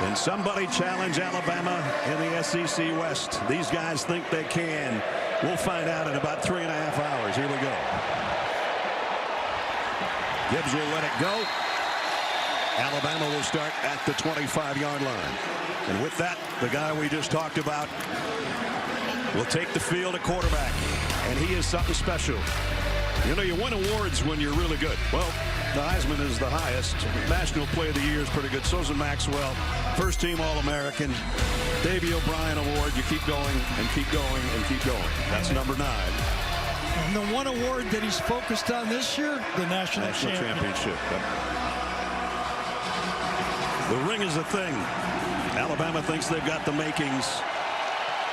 Can somebody challenge Alabama in the SEC West? These guys think they can. We'll find out in about 3.5 hours. Here we go. Gibbs will let it go. Alabama will start at the 25-yard line. And with that, the guy we just talked about will take the field at quarterback. And he is something special. You know, you win awards when you're really good. Well, the Heisman is the highest. National Play of the Year is pretty good. So's a Maxwell. First team All-American. Davey O'Brien Award. You keep going and keep going and keep going. That's number 9. And the one award that he's focused on this year, the National Championship. The ring is a thing. Alabama thinks they've got the makings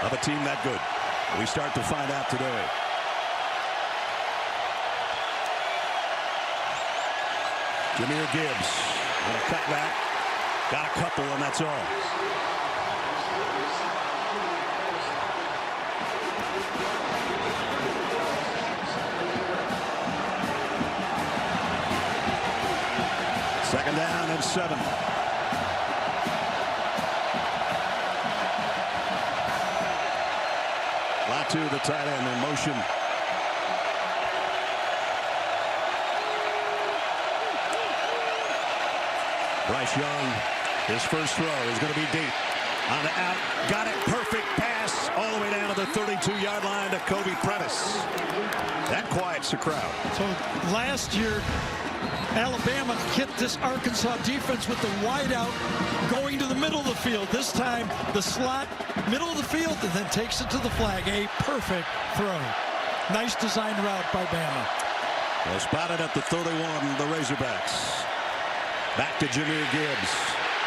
of a team that good. We start to find out today. Jahmyr Gibbs with a cutback. Got a couple, and that's all. Second down and 7. Latu, the tight end, in motion. Bryce Young, his first throw is going to be deep. On the out, got it, perfect pass all the way down to the 32-yard line to Kobe Prentice. That quiets the crowd. So last year, Alabama hit this Arkansas defense with the wideout going to the middle of the field. This time, the slot, middle of the field, and then takes it to the flag. A perfect throw. Nice design route by Bama. Well, spotted at the 31, the Razorbacks. Back to Jahmyr Gibbs.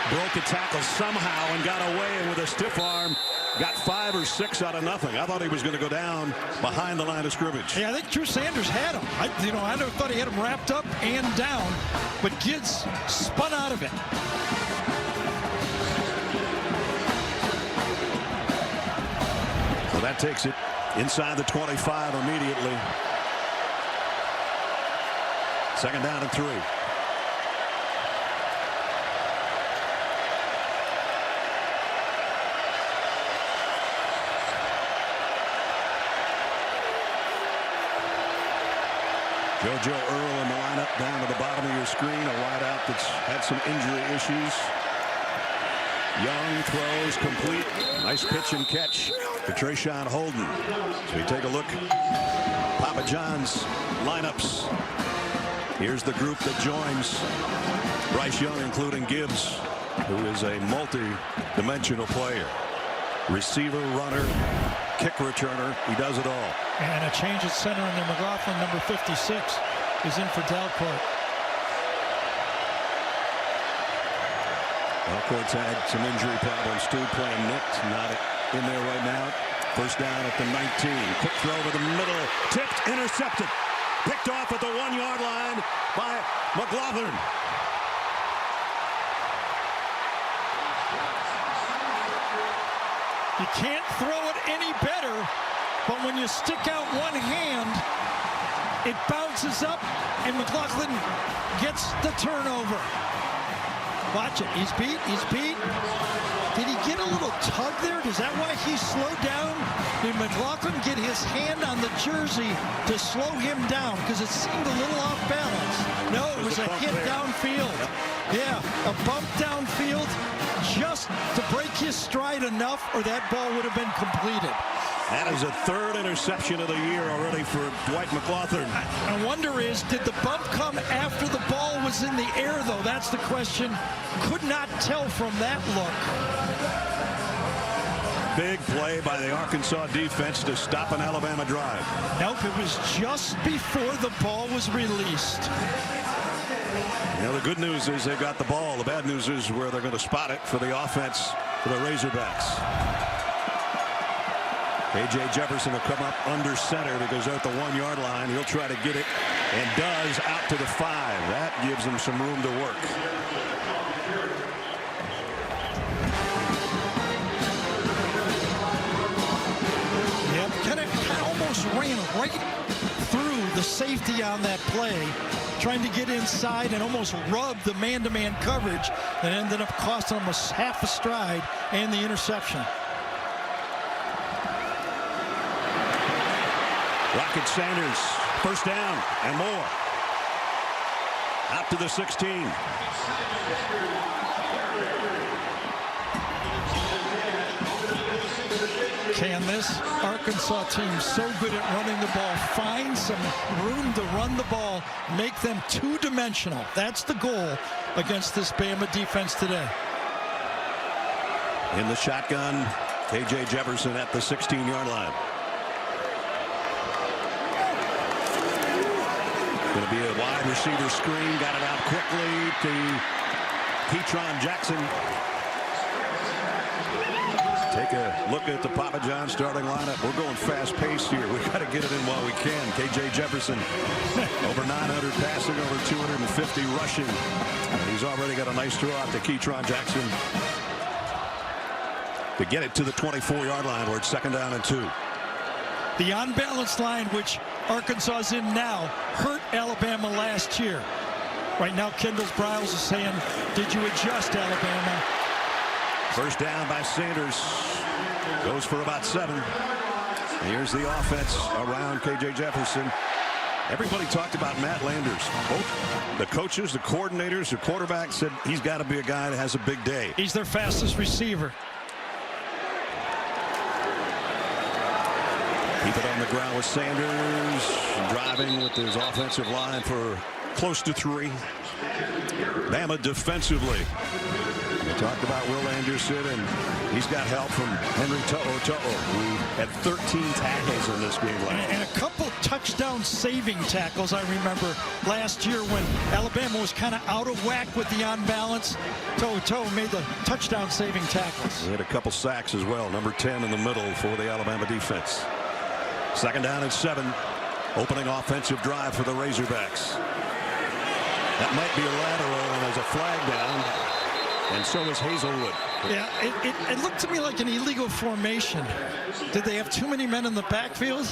Broke a tackle somehow and got away, and with a stiff arm, got 5 or 6 out of nothing. I thought he was going to go down behind the line of scrimmage. Yeah, I think Drew Sanders had him. I never thought he had him wrapped up and down, but Gibbs spun out of it. So that takes it inside the 25 immediately. Second down and 3. JoJo Earl in the lineup down to the bottom of your screen. A wideout that's had some injury issues. Young throws complete. Nice pitch and catch to Trayshawn Holden. So we take a look. Papa John's lineups. Here's the group that joins Bryce Young, including Gibbs, who is a multi-dimensional player. Receiver, runner, kick returner. He does it all. And a change at center in there. McLaughlin, number 56, is in for Dalcourt. Dalcourt's had some injury problems too, playing nicked, not in there right now. First down at the 19. Quick throw to the middle. Tipped, intercepted. Picked off at the 1-yard line by McLaughlin. You can't throw it any better, but when you stick out one hand, it bounces up, and McLaughlin gets the turnover. Watch it. He's beat. He's beat. Did he get a little tug there? Is that why he slowed down? Did McLaughlin get his hand on the jersey to slow him down? Because it seemed a little off balance. No, it was a hit downfield. Yeah, a bump downfield just to break his stride enough, or that ball would have been completed. That is a 3rd interception of the year already for Dwight McLaughlin. I wonder is, did the bump come after the ball was in the air, though? That's the question. Could not tell from that look. Big play by the Arkansas defense to stop an Alabama drive. Nope, it was just before the ball was released. You know, the good news is they've got the ball. The bad news is where they're going to spot it for the offense for the Razorbacks. A.J. Jefferson will come up under center because they're at the 1-yard line. He'll try to get it, and does, out to the 5. That gives him some room to work. Yep, kind of almost ran right through the safety on that play. trying to get inside and almost rub the man-to-man coverage that ended up costing him half a stride and the interception. Rocket Sanders, first down and more. Out to the 16. Can this Arkansas team, so good at running the ball, find some room to run the ball, make them two-dimensional? That's the goal against this Bama defense today. In the shotgun, K.J. Jefferson at the 16-yard line. Going to be a wide receiver screen. Got it out quickly to Ketron Jackson. Take a look at the Papa John starting lineup. We're going fast-paced here. We've got to get it in while we can. K.J. Jefferson, over 900 passing, over 250 rushing. And he's already got a nice throw out to Ketron Jackson to get it to the 24-yard line where it's second down and 2. The unbalanced line, which Arkansas is in now, hurt Alabama last year. Right now, Kendall Briles is saying, did you adjust, Alabama? First down by Sanders. Goes for about 7. Here's the offense around K.J. Jefferson. Everybody talked about Matt Landers. Both the coaches, the coordinators, the quarterback said he's got to be a guy that has a big day. He's their fastest receiver. Keep it on the ground with Sanders. Driving with his offensive line for close to 3. Bama defensively. We talked about Will Anderson, and he's got help from Henry To'o, who had 13 tackles in this game last year. And a couple touchdown saving tackles, I remember last year when Alabama was kind of out of whack with the unbalance. To'o made the touchdown saving tackles. He had a couple sacks as well. Number 10 in the middle for the Alabama defense. Second down and 7. Opening offensive drive for the Razorbacks. That might be a lateral, and there's a flag down. And so is Hazelwood. Yeah, it looked to me like an illegal formation. Did they have too many men in the backfield?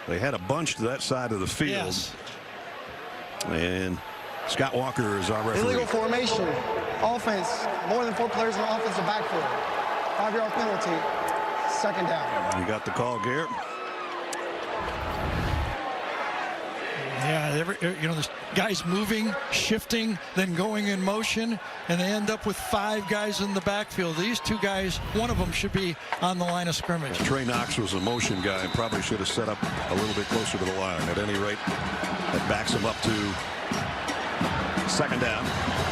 They had a bunch to that side of the field. Yes. And Scott Walker is our referee. Illegal formation. Offense. More than 4 players in the offensive backfield. 5-yard penalty. Second down. You got the call, Garrett. Yeah, there's guys moving, shifting, then going in motion, and they end up with 5 guys in the backfield. These 2 guys, one of them should be on the line of scrimmage. Trey Knox was a motion guy and probably should have set up a little bit closer to the line. At any rate, that backs him up to second down.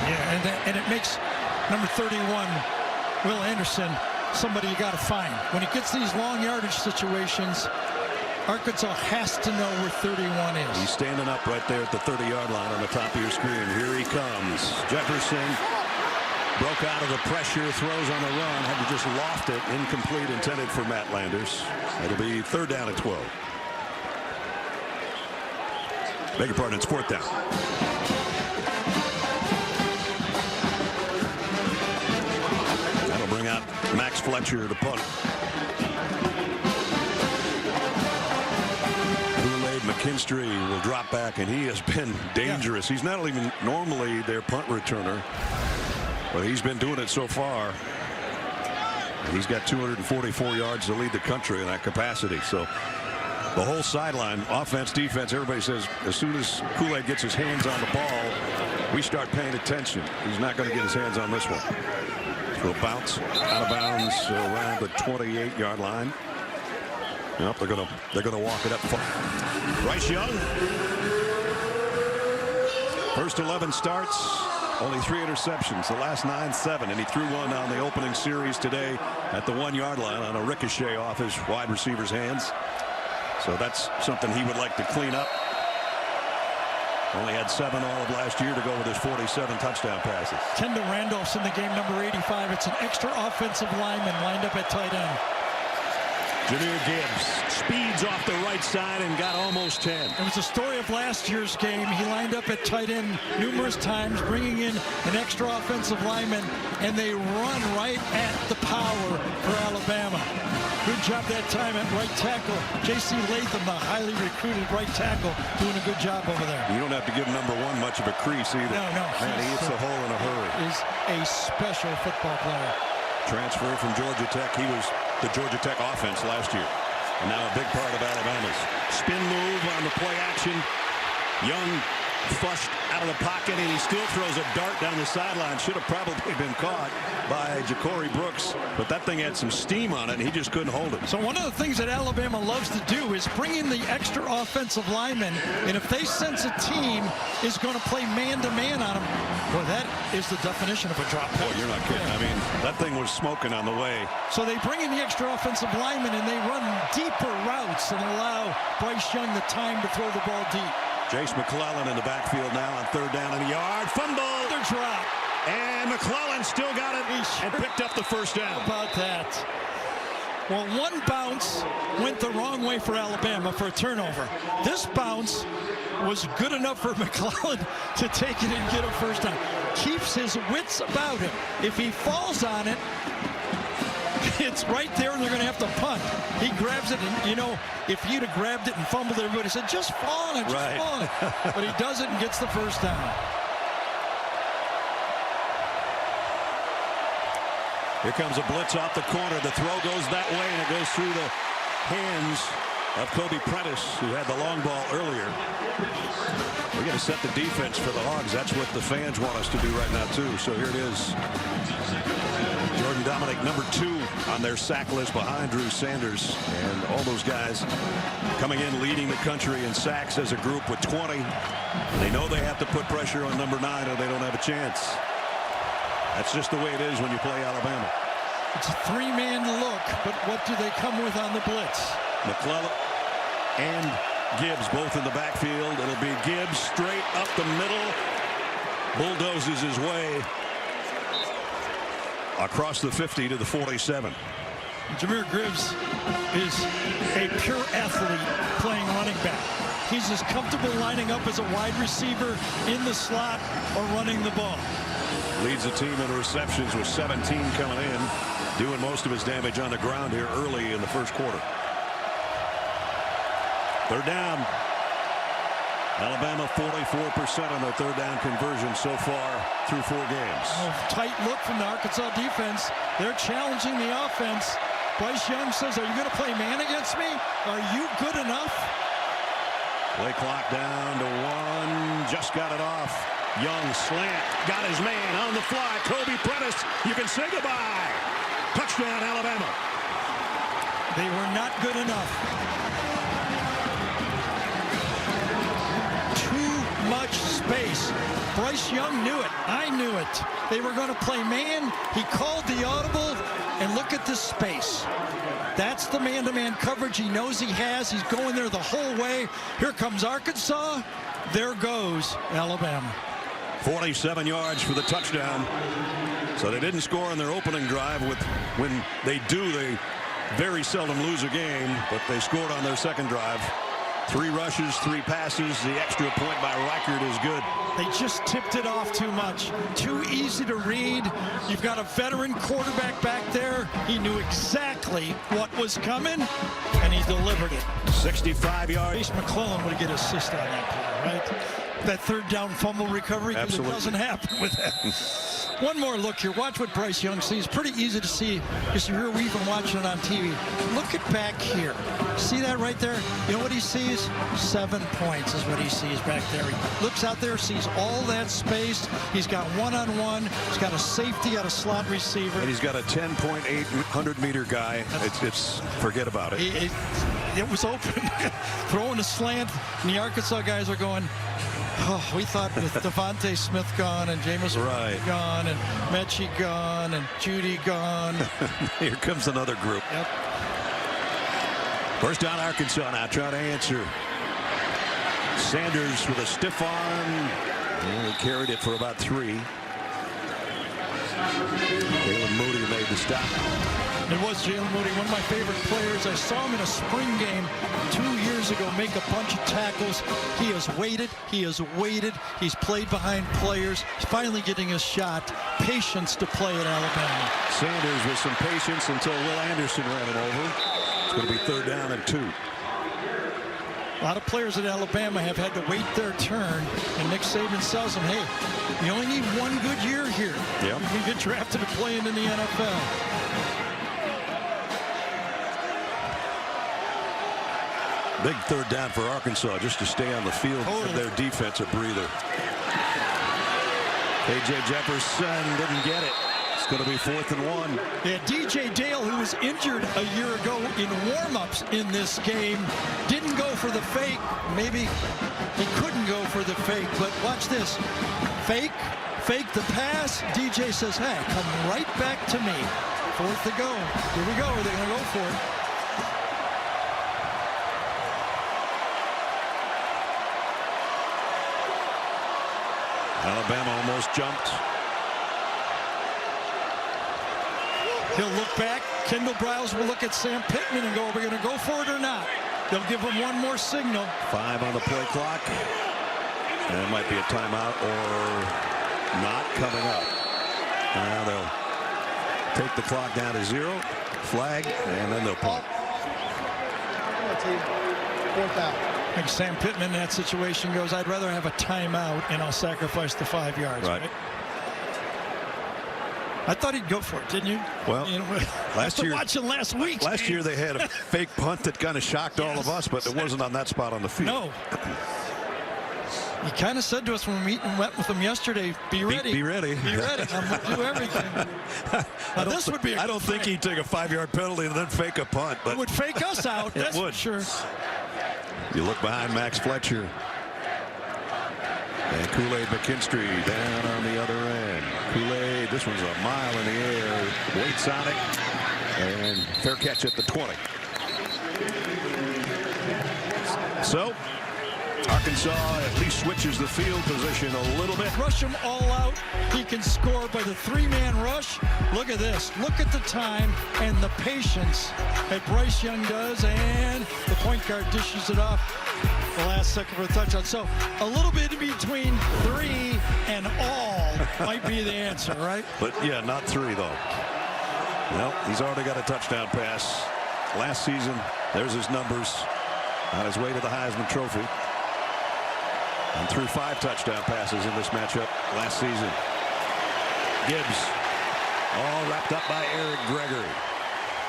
Yeah, and it makes number 31, Will Anderson, somebody you got to find. When he gets these long yardage situations, Arkansas has to know where 31 is. He's standing up right there at the 30-yard line on the top of your screen. Here he comes. Jefferson broke out of the pressure, throws on the run, had to just loft it. Incomplete, intended for Matt Landers. It'll be third down and 12. Beg your pardon, it's fourth down. That'll bring out Max Fletcher to punt. McKinstry will drop back, and he has been dangerous. He's not even normally their punt returner, but he's been doing it so far. And he's got 244 yards to lead the country in that capacity. So the whole sideline, offense, defense, everybody says as soon as Kool-Aid gets his hands on the ball, we start paying attention. He's not going to get his hands on this one. So a bounce out of bounds around the 28-yard line. Yep, they're gonna walk it up. Bryce Young, first 11 starts, only 3 interceptions. The last 9, 7, and he threw one on the opening series today at the 1-yard line on a ricochet off his wide receiver's hands. So that's something he would like to clean up. Only had 7 all of last year to go with his 47 touchdown passes. Kendall Randolph's in the game, number 85. It's an extra offensive lineman lined up at tight end. Jahmyr Gibbs speeds off the right side and got almost 10. It was the story of last year's game. He lined up at tight end numerous times, bringing in an extra offensive lineman, and they run right at the power for Alabama. Good job that time at right tackle. J.C. Latham, the highly recruited right tackle, doing a good job over there. You don't have to give number 1 much of a crease either. No. Man, he hits the hole in a hurry. Is a special football player. Transfer from Georgia Tech. He was the Georgia Tech offense last year. And now a big part of Alabama's. Spin move on the play action. Young flushed out of the pocket, and he still throws a dart down the sideline. Should have probably been caught by Ja'Cory Brooks, but that thing had some steam on it, and he just couldn't hold it. So one of the things that Alabama loves to do is bring in the extra offensive linemen, and if they sense a team is going to play man-to-man on them, well, that is the definition of a drop pass. Oh, you're not kidding. I mean, that thing was smoking on the way. So they bring in the extra offensive linemen, and they run deeper routes and allow Bryce Young the time to throw the ball deep. Jace McClellan in the backfield now on 3rd down and a yard. Fumble. Another drop. And McClellan still got it and picked up the 1st down. How about that? Well, one bounce went the wrong way for Alabama for a turnover. This bounce was good enough for McClellan to take it and get a 1st down. Keeps his wits about him. If he falls on it, it's right there, and they're going to have to punt. He grabs it, and, you know, if he'd have grabbed it and fumbled it, everybody said, just fall on it, just fall on it. But he does it and gets the 1st down. Here comes a blitz off the corner. The throw goes that way, and it goes through the hands of Kobe Prentice, who had the long ball earlier. We're going to set the defense for the Hogs. That's what the fans want us to do right now, too. So here it is. Jordan Dominic, number 2 on their sack list behind Drew Sanders. And all those guys coming in, leading the country in sacks as a group with 20. They know they have to put pressure on number 9 or they don't have a chance. That's just the way it is when you play Alabama. It's a 3-man look, but what do they come with on the blitz? McClellan and Gibbs both in the backfield. It'll be Gibbs straight up the middle. Bulldozes his way across the 50 to the 47. Jahmyr Gibbs is a pure athlete playing running back. He's as comfortable lining up as a wide receiver in the slot or running the ball. Leads the team in receptions with 17 coming in, doing most of his damage on the ground here early in the 1st quarter. 3rd down. Alabama 44% on their 3rd down conversion so far through 4 games. Oh, tight look from the Arkansas defense. They're challenging the offense. Bryce Young says, are you going to play man against me? Are you good enough? Play clock down to 1. Just got it off. Young slant. Got his man on the fly. Kobe Prentice. You can say goodbye. Touchdown, Alabama. They were not good enough. Too much space. Bryce Young knew it. I knew it. They were going to play man. He called the audible, and look at this space. That's the man-to-man coverage he knows he has. He's going there the whole way. Here comes Arkansas. There goes Alabama. 47 yards for the touchdown. So they didn't score on their opening drive. When they do, they very seldom lose a game, but they scored on their 2nd drive. 3 rushes, 3 passes. The extra point by Reichert is good. They just tipped it off too much. Too easy to read. You've got a veteran quarterback back there. He knew exactly what was coming, and he delivered it. 65 yards. Jace McClellan would get an assist on that play, right? That 3rd down fumble recovery, because it doesn't happen with that. One more look here. Watch what Bryce Young sees. Pretty easy to see if you're even watching it on TV. Look at back here. See that right there? You know what he sees? 7 points is what he sees back there. He looks out there, sees all that space. He's got one-on-one. He's got a safety, got a slot receiver. And he's got a 10.800-meter guy. It's forget about it. It was open. Throwing a slant, and the Arkansas guys are going, oh, we thought with Devontae Smith gone and Jameis gone and Mechie gone and Judy gone. Here comes another group. Yep. 1st down, Arkansas now trying to answer. Sanders with a stiff arm. And he carried it for about 3. Caleb Moody made the stop. It was Jalen Moody, one of my favorite players. I saw him in a spring game 2 years ago make a bunch of tackles. He has waited. He has waited. He's played behind players. He's finally getting his shot. Patience to play at Alabama. Sanders with some patience until Will Anderson ran him over. It's going to be 3rd down and 2. A lot of players at Alabama have had to wait their turn, and Nick Saban tells them, hey, you only need one good year here. Yep. You can get drafted to play in the NFL. Big 3rd down for Arkansas just to stay on the field. Totally. Their defense a breather. KJ Jefferson didn't get it. It's going to be 4th and 1. Yeah, DJ Dale, who was injured a year ago in warm-ups in this game, didn't go for the fake. Maybe he couldn't go for the fake, but watch this. Fake the pass. DJ says, hey, come right back to me. 4th to go. Here we go. Are they going to go for it? Alabama almost jumped. He'll look back. Kendall Briles will look at Sam Pittman and go, are we going to go for it or not? They'll give him one more signal. 5 on the play clock. And it might be a timeout or not coming up. Now they'll take the clock down to 0. Flag, and then they'll punt. 4th down. I think Sam Pittman in that situation goes, I'd rather have a timeout and I'll sacrifice the 5 yards. Right. I thought he'd go for it, didn't you? Well, last year, watching last week. Last year they had a fake punt that kind of shocked all of us, but it wasn't on that spot on the field. No. He kind of said to us when we met with him yesterday, be ready. Be ready. Be ready. I'm going to do everything. Now, this would be I don't think he'd take a 5-yard penalty and then fake a punt. But it would fake us out, that's for sure. You look behind Max Fletcher. And Kool-Aid McKinstry down on the other end. Kool-Aid, this one's a mile in the air. Waits on it. And fair catch at the 20. So, Arkansas at least switches the field position a little bit. Rush him all out. He can score by the 3-man rush. Look at this. Look at the time and the patience that Bryce Young does. And the point guard dishes it off the last second for a touchdown. So a little bit in between 3 and all might be the answer, right? But yeah, not 3 though. Well, he's already got a touchdown pass last season. There's his numbers on his way to the Heisman Trophy. And threw 5 touchdown passes in this matchup last season. Gibbs, all wrapped up by Eric Gregory.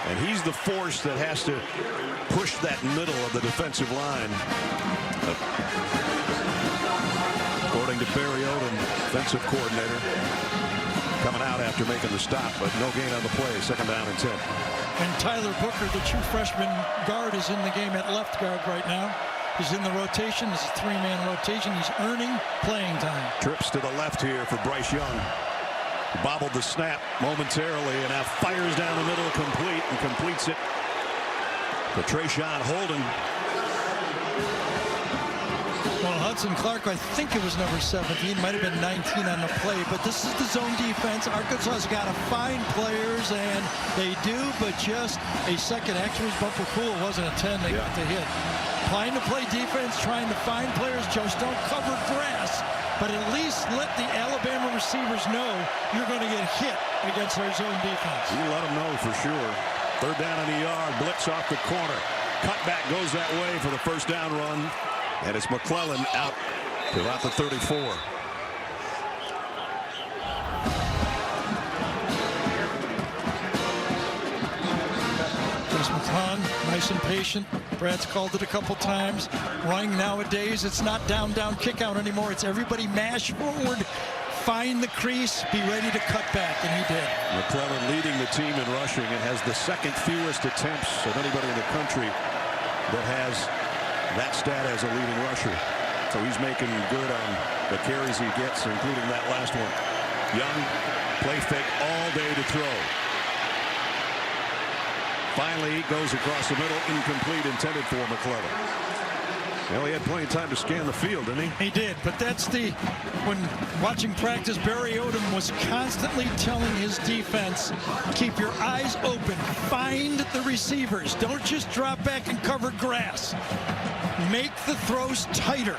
And he's the force that has to push that middle of the defensive line. According to Barry Odom, defensive coordinator, coming out after making the stop, but no gain on the play. 2nd down and 10. And Tyler Booker, the true freshman guard, is in the game at left guard right now. He's in the rotation. This is a 3-man rotation. He's earning playing time. Trips to the left here for Bryce Young. Bobbled the snap momentarily and now fires down the middle, complete, and completes it to Trayshawn Holden. Well, Hudson Clark, I think it was number 17, might have been 19 on the play, but this is the zone defense. Arkansas's got to find players, and they do, but just a second. Actually, it was Bumper Pool. It wasn't a 10. They got the hit. Trying to play defense, trying to find players. Just don't cover grass, but at least let the Alabama receivers know you're going to get hit against our zone defense. You let them know for sure. 3rd down in the yard, blitz off the corner. Cutback goes that way for the 1st down run. And it's McClellan out to about the 34. Chris McClellan, nice and patient. Brad's called it a couple times. Running nowadays, it's not down, kick out anymore. It's everybody mash forward, find the crease, be ready to cut back, and he did. McClellan leading the team in rushing and has the 2nd fewest attempts of anybody in the country that has that stat as a leading rusher. So he's making good on the carries he gets, including that last one. Young, play fake all day to throw. Finally, he goes across the middle, incomplete, intended for McClellan. Well, he had plenty of time to scan the field, didn't he? He did, but that's when watching practice, Barry Odom was constantly telling his defense, keep your eyes open, find the receivers. Don't just drop back and cover grass. Make the throws tighter.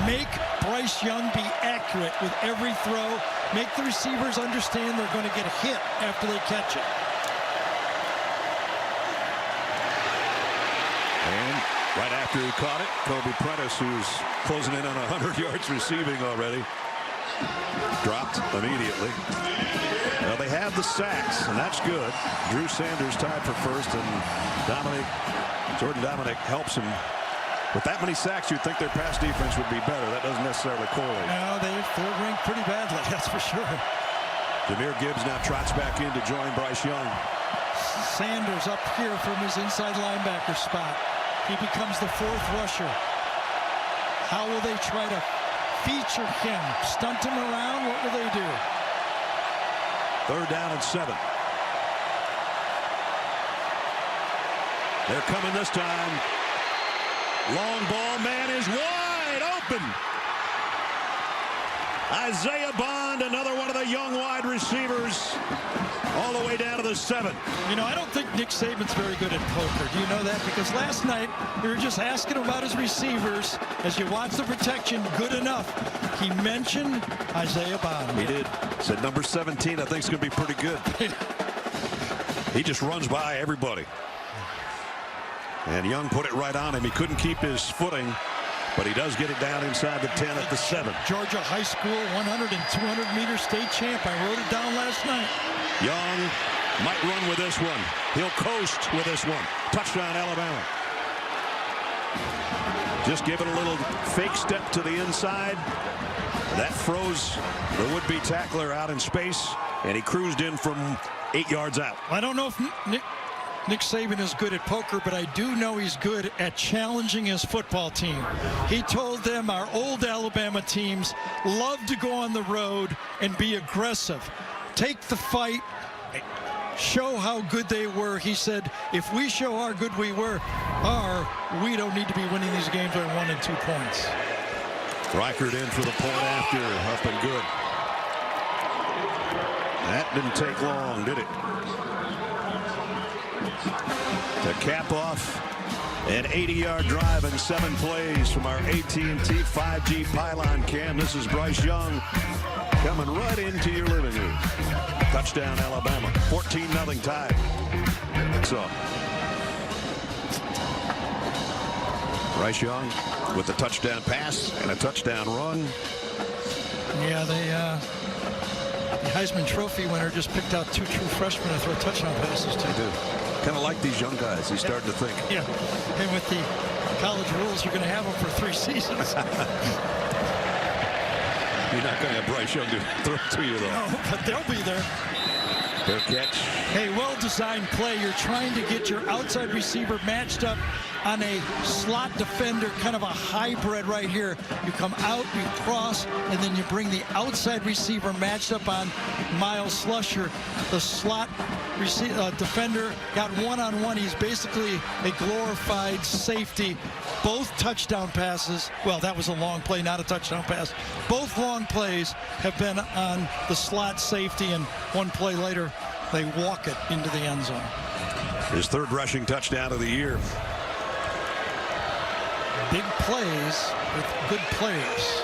Make Bryce Young be accurate with every throw. Make the receivers understand they're going to get hit after they catch it. And right after he caught it, Kobe Prentice, who's closing in on 100 yards receiving already, dropped immediately. Well, they have the sacks, and that's good. Drew Sanders tied for first, and Jordan Dominic helps him. With that many sacks, you'd think their pass defense would be better. That doesn't necessarily correlate. No, they're ranked pretty badly, that's for sure. Jahmyr Gibbs now trots back in to join Bryce Young. Sanders up here from his inside linebacker spot. He becomes the fourth rusher. How will they try to feature him? Stunt him around? What will they do? 3rd down and 7. They're coming this time. Long ball, man is wide open. Isaiah Bond, another one of the young wide receivers, all the way down to the 7. You know, I don't think Nick Saban's very good at poker. Do you know that? Because last night we were just asking him about his receivers. As you watch the protection, good enough. He mentioned Isaiah Bond. He did. Said number 17, I think, is going to be pretty good. He just runs by everybody. And Young put it right on him. He couldn't keep his footing, but he does get it down inside the 10 at the 7. Georgia High School 100 and 200 meter state champ. I wrote it down last night. Young might run with this one. He'll coast with this one. Touchdown, Alabama. Just giving a little fake step to the inside. That froze the would-be tackler out in space, and he cruised in from 8 yards out. I don't know if Nick Saban is good at poker, but I do know he's good at challenging his football team. He told them our old Alabama teams love to go on the road and be aggressive. Take the fight, show how good they were. He said, if we show how good we are, we don't need to be winning these games by 1 and 2 points. Reichert in for the point after, up and good. That didn't take long, did it? To cap off an 80-yard drive and 7 plays from our AT&T 5G pylon cam. This is Bryce Young coming right into your living room. Touchdown, Alabama. 14-0 tie. So Bryce Young with the touchdown pass and a touchdown run. Yeah, the Heisman Trophy winner just picked out 2 true freshmen to throw touchdown passes to. I do. Kind of like these young guys. He's starting to think. Yeah, and with the college rules, you're going to have them for 3 seasons. You're not going to have Bryce Young to throw to you, though. No, but they'll be there. Fair catch. Hey, well-designed play. You're trying to get your outside receiver matched up on a slot defender, kind of a hybrid right here. You come out, you cross, and then you bring the outside receiver matched up on Miles Slusher. The slot defender got one-on-one. He's basically a glorified safety. Both touchdown passes, well, that was a long play, not a touchdown pass. Both long plays have been on the slot safety, and one play later, they walk it into the end zone. His 3rd rushing touchdown of the year. Big plays with good players.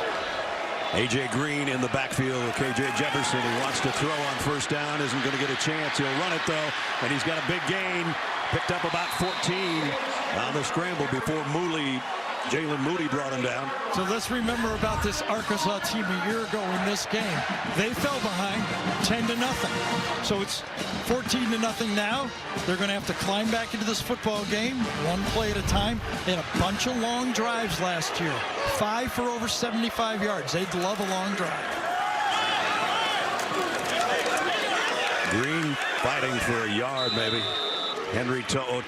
A.J. Green in the backfield with K.J. Jefferson. He wants to throw on 1st down. Isn't going to get a chance. He'll run it, though. And he's got a big gain. Picked up about 14 on the scramble before Jalen Moody brought him down. So let's remember about this Arkansas team a year ago in this game. They fell behind 10-0. So it's 14-0 now. They're going to have to climb back into this football game, one play at a time. They had a bunch of long drives last year. 5 for over 75 yards. They'd love a long drive. Green fighting for a yard, maybe. Henry To'o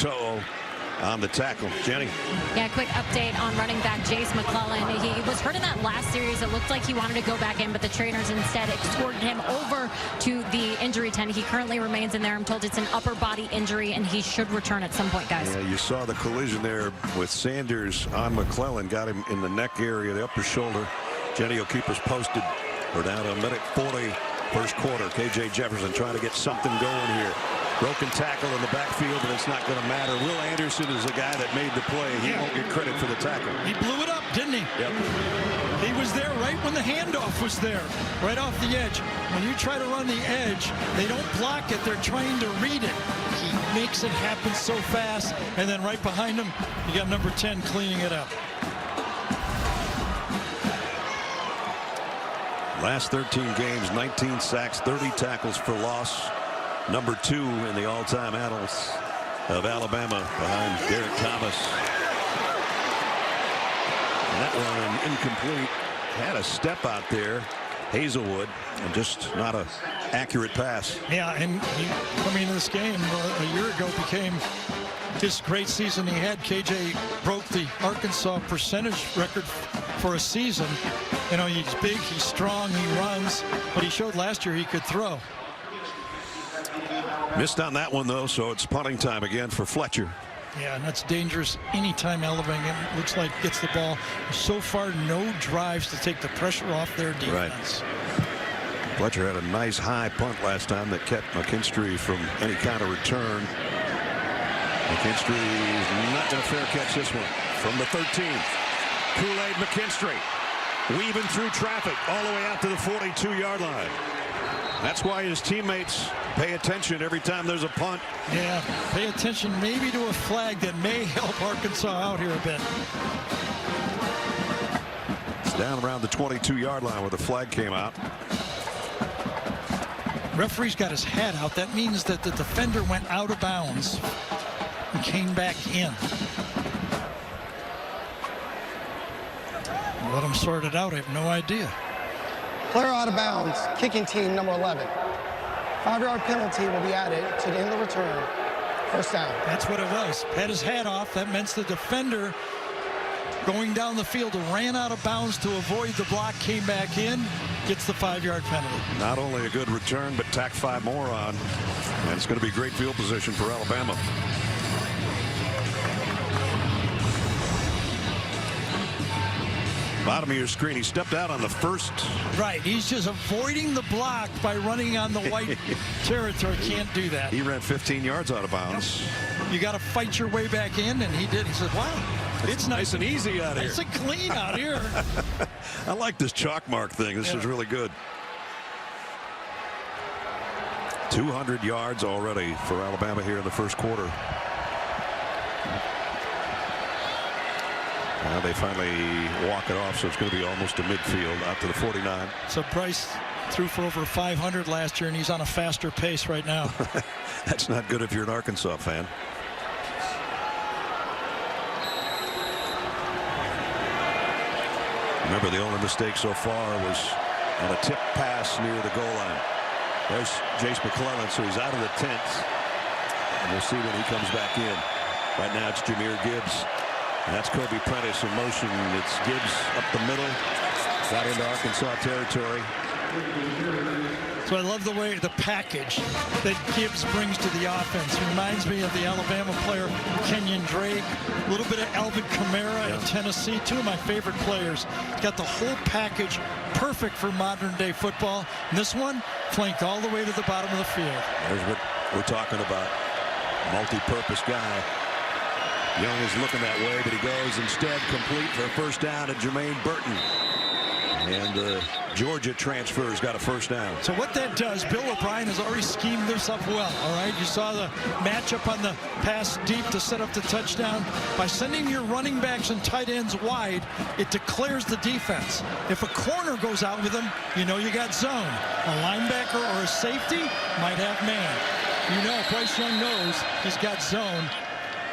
on the tackle. Jenny. Yeah, quick update on running back Jace McClellan. He was hurt in that last series. It looked like he wanted to go back in, but the trainers instead escorted him over to the injury tent. He currently remains in there. I'm told it's an upper body injury, and he should return at some point, guys. Yeah, you saw the collision there with Sanders on McClellan. Got him in the neck area, the upper shoulder. Jenny will keep us posted. We're down to a minute 40, first quarter. KJ Jefferson trying to get something going here. Broken tackle in the backfield, but it's not going to matter. Will Anderson is the guy that made the play. He won't get credit for the tackle. He blew it up, didn't he? Yep. He was there right when the handoff was there, right off the edge. When you try to run the edge, they don't block it. They're trying to read it. He makes it happen so fast, and then right behind him, you got number 10 cleaning it up. Last 13 games, 19 sacks, 30 tackles for loss. Number 2 in the all-time annals of Alabama behind Derek Thomas. And that one incomplete. Had a step out there, Hazelwood, and just not an accurate pass. Yeah, and he, coming into this game a year ago, became this great season he had. KJ broke the Arkansas percentage record for a season. You know, he's big, he's strong, he runs, but he showed last year he could throw. Missed on that one, though, so it's punting time again for Fletcher. Yeah, and that's dangerous anytime Alabama looks like gets the ball. So far, no drives to take the pressure off their defense. Right. Fletcher had a nice high punt last time that kept McKinstry from any kind of return. McKinstry is not going to fair catch this one. From the 13th, Kool-Aid McKinstry weaving through traffic all the way out to the 42-yard line. That's why his teammates pay attention every time there's a punt. Yeah, pay attention maybe to a flag that may help Arkansas out here a bit. It's down around the 22-yard line where the flag came out. Referee's got his hat out. That means that the defender went out of bounds and came back in. Let him sort it out. I have no idea. Player out of bounds, kicking team number 11. 5-yard penalty will be added to the end of the return. First down. That's what it was. Had his hat off. That meant the defender going down the field ran out of bounds to avoid the block, came back in, gets the 5-yard penalty. Not only a good return, but tack 5 more on. And it's going to be great field position for Alabama. Bottom of your screen, he stepped out on the first. Right, he's just avoiding the block by running on the white territory. Can't do that. He ran 15 yards out of bounds. Yep. You got to fight your way back in, and he did. He said, wow, it's nice and easy out here. It's a clean out here. I like this chalk mark thing. This is really good. 200 yards already for Alabama here in the first quarter. Now they finally walk it off, so it's going to be almost to midfield out to the 49. So Price threw for over 500 last year, and he's on a faster pace right now. That's not good if you're an Arkansas fan. Remember, the only mistake so far was on a tip pass near the goal line. There's Jace McClellan, so he's out of the tent. And we'll see when he comes back in. Right now it's Jahmyr Gibbs. And that's Kobe Prentice in motion. It's Gibbs up the middle. Got into Arkansas territory. So I love the way the package that Gibbs brings to the offense. Reminds me of the Alabama player Kenyon Drake. A little bit of Alvin Kamara in Tennessee. Two of my favorite players. Got the whole package perfect for modern day football. And this one flanked all the way to the bottom of the field. There's what we're talking about. Multi-purpose guy. Young is looking that way, but he goes instead complete for a first down to Jermaine Burton. And the Georgia transfer's got a first down. So what that does, Bill O'Brien has already schemed this up well, all right? You saw the matchup on the pass deep to set up the touchdown. By sending your running backs and tight ends wide, it declares the defense. If a corner goes out with them, you know you got zone. A linebacker or a safety might have man. You know, Bryce Young knows he's got zone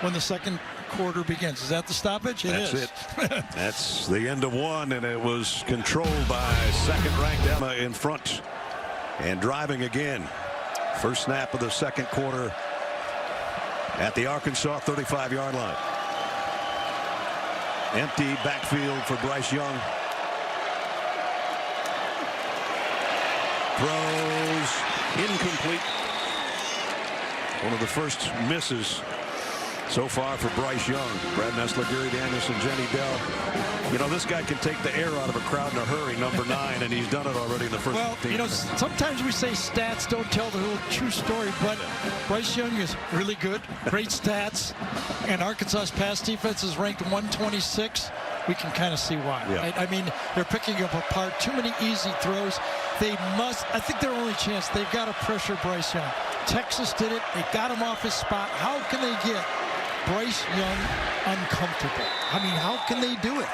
when the second quarter begins. Is that the stoppage? That's it. That's the end of one, and it was controlled by second-ranked Emma in front and driving again. First snap of the second quarter. at the Arkansas 35-yard line. Empty backfield for Bryce Young. Throws incomplete. One of the first misses so far for Bryce Young. Brad Nessler, Gary Danielson, Jenny Dell. You know, this guy can take the air out of a crowd in a hurry, number 9, and he's done it already in the first Well, 15 you know, minutes. sometimes we say stats don't tell the whole true story, but Bryce Young is really good, great stats, and Arkansas's pass defense is ranked 126. We can kind of see why. Yeah. Right? I mean, they're picking up apart too many easy throws. They must, I think their only chance, they've got to pressure Bryce Young. Texas did it. They got him off his spot. How can they get Bryce Young uncomfortable? I mean, how can they do it?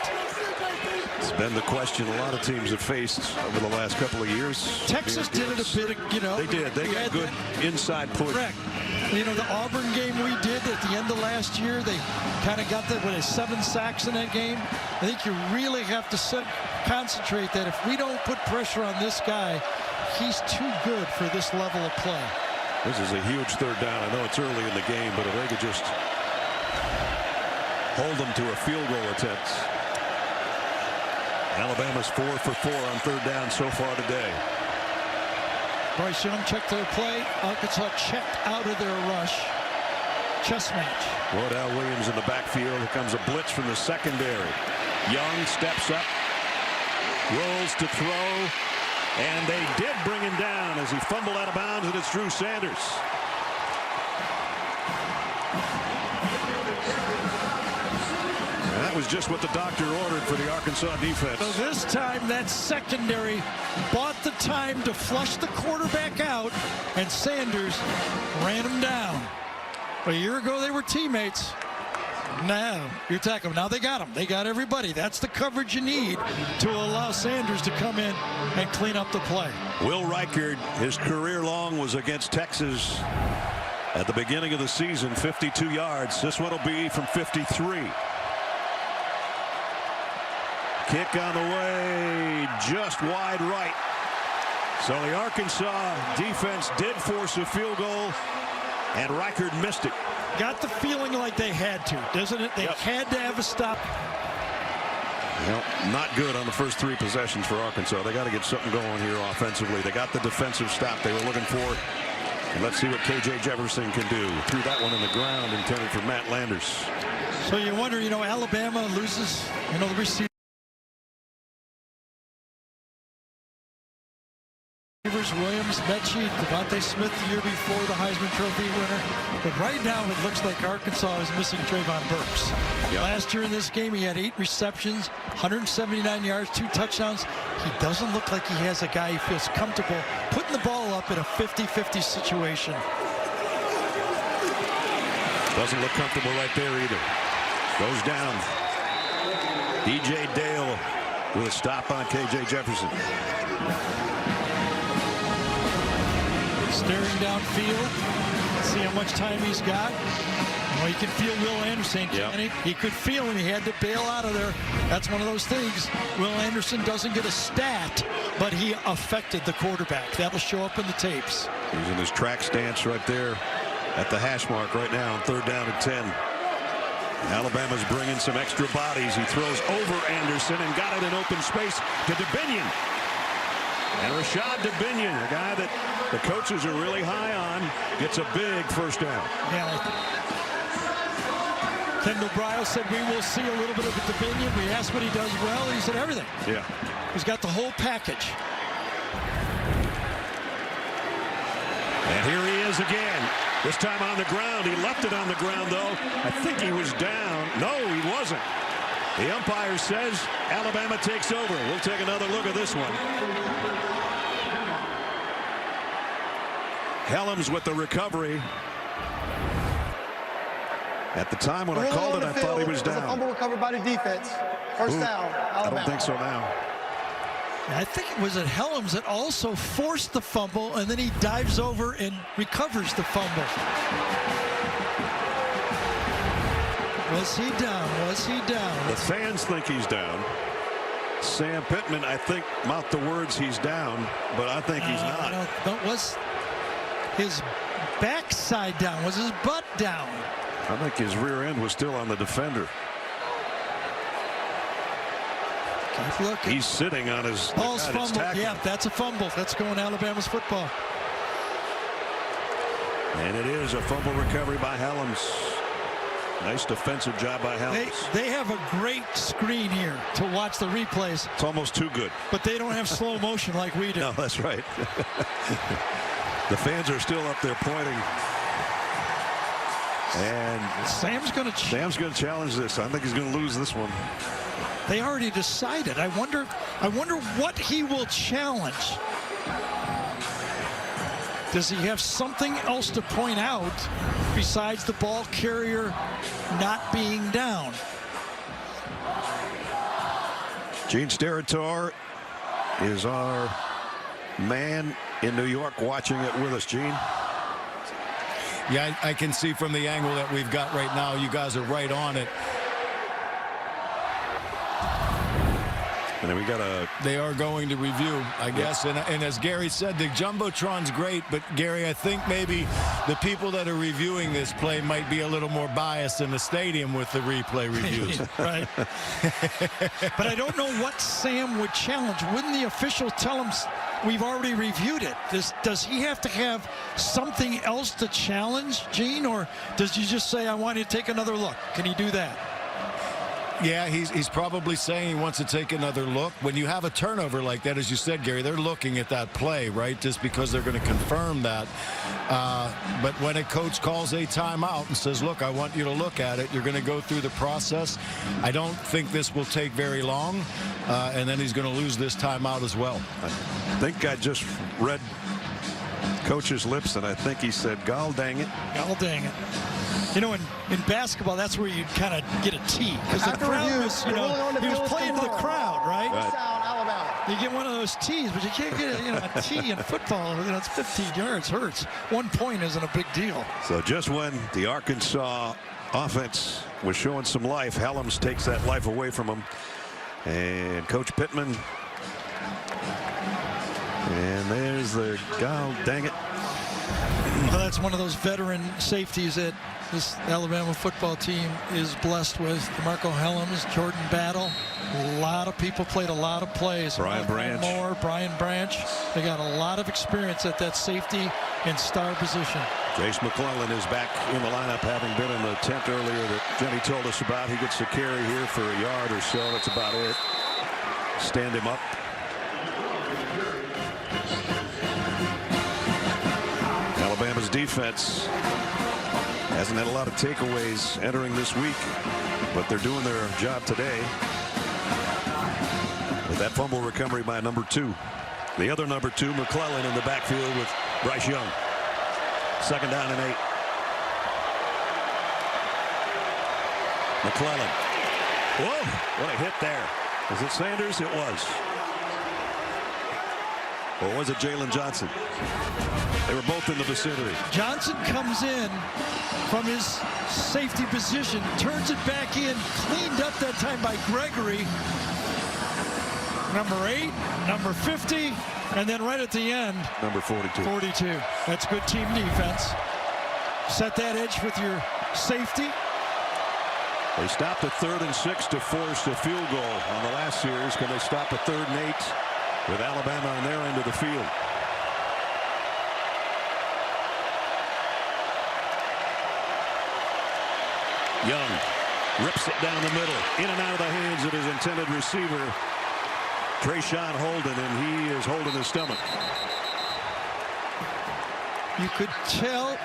It's been the question a lot of teams have faced over the last couple of years. Texas did it a bit, you know. They did. They got good inside push. Correct. You know, the Auburn game we did at the end of last year, they kind of got that with 7 sacks in that game. I think you really have to concentrate that if we don't put pressure on this guy, he's too good for this level of play. This is a huge third down. I know it's early in the game, but if they could just hold them to a field goal attempt. Alabama's 4 for 4 on third down so far today. Bryce Young checked their play. Arkansas checked out of their rush. Chess match. Wardell Williams in the backfield. Here comes a blitz from the secondary. Young steps up, rolls to throw, and they did bring him down as he fumbled out of bounds, and it's Drew Sanders. And that was just what the doctor ordered for the Arkansas defense. So this time that secondary bought the time to flush the quarterback out, and Sanders ran him down. A year ago they were teammates. Now you're tackling. Now they got him. They got everybody. That's the coverage you need to allow Sanders to come in and clean up the play. Will Reichard, his career long was against Texas at the beginning of the season, 52 yards. This one will be from 53. Kick on the way, just wide right. So the Arkansas defense did force a field goal, and Reichard missed it. Got the feeling like they had to, doesn't it? They had to have a stop. Well, not good on the first 3 possessions for Arkansas. They got to get something going here offensively. They got the defensive stop they were looking for. And let's see what K.J. Jefferson can do. Threw that one in the ground, intended for Matt Landers. So you wonder, you know, Alabama loses, you know, the receiver. Williams, Mechie, Devontae Smith the year before, the Heisman Trophy winner. But right now it looks like Arkansas is missing Trayvon Burks. Last year in this game he had 8 receptions, 179 yards, 2 touchdowns. He doesn't look like he has a guy he feels comfortable putting the ball up in a 50-50 situation. Doesn't look comfortable right there either. Goes down. DJ Dale with a stop on K.J. Jefferson. Staring downfield, see how much time he's got. Well, you can feel Will Anderson. He could feel him. He had to bail out of there. That's one of those things. Will Anderson doesn't get a stat, but he affected the quarterback. That'll show up in the tapes. He's in his track stance right there at the hash mark right now on third down and 10. Alabama's bringing some extra bodies. He throws over Anderson and got it in open space to DeBinion. And Rashad DeBinion, a guy that the coaches are really high on, gets a big first down. Yeah. Kendall Bryles said we will see a little bit of DeBinion. We asked what he does well. He said everything. Yeah. He's got the whole package. And here he is again. This time on the ground. He left it on the ground, though. I think he was down. No, he wasn't. The umpire says Alabama takes over. We'll take another look at this one. Helms with the recovery. At the time when I called it, I thought he was down. A fumble recovered by the defense. First down, Alabama. I don't think so now. I think it was at Helms that also forced the fumble, and then he dives over and recovers the fumble. Was he down? Was he down? The fans think he's down. Sam Pittman, I think, mouthed the words he's down, but I think he's not. That was his backside down? Was his butt down? I think his rear end was still on the defender. Keep looking. He's sitting on his Ball's fumbled. Yeah, that's a fumble. That's going Alabama's football. And it is a fumble recovery by Helms. Nice defensive job by Helms. They have a great screen here to watch the replays. It's almost too good. But they don't have slow motion like we do. No, that's right. The fans are still up there pointing. And Sam's going to challenge this. I think he's going to lose this one. They already decided. I wonder what he will challenge. Does he have something else to point out besides the ball carrier not being down? Gene Steratore is our man in New York watching it with us. Gene? Yeah, I can see from the angle that we've got right now, you guys are right on it. And then we got They are going to review, I guess. And as Gary said, the Jumbotron's great, but Gary, I think maybe the people that are reviewing this play might be a little more biased in the stadium with the replay reviews. Right. But I don't know what Sam would challenge. Wouldn't the official tell him we've already reviewed it? Does he have to have something else to challenge, Gene, or does he just say, I want you to take another look? Can he do that? Yeah, he's probably saying he wants to take another look. When you have a turnover like that, as you said, Gary, they're looking at that play, right, just because they're going to confirm that. But when a coach calls a timeout and says, look, I want you to look at it, you're going to go through the process. I don't think this will take very long, and then he's going to lose this timeout as well. I think I just read coach's lips, and I think he said, "Gol dang it." Gol dang it. You know, in basketball, that's where you kind of get a tee. Because the crowd was, he was playing to the crowd, right? You get one of those tees, but you can't get a tee in football. It's 15 yards, hurts. 1 point isn't a big deal. So just when the Arkansas offense was showing some life, Helms takes that life away from him. And Coach Pittman. And there's the "Gol dang it." Well, that's one of those veteran safeties that this Alabama football team is blessed with. DeMarco Helms, Jordan Battle. A lot of people played a lot of plays. Brian Branch. Brian Branch. They got a lot of experience at that safety and star position. Jace McClellan is back in the lineup, having been in the tent earlier that Jenny told us about. He gets a carry here for a yard or so. That's about it. Stand him up. Alabama's defense hasn't had a lot of takeaways entering this week, but they're doing their job today with that fumble recovery by number 2. The other number 2, McClellan, in the backfield with Bryce Young. 2nd down and 8. McClellan. Whoa, what a hit there. Was it Sanders? It was. Or was it Jalen Johnson? They were both in the vicinity. Johnson comes in from his safety position, turns it back in, cleaned up that time by Gregory. Number 8, number 50, and then right at the end, number 42. 42. That's good team defense. Set that edge with your safety. They stopped at 3rd and 6 to force a field goal on the last series. Can they stop at 3rd and 8 with Alabama on their end of the field? Young rips it down the middle, in and out of the hands of his intended receiver, Trayshawn Holden, and he is holding his stomach. You could tell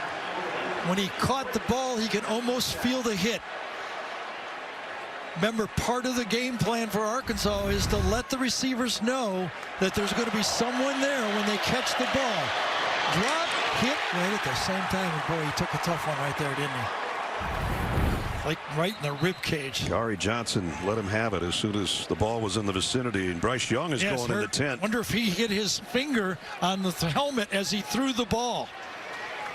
when he caught the ball, he could almost feel the hit. Remember, part of the game plan for Arkansas is to let the receivers know that there's going to be someone there when they catch the ball. Drop, hit, right at the same time. And boy, he took a tough one right there, didn't he? Like right in the rib cage. Gary Johnson let him have it as soon as the ball was in the vicinity, and Bryce Young is going in the tent. Wonder if he hit his finger on the helmet as he threw the ball.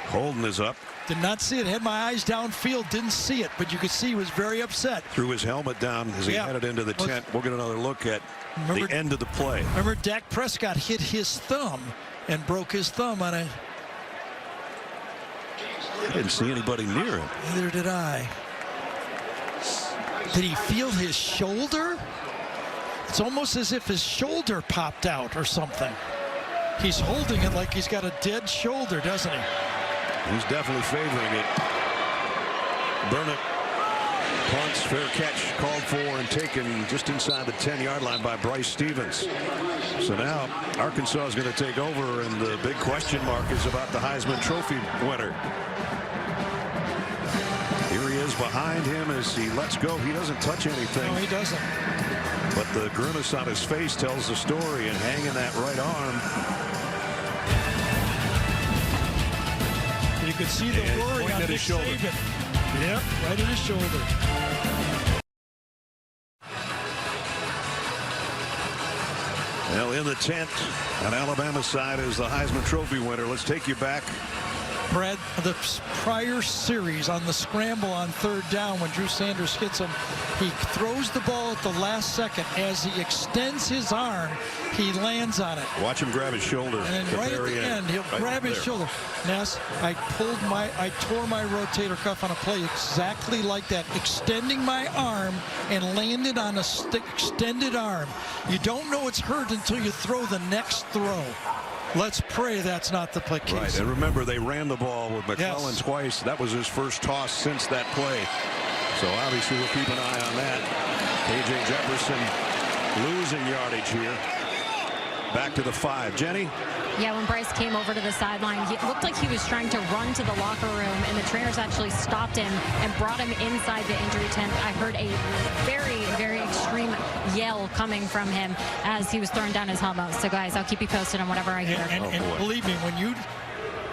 Holden is up. Did not see it. Had my eyes downfield. Didn't see it, but you could see he was very upset. Threw his helmet down as he headed into the tent. We'll get another look at the end of the play. Remember, Dak Prescott hit his thumb and broke his thumb on a I didn't see anybody near him. Neither did I. Did he feel his shoulder? It's almost as if his shoulder popped out or something. He's holding it like he's got a dead shoulder, doesn't he? He's definitely favoring it. Burnett punts, fair catch, called for and taken just inside the 10-yard line by Bryce Stevens. So now Arkansas is going to take over, and the big question mark is about the Heisman Trophy winner. Here he is behind him as he lets go. He doesn't touch anything. No, he doesn't. But the grimace on his face tells the story, and hanging that right arm. You could see the worry on Nick Saban. Yep, right in his shoulder. Well, in the tent on Alabama's side is the Heisman Trophy winner. Let's take you back. Brad, the prior series on the scramble on 3rd down when Drew Sanders hits him, he throws the ball at the last second. As he extends his arm, he lands on it. Watch him grab his shoulder. And then right at the end, he'll grab his shoulder. Ness, I tore my rotator cuff on a play exactly like that, extending my arm and landed on a extended arm. You don't know it's hurt until you throw the next throw. Let's pray that's not the play case. Right, and remember, they ran the ball with McClellan twice. That was his first toss since that play. So obviously we'll keep an eye on that. KJ Jefferson losing yardage here. Back to the 5. Jenny? Yeah, when Bryce came over to the sideline, it looked like he was trying to run to the locker room, and the trainers actually stopped him and brought him inside the injury tent. I heard a very, very extreme yell coming from him as he was throwing down his helmet. So, guys, I'll keep you posted on whatever I hear. And believe me, when you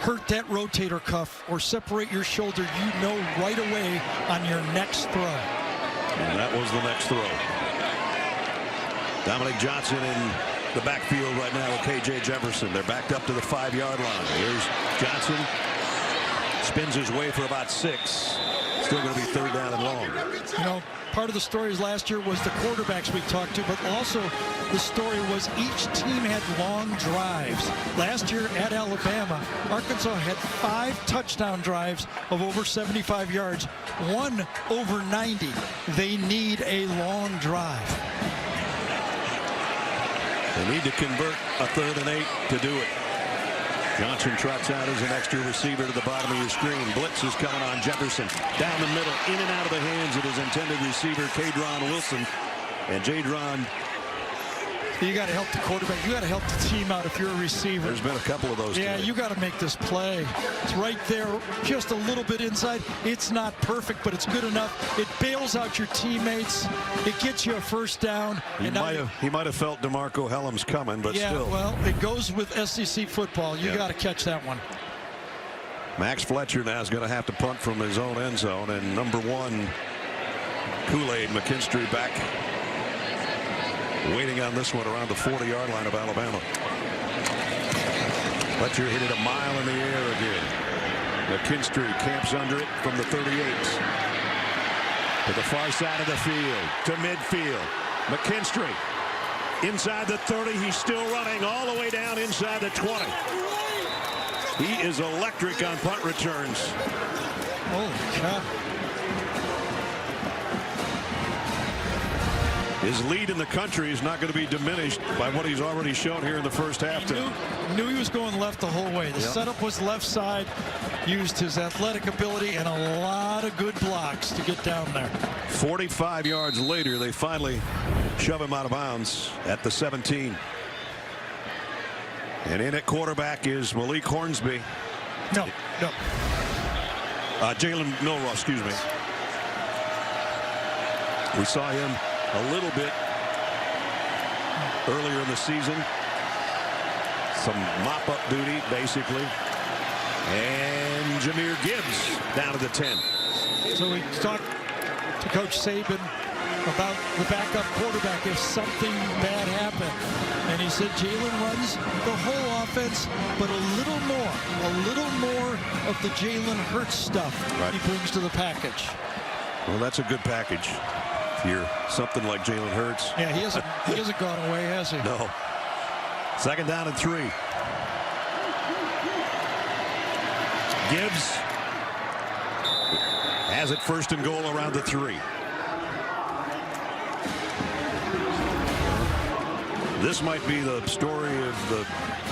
hurt that rotator cuff or separate your shoulder, you know right away on your next throw. And that was the next throw. Dominic Johnson in the backfield right now with KJ Jefferson. They're backed up to the 5-yard line. Here's Johnson. Spins his way for about 6. Still going to be 3rd down and long. You know, part of the stories last year was the quarterbacks we talked to, but also the story was each team had long drives. Last year at Alabama, Arkansas had 5 touchdown drives of over 75 yards, 1 over 90. They need a long drive. They need to convert a 3rd and 8 to do it. Johnson trots out as an extra receiver to the bottom of your screen. Blitz is coming on Jefferson. Down the middle, in and out of the hands of his intended receiver, Kadron Wilson. And Jadron. You got to help the quarterback. You got to help the team out if you're a receiver. There's been a couple of those. Yeah, today. you got to make this play. It's right there, just a little bit inside. It's not perfect, but it's good enough. It bails out your teammates. It gets you a 1st down. He might have felt DeMarco Helms coming, but yeah, still. Well, it goes with SEC football. You got to catch that one. Max Fletcher now is going to have to punt from his own end zone, and number 1, Kool-Aid McKinstry back. Waiting on this one around the 40-yard line of Alabama. Fletcher hit it a mile in the air again. McKinstry camps under it from the 38. To the far side of the field, to midfield. McKinstry inside the 30. He's still running all the way down inside the 20. He is electric on punt returns. Holy cow. His lead in the country is not going to be diminished by what he's already shown here in the first half. Knew he was going left the whole way. The setup was left side. Used his athletic ability and a lot of good blocks to get down there. 45 yards later, they finally shove him out of bounds at the 17. And in at quarterback is Malik Hornsby. Jalen Milroe, excuse me. We saw him a little bit earlier in the season. Some mop-up duty, basically. And Jahmyr Gibbs down to the 10. So we talked to Coach Saban about the backup quarterback if something bad happened. And he said Jalen runs the whole offense, but a little more of the Jalen Hurts stuff he brings to the package. Well, that's a good package. If you're something like Jalen Hurts. Yeah, he hasn't gone away, has he? No. 2nd down and 3. Gibbs Has it first and goal around the 3. This might be the story of the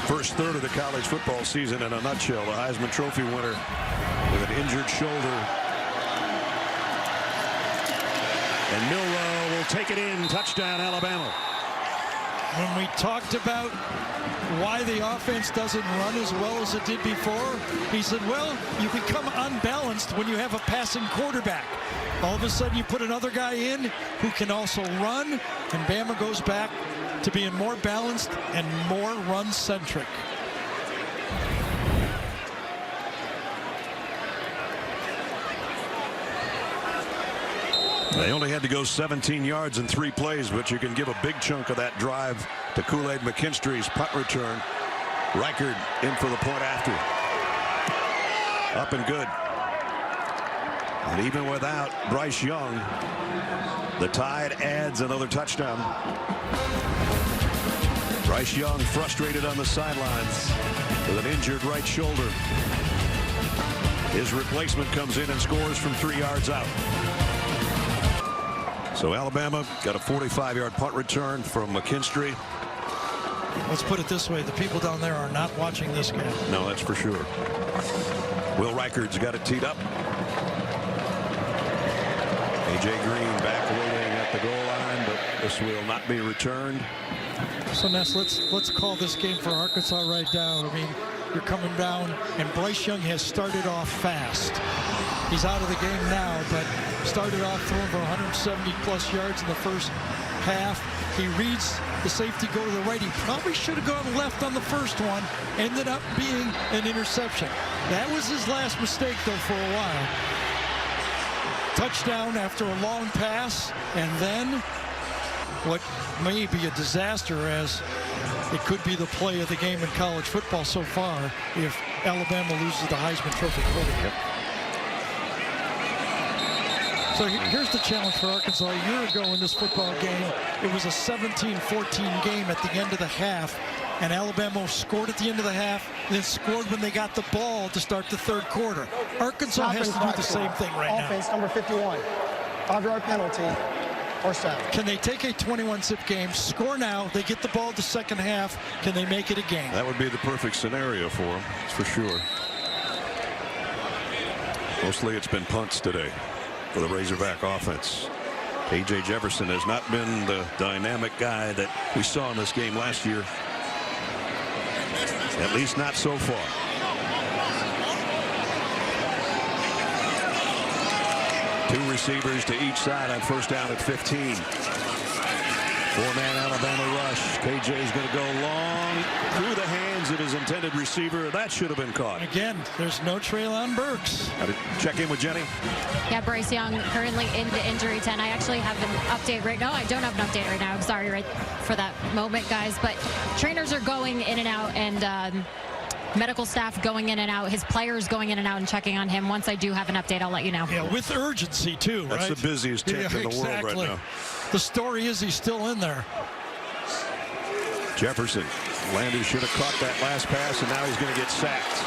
first third of the college football season in a nutshell. The Heisman Trophy winner with an injured shoulder. And Milroe will take it in. Touchdown, Alabama. When we talked about why the offense doesn't run as well as it did before, he said, well, you become unbalanced when you have a passing quarterback. All of a sudden you put another guy in who can also run, and Bama goes back to being more balanced and more run-centric. They only had to go 17 yards in 3 plays, but you can give a big chunk of that drive to Kool-Aid McKinstry's punt return. Reichard in for the point after. Up and good. And even without Bryce Young, the Tide adds another touchdown. Bryce Young frustrated on the sidelines with an injured right shoulder. His replacement comes in and scores from 3 yards out. So Alabama got a 45-yard punt return from McKinstry. Let's put it this way, the people down there are not watching this game. No, that's for sure. Will Reichard's got it teed up. A.J. Green back waiting at the goal line, but this will not be returned. So Ness, let's call this game for Arkansas right down. I mean, you're coming down, and Bryce Young has started off fast. He's out of the game now, but started off throwing for 170-plus yards in the first half. He reads the safety go to the right. He probably should have gone left on the first one. Ended up being an interception. That was his last mistake, though, for a while. Touchdown after a long pass, and then what may be a disaster, as it could be the play of the game in college football so far if Alabama loses the Heisman Trophy quarterback. So here's the challenge for Arkansas. A year ago in this football game, it was a 17-14 game at the end of the half, and Alabama scored at the end of the half, then scored when they got the ball to start the third quarter. Arkansas has to do the same thing right now. Offense number 51, 5-yard penalty, first down. Can they take a 21-zip game, score now, they get the ball the second half, can they make it a game? That would be the perfect scenario for them, that's for sure. Mostly it's been punts today for the Razorback offense. A.J. Jefferson has not been the dynamic guy that we saw in this game last year. At least not so far. Two receivers to each side on first down at 15. Four-man Alabama rush. KJ is going to go long through the hands of his intended receiver. That should have been caught. Again, there's no Treylon Burks. Got to check in with Jenny. Yeah, Bryce Young currently in the injury tent. I actually have an update right now. I don't have an update right now. I'm sorry right for that moment, guys. But trainers are going in and out, and medical staff going in and out. His players going in and out and checking on him. Once I do have an update, I'll let you know. Yeah, with urgency, too, right? That's the busiest tent in the world right now. The story is he's still in there. Jefferson. Landry should have caught that last pass, and now he's going to get sacked.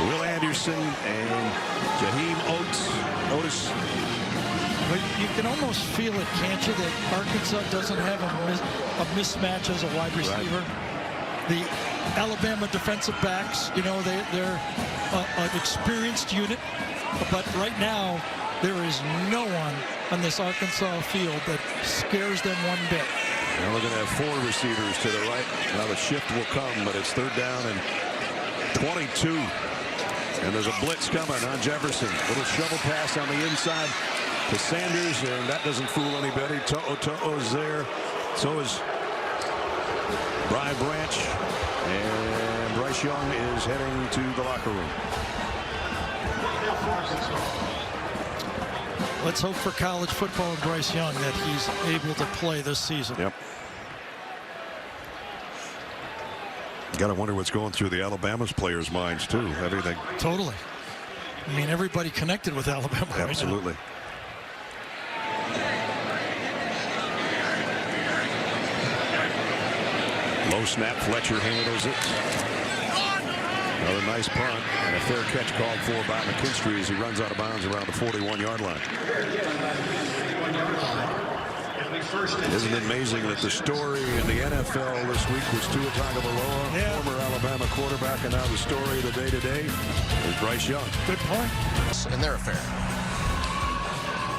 Will Anderson and Jaheim Otis. But you can almost feel it, can't you, that Arkansas doesn't have a mismatch as a wide receiver. Right. The Alabama defensive backs, you know, they're an experienced unit, but right now there is no one on this Arkansas field that scares them one bit. Now they're going to have four receivers to the right. Now the shift will come, but it's third down and 22. And there's a blitz coming on Jefferson. Little shovel pass on the inside to Sanders, and that doesn't fool anybody. To'o's there. So is Brian Branch. And Bryce Young is heading to the locker room. Let's hope for college football and Bryce Young that he's able to play this season. Yep. Got to wonder what's going through the Alabama's players' minds, too. Everything. Totally. I mean, everybody connected with Alabama. Absolutely. Right now. Low snap. Fletcher handles it. Another nice punt and a fair catch called for by McKinstry as he runs out of bounds around the 41-yard line. Isn't it amazing that the story in the NFL this week was Tua Tagovailoa, former Alabama quarterback, and now the story of the day today is Bryce Young. Good point. In their affair.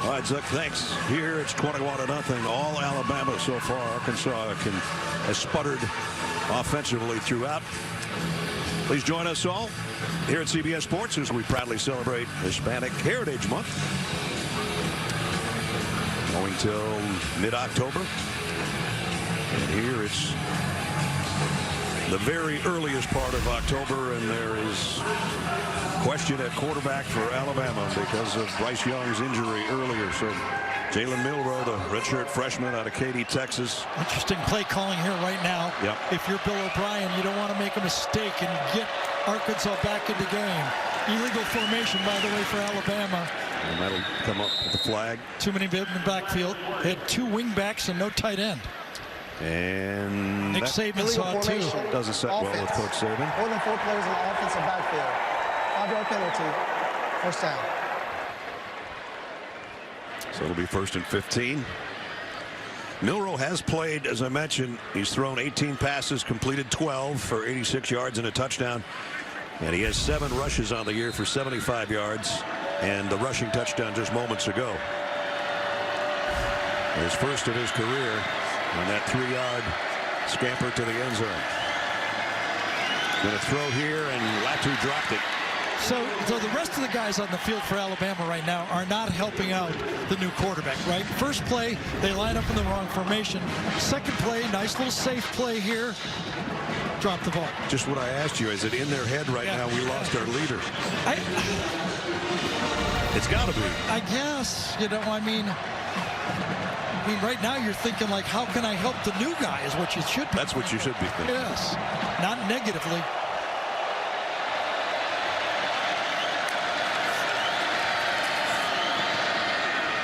All right, Zuck, thanks. Here it's 21-0. All Alabama so far. Arkansas has sputtered offensively throughout. Please join us all here at CBS Sports as we proudly celebrate Hispanic Heritage Month. Going till mid-October. And here it's the very earliest part of October, and there is question at quarterback for Alabama because of Bryce Young's injury earlier. So Jalen Milroe, the redshirt freshman out of Katy, Texas. Interesting play calling here right now. Yep. If you're Bill O'Brien, you don't want to make a mistake and get Arkansas back in the game. Illegal formation, by the way, for Alabama. And that'll come up with the flag. Too many men in the backfield. They had 2 wing backs and no tight end. And Nick Saban saw it too. Doesn't set well with Coach Saban. More than 4 players in the offensive backfield. 5-yard penalty. First down. So it'll be 1st and 15. Milroe has played, as I mentioned. He's thrown 18 passes, completed 12 for 86 yards and a touchdown. And he has 7 rushes on the year for 75 yards. And the rushing touchdown just moments ago. His first of his career on that 3-yard scamper to the end zone. Going to throw here, and Latu dropped it. So the rest of the guys on the field for Alabama right now are not helping out the new quarterback, right? First play, they line up in the wrong formation. Second play, nice little safe play here. Drop the ball. Just what I asked you. Is it in their head right now? We lost our leader. It's got to be. I guess, you know, I mean, right now you're thinking like, how can I help the new guy is what you should be. That's what you should be thinking. Yes, not negatively.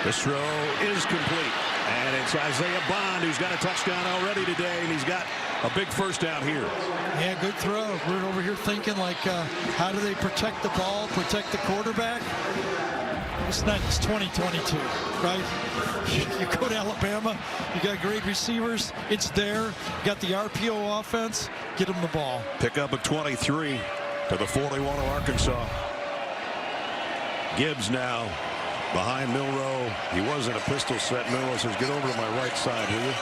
This throw is complete. And it's Isaiah Bond who's got a touchdown already today, and he's got a big first down here. Yeah, good throw. We're over here thinking like, how do they protect the ball, protect the quarterback? It's not. It's 2022, right? You go to Alabama, you got great receivers. It's there. You got the RPO offense. Get them the ball. Pick up a 23 to the 41 of Arkansas. Gibbs now behind Milroe. He was in a pistol set. Milroe says, get over to my right side, will you?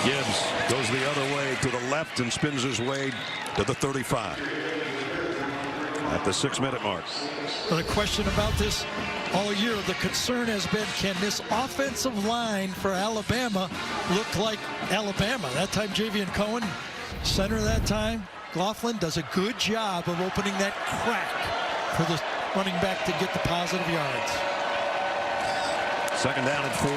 Gibbs goes the other way to the left and spins his way to the 35 at the 6-minute mark. The question about this all year, the concern has been, can this offensive line for Alabama look like Alabama? That time, Javion Cohen, center that time. Laughlin does a good job of opening that crack for the running back to get the positive yards. 2nd down and 4.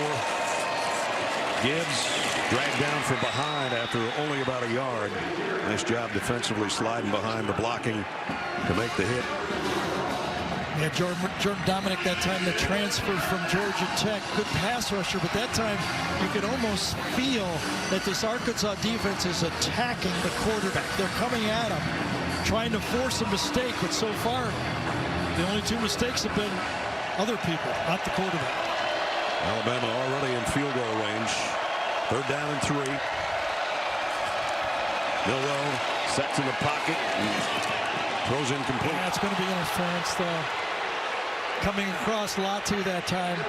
Gibbs dragged down from behind after only about a yard. Nice job defensively sliding behind the blocking to make the hit. Yeah, Jordan Dominic that time, the transfer from Georgia Tech, good pass rusher, but that time you could almost feel that this Arkansas defense is attacking the quarterback. They're coming at him, trying to force a mistake, but so far the only 2 mistakes have been other people, not the quarterback. Alabama already in field goal range. 3rd down and 3. Milroe sets in the pocket and throws incomplete. Yeah, it's going to be interference though. Coming across Latu that time.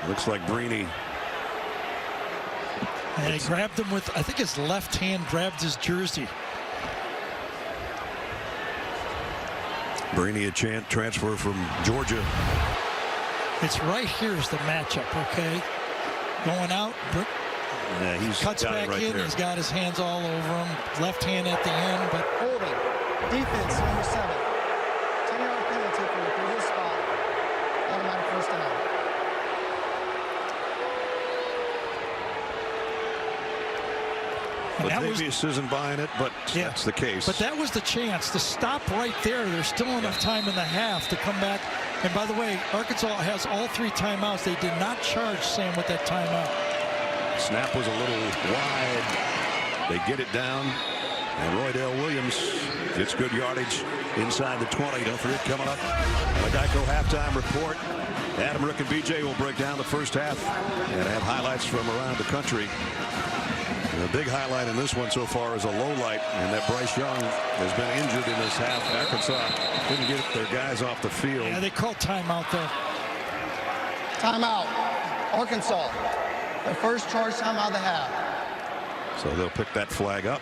Looks like Brini. And he grabbed him with, I think his left hand grabbed his jersey. Brini, a transfer from Georgia. It's right here is the matchup, okay? Going out, Yeah, he's cuts got back it right in. there. He's got his hands all over him. Left hand at the end, but Holding. Defense, number 7. 10-yard penalty from the previous spot. Automatic first down. and that was, Latavius isn't buying it, but Yeah. that's the case. but that was the chance to stop right there. There's still enough time in the half to come back. And by the way, Arkansas has all 3 timeouts. They did not charge Sam with that timeout. Snap was a little wide. They get it down. And Roydell Williams gets good yardage inside the 20. Don't forget, coming up on the Geico halftime report, Adam, Rick, and BJ will break down the first half and have highlights from around the country. The big highlight in this one so far is a low light, and that Bryce Young has been injured in this half. Arkansas couldn't get their guys off the field. Yeah, they called timeout there. Timeout. Arkansas. The first charge timeout of the half. So they'll pick that flag up,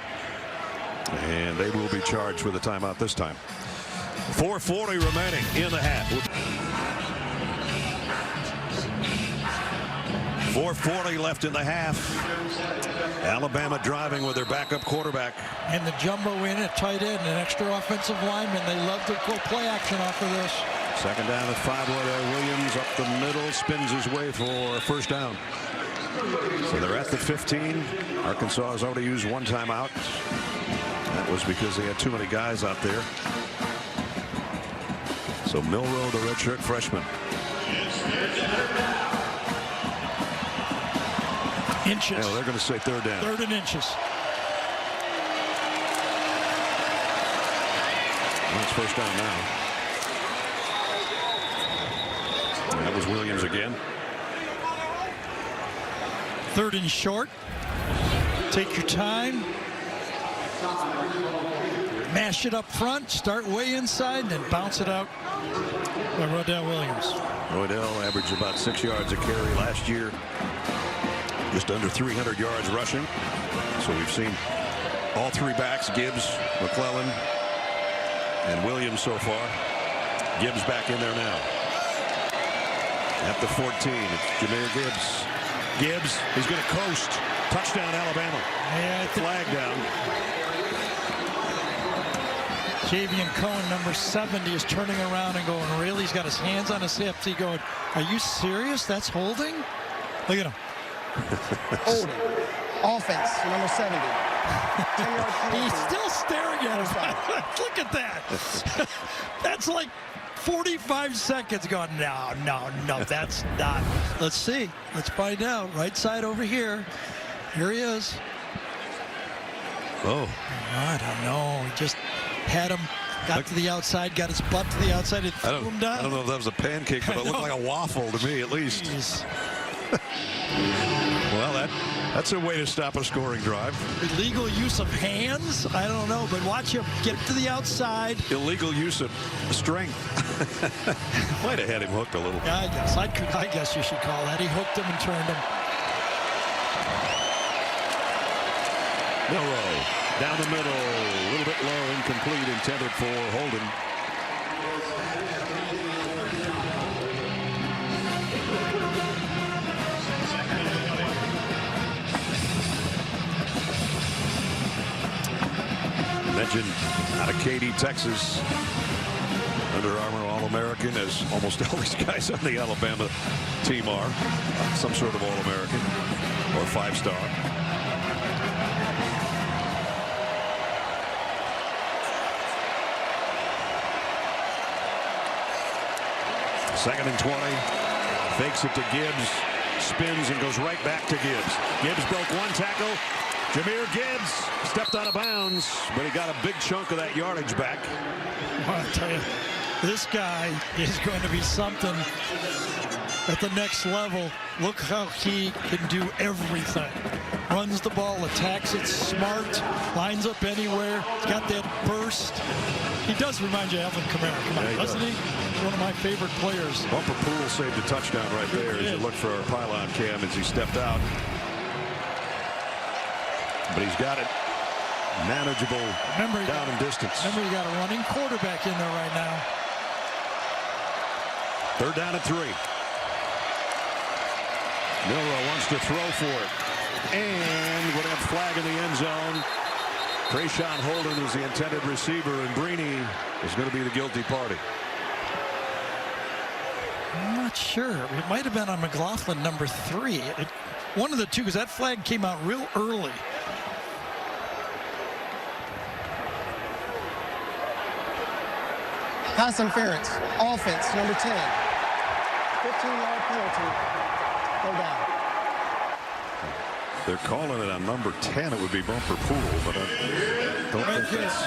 and they will be charged with a timeout this time. 4:40 remaining in the half. 4:40 left in the half. Alabama driving with their backup quarterback. And the jumbo in at tight end, an extra offensive lineman. They love to go play action off of this. Second down at 5. Williams up the middle, spins his way for a first down. So they're at the 15. Arkansas has already used one timeout. That was because they had too many guys out there. So Milroe, the redshirt freshman. Inches. Yeah, they're going to say third down. 3rd and inches. Well, it's first down now. That was Williams again. 3rd and short. Take your time. Mash it up front. Start way inside, and then bounce it out by Roydell Williams. Roydell averaged about 6 yards a carry last year. Just under 300 yards rushing. So we've seen all 3 backs, Gibbs, McClellan, and Williams so far. Gibbs back in there now. At the 14, it's Jahmyr Gibbs. Gibbs, he's going to coast. Touchdown, Alabama. Yeah, flag down. Javian Cohen, number 70, is turning around and going, really? He's got his hands on his hips. He going, are you serious? That's holding? Look at him. Holding. Offense, number 70. 10-yard penalty. He's still staring at him. Look at that. That's like 45 seconds going, no, that's not. Let's see. Let's find out. Right side over here. Here he is. Oh. I don't know. He just had him, got to the outside, got his butt to the outside, and threw him down. I don't know if that was a pancake, but it looked like a waffle to me, at least. Well, that's a way to stop a scoring drive. Illegal use of hands? I don't know, but watch him get to the outside. Illegal use of strength. Might have had him hooked a little. Yeah, I guess you should call that. He hooked him and turned him. Milroe down the middle, a little bit low, incomplete, intended for Holden. Mentioned out of Katy, Texas. Under Armour All-American, as almost all these guys on the Alabama team are. Some sort of All-American or 5-star. Second and 20. Fakes it to Gibbs. Spins and goes right back to Gibbs. Gibbs broke one tackle. Jahmyr Gibbs stepped out of bounds, but he got a big chunk of that yardage back. I'll tell you, this guy is going to be something at the next level. Look how he can do everything. Runs the ball, attacks it smart, lines up anywhere. He's got that burst. He does remind you of Alvin Kamara. Come on, Yeah, doesn't he? He's one of my favorite players. Bumper Pool saved a touchdown right there as you look for our pylon cam as he stepped out. But he's got it manageable down in distance. Remember, you got a running quarterback in there right now. Third down at 3. Milroe wants to throw for it. And would have flag in the end zone. Trayshawn Holden is the intended receiver, and Brini is going to be the guilty party. I'm not sure. It might have been on McLaughlin, number 3. One of the two, because that flag came out real early. Pass interference. Offense, number 10. 15-yard penalty. Go down. They're calling it on number 10. It would be bumper pool, but I don't think that's.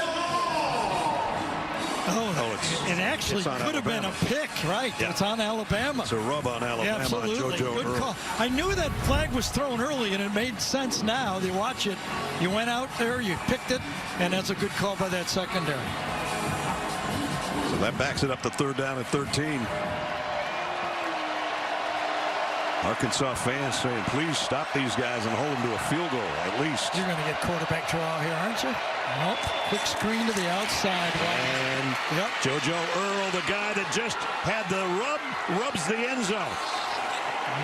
It actually could have been a pick, right? Yeah. It's on Alabama. It's a rub on Alabama. Yeah, absolutely. On JoJo Good Earl. call. I knew that flag was thrown early, and it made sense now. You watch it. You went out there, you picked it, and that's a good call by that secondary. So that backs it up to 3rd down and 13. Arkansas fans saying, please stop these guys and hold them to a field goal, at least. You're going to get quarterback draw here, aren't you? Nope. Quick screen to the outside. And yep. JoJo Earl, the guy that just had the rubs the end zone.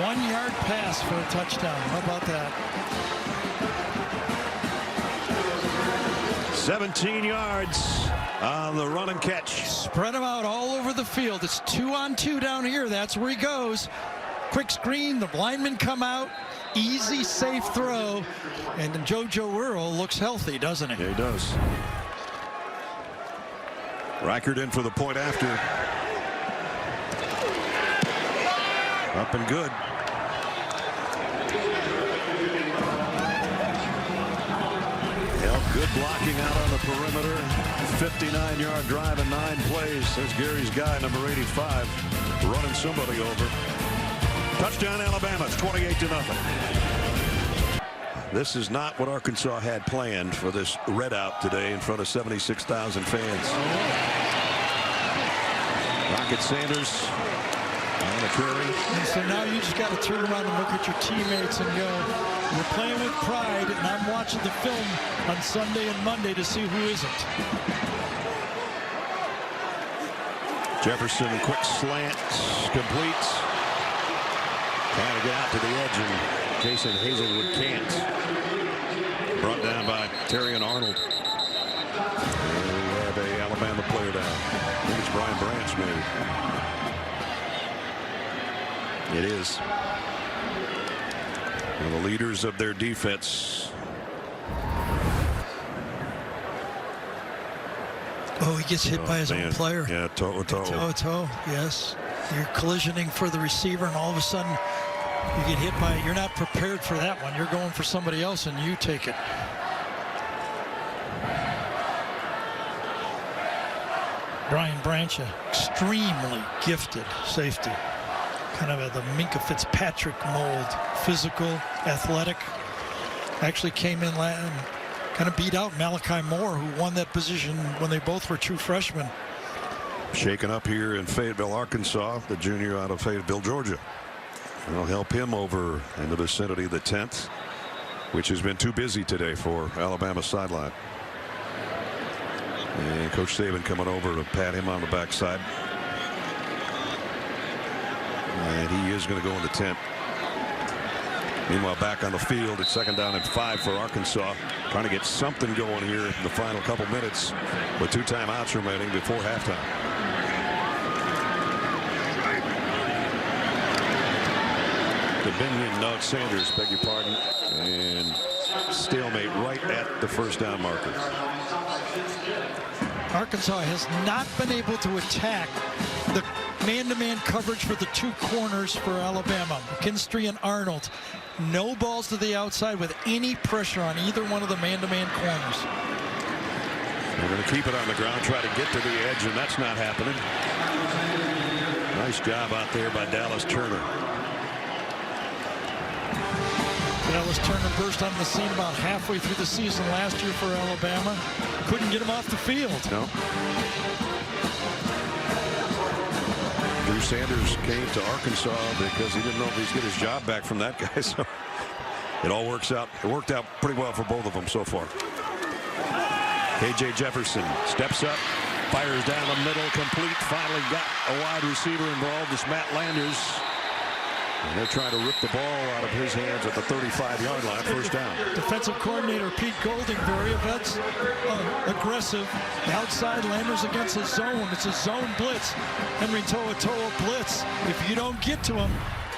1-yard pass for a touchdown. How about that? 17 yards on the run and catch. Spread them out all over the field. It's 2-on-2 down here. That's where he goes. Quick screen, the linemen come out, easy, safe throw, and then JoJo Earl looks healthy, doesn't he? Yeah, he does. Reichert in for the point after. Up and good. Good blocking out on the perimeter. 59-yard drive in 9 plays. There's Gary's guy, number 85, running somebody over. Touchdown Alabama. It's 28-0. This is not what Arkansas had planned for this red out today in front of 76,000 fans. Rocket Sanders on the prairie. And so now you just got to turn around and look at your teammates and go, we're playing with pride, and I'm watching the film on Sunday and Monday to see who isn't. Jefferson, quick slant, completes. Trying to get out to the edge, and Jason Hazelwood can't. Brought down by Terry and Arnold. And we have a Alabama player down. I think it's Brian Branch, maybe. It is. One of the leaders of their defense. Oh, he gets hit by his own player. Yeah, toe. Yes. You're collisioning for the receiver, and all of a sudden you get hit by it. You're not prepared for that one. You're going for somebody else, and you take it. Brian Branch, extremely gifted safety. Kind of the Minka Fitzpatrick mold. Physical, athletic. Actually came in and kind of beat out Malachi Moore, who won that position when they both were true freshmen. Shaken up here in Fayetteville, Arkansas, the junior out of Fayetteville, Georgia. That'll help him over in the vicinity of the 10th, which has been too busy today for Alabama sideline. And Coach Saban coming over to pat him on the backside. And he is going to go in the 10th. Meanwhile, back on the field, it's 2nd down and 5 for Arkansas. Trying to get something going here in the final couple minutes with 2 timeouts remaining before halftime. No, Sanders, beg your pardon, and stalemate right at the 1st down marker. Arkansas has not been able to attack the man-to-man coverage for the 2 corners for Alabama, McKinstry and Arnold. No balls to the outside with any pressure on either one of the man-to-man corners. They're going to keep it on the ground, try to get to the edge, and that's not happening. Nice job out there by Dallas Turner. Dallas Turner burst on the scene about halfway through the season last year for Alabama. Couldn't get him off the field. No. Drew Sanders came to Arkansas because he didn't know if he's get his job back from that guy. So it all works out. It worked out pretty well for both of them so far. KJ Jefferson steps up, fires down the middle, complete. Finally got a wide receiver involved. It's Matt Landers. And they're trying to rip the ball out of his hands at the 35-yard line. 1st down. Defensive coordinator Pete Golding, very aggressive. The outside, Landers against a zone. It's a zone blitz. Henry To'oTo'o blitz. If you don't get to him,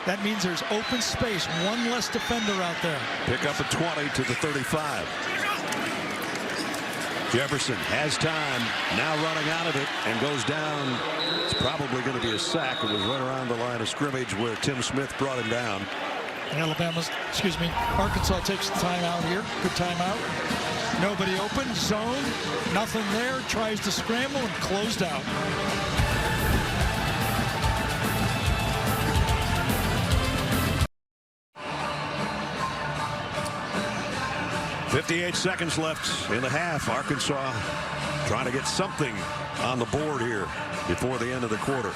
that means there's open space. One less defender out there. Pick up a 20 to the 35. Jefferson has time, now running out of it, and goes down. It's probably going to be a sack. It was right around the line of scrimmage where Tim Smith brought him down. Arkansas takes the timeout here. Good timeout. Nobody open, zone, nothing there. Tries to scramble and closed out. .58 seconds left in the half. Arkansas trying to get something on the board here before the end of the quarter.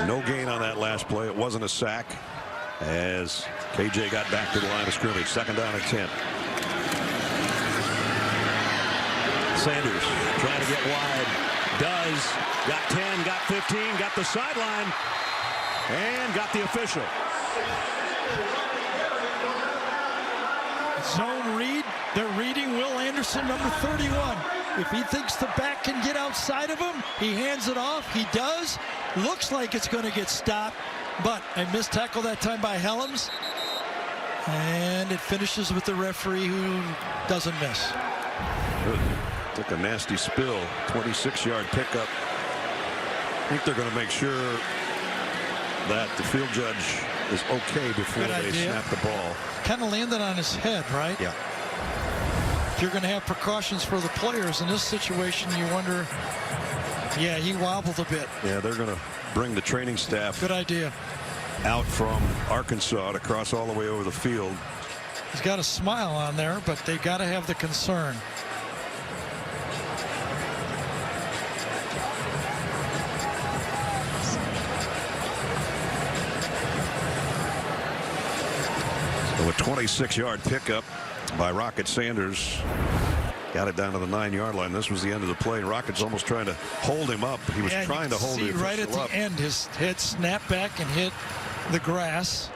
No gain on that last play. It wasn't a sack as KJ got back to the line of scrimmage. Second down and 10. Sanders trying to get wide. Does. Got 10, got 15, got the sideline, and got the official. Zone read. They're reading Will Anderson, number 31. If he thinks the back can get outside of him, he hands it off. He does. Looks like it's going to get stopped, but a missed tackle that time by Helms. And it finishes with the referee who doesn't miss. Good. Took a nasty spill. 26-yard pickup. I think they're going to make sure that the field judge is okay before they snap the ball. Kind of landed on his head, right? Yeah. If you're going to have precautions for the players in this situation, you wonder. Yeah, he wobbled a bit. Yeah, they're going to bring the training staff. Good idea. Out from Arkansas to cross all the way over the field. He's got a smile on there, but they got to have the concern. So a 26-yard pickup by Rocket Sanders. Got it down to the 9-yard line. This was the end of the play. Rocket's almost trying to hold him up. He was trying to hold him right at the end. His head snapped back and hit the grass.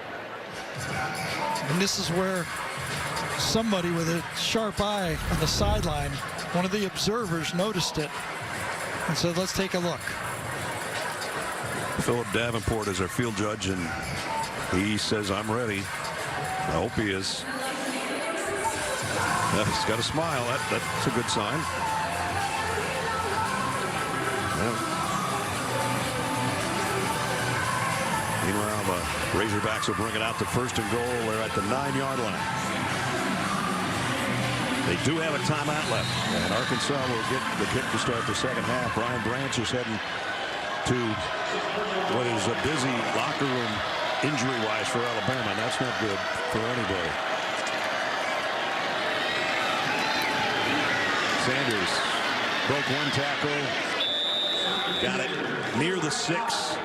And this is where somebody with a sharp eye on the sideline, one of the observers, noticed it and said, let's take a look. Philip Davenport is our field judge, and he says, I'm ready. I hope he is. He's got a smile. That's a good sign. Yeah. Meanwhile, the Razorbacks will bring it out to first and goal. They're at the 9-yard line. They do have a timeout left, and Arkansas will get the kick to start the second half. Brian Branch is heading to what is a busy locker room injury-wise for Alabama, and that's not good for anybody. Sanders broke one tackle. Got it near the 6.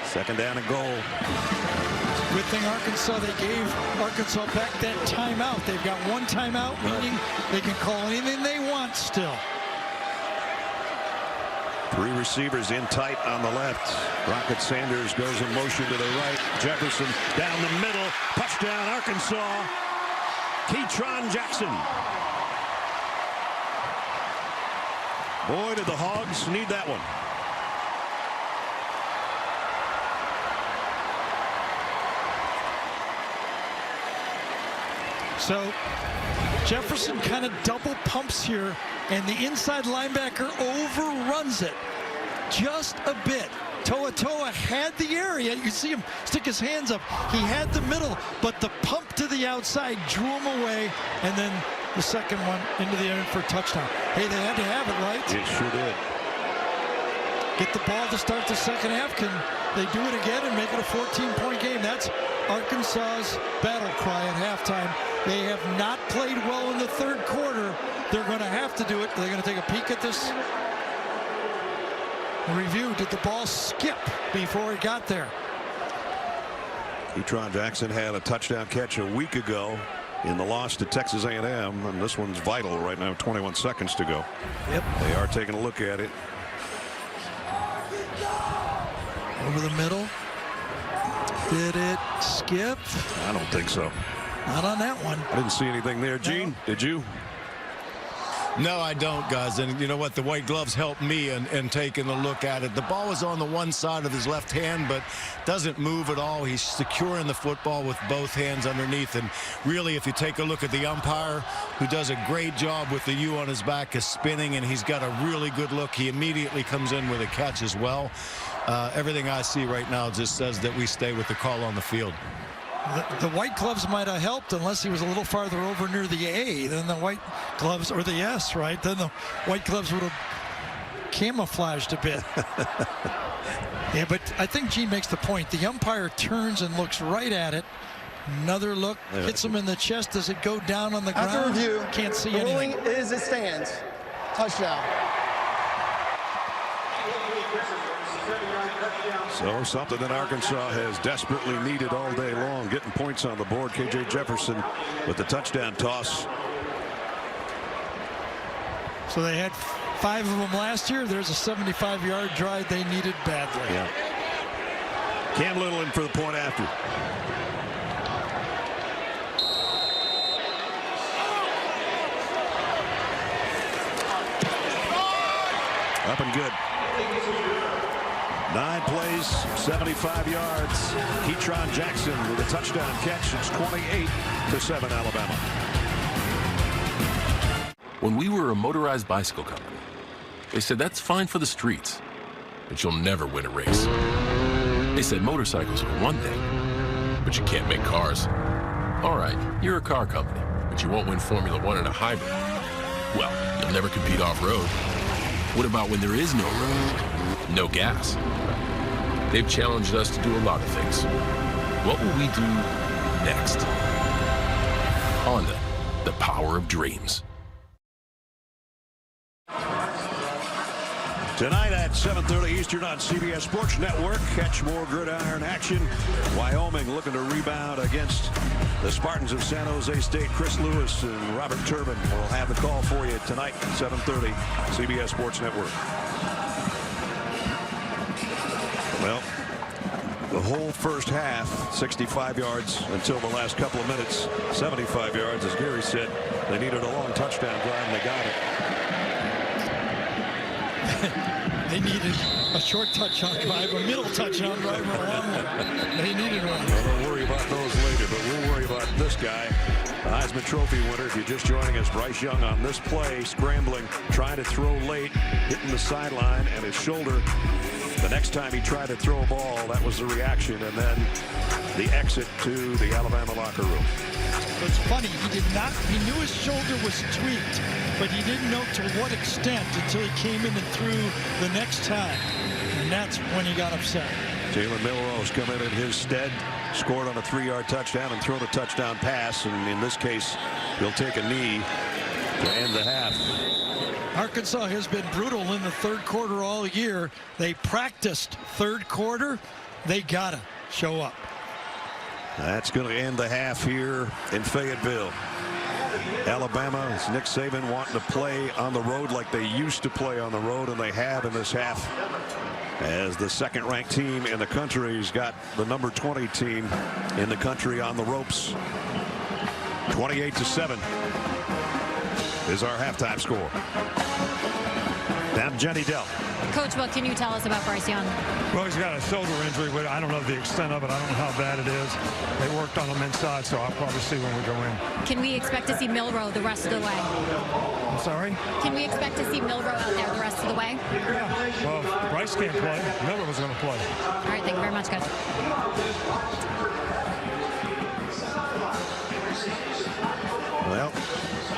Second down and goal. Good thing Arkansas, they gave Arkansas back that timeout. They've got one timeout, meaning they can call anything they want still. 3 receivers in tight on the left. Rocket Sanders goes in motion to the right. Jefferson down the middle. Touchdown, Arkansas. Keytron Jackson. Boy, did the Hogs need that one. So Jefferson kind of double pumps here, and the inside linebacker overruns it just a bit. Toa had the area. You see him stick his hands up. He had the middle, but the pump to the outside drew him away, and then the second one into the end for a touchdown. Hey, they had to have it, right? It sure did. Get the ball to start the second half. Can they do it again and make it a 14-point game? That's Arkansas's battle cry at halftime. They have not played well in the third quarter. They're going to have to do it. They're going to take a peek at this review. Did the ball skip before it got there? Keytron Jackson had a touchdown catch a week ago in the loss to Texas A&M, and this one's vital right now. 21 seconds to go. Yep. They are taking a look at it. Over the middle. Did it skip? I don't think so. Not on that one. I didn't see anything there. Gene, did you? No, I don't, guys. And you know what? The white gloves helped me in taking a look at it. The ball is on the one side of his left hand, but doesn't move at all. He's securing the football with both hands underneath. And really, if you take a look at the umpire, who does a great job with the U on his back, is spinning, and he's got a really good look. He immediately comes in with a catch as well. Everything I see right now just says that we stay with the call on the field. The white gloves might have helped unless he was a little farther over near the A than the white gloves, or the S, right? Then the white gloves would have camouflaged a bit. Yeah, but I think Gene makes the point. The umpire turns and looks right at it. Another look, hits him in the chest. Does it go down on the ground? After review, can't see the anything. ruling is it stands. Touchdown. So something that Arkansas has desperately needed all day long, getting points on the board. K.J. Jefferson with the touchdown toss. So they had 5 of them last year. There's a 75-yard drive they needed badly. Yeah. Cam Little in for the point after. Up and good. 9 plays, 75 yards. Ketron Jackson with a touchdown catch. It's 28-7 Alabama. When we were a motorized bicycle company, they said that's fine for the streets, but you'll never win a race. They said motorcycles are one thing, but you can't make cars. All right, you're a car company, but you won't win Formula One in a hybrid. Well, you'll never compete off-road. What about when there is no road? No gas. They've challenged us to do a lot of things. What will we do next? Honda, the power of dreams. Tonight at 7:30 Eastern on CBS Sports Network. Catch more gridiron action. Wyoming looking to rebound against the Spartans of San Jose State. Chris Lewis and Robert Turbin will have the call for you tonight, 7:30, CBS Sports Network. Well, the whole first half, 65 yards until the last couple of minutes, 75 yards, as Gary said. They needed a long touchdown drive, and they got it. They needed a short touchdown drive, a middle touchdown drive, or a long one. They needed one. Well, don't worry about those later, but we'll worry about this guy. The Heisman Trophy winner, if you're just joining us, Bryce Young on this play, scrambling, trying to throw late, hitting the sideline, and his shoulder. The next time he tried to throw a ball, that was the reaction, and then the exit to the Alabama locker room. It's funny, he knew his shoulder was tweaked, but he didn't know to what extent until he came in and threw the next time. And that's when he got upset. Jalen Milroe's come in his stead, scored on a 3-yard touchdown and thrown a touchdown pass, and in this case, he'll take a knee to end the half. Arkansas has been brutal in the third quarter all year. They practiced third quarter. They gotta show up. That's going to end the half here in Fayetteville. Alabama, it's Nick Saban wanting to play on the road like they used to play on the road, and they have in this half. As the second-ranked team in the country has got the number 20 team in the country on the ropes. 28-7 is our halftime score. Now Jenny Dell. Coach, what can you tell us about Bryce Young? Well, he's got a shoulder injury, but I don't know the extent of it. I don't know how bad it is. They worked on him inside, so I'll probably see when we go in. Can we expect to see Milroe the rest of the way? I'm sorry? Can we expect to see Milroe out there the rest of the way? Yeah. Well, if Bryce can't play. Miller was going to play. All right, thank you very much, Coach. Well,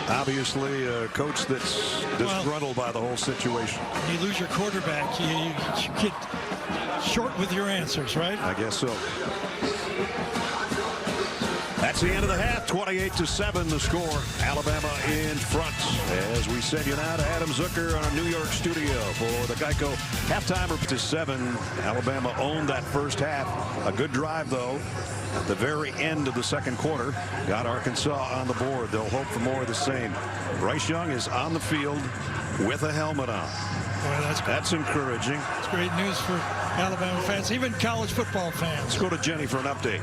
obviously a coach that's disgruntled by the whole situation. You lose your quarterback, you get short with your answers, right? I guess so. That's the end of the half. 28-7 the score. Alabama in front. As we send you now to Adam Zucker on our New York studio for the Geico halftime to 7. Alabama owned that first half. A good drive, though, at the very end of the second quarter. Got Arkansas on the board. They'll hope for more of the same. Bryce Young is on the field with a helmet on. Boy, that's encouraging. It's great news for Alabama fans, even college football fans. Let's go to Jenny for an update.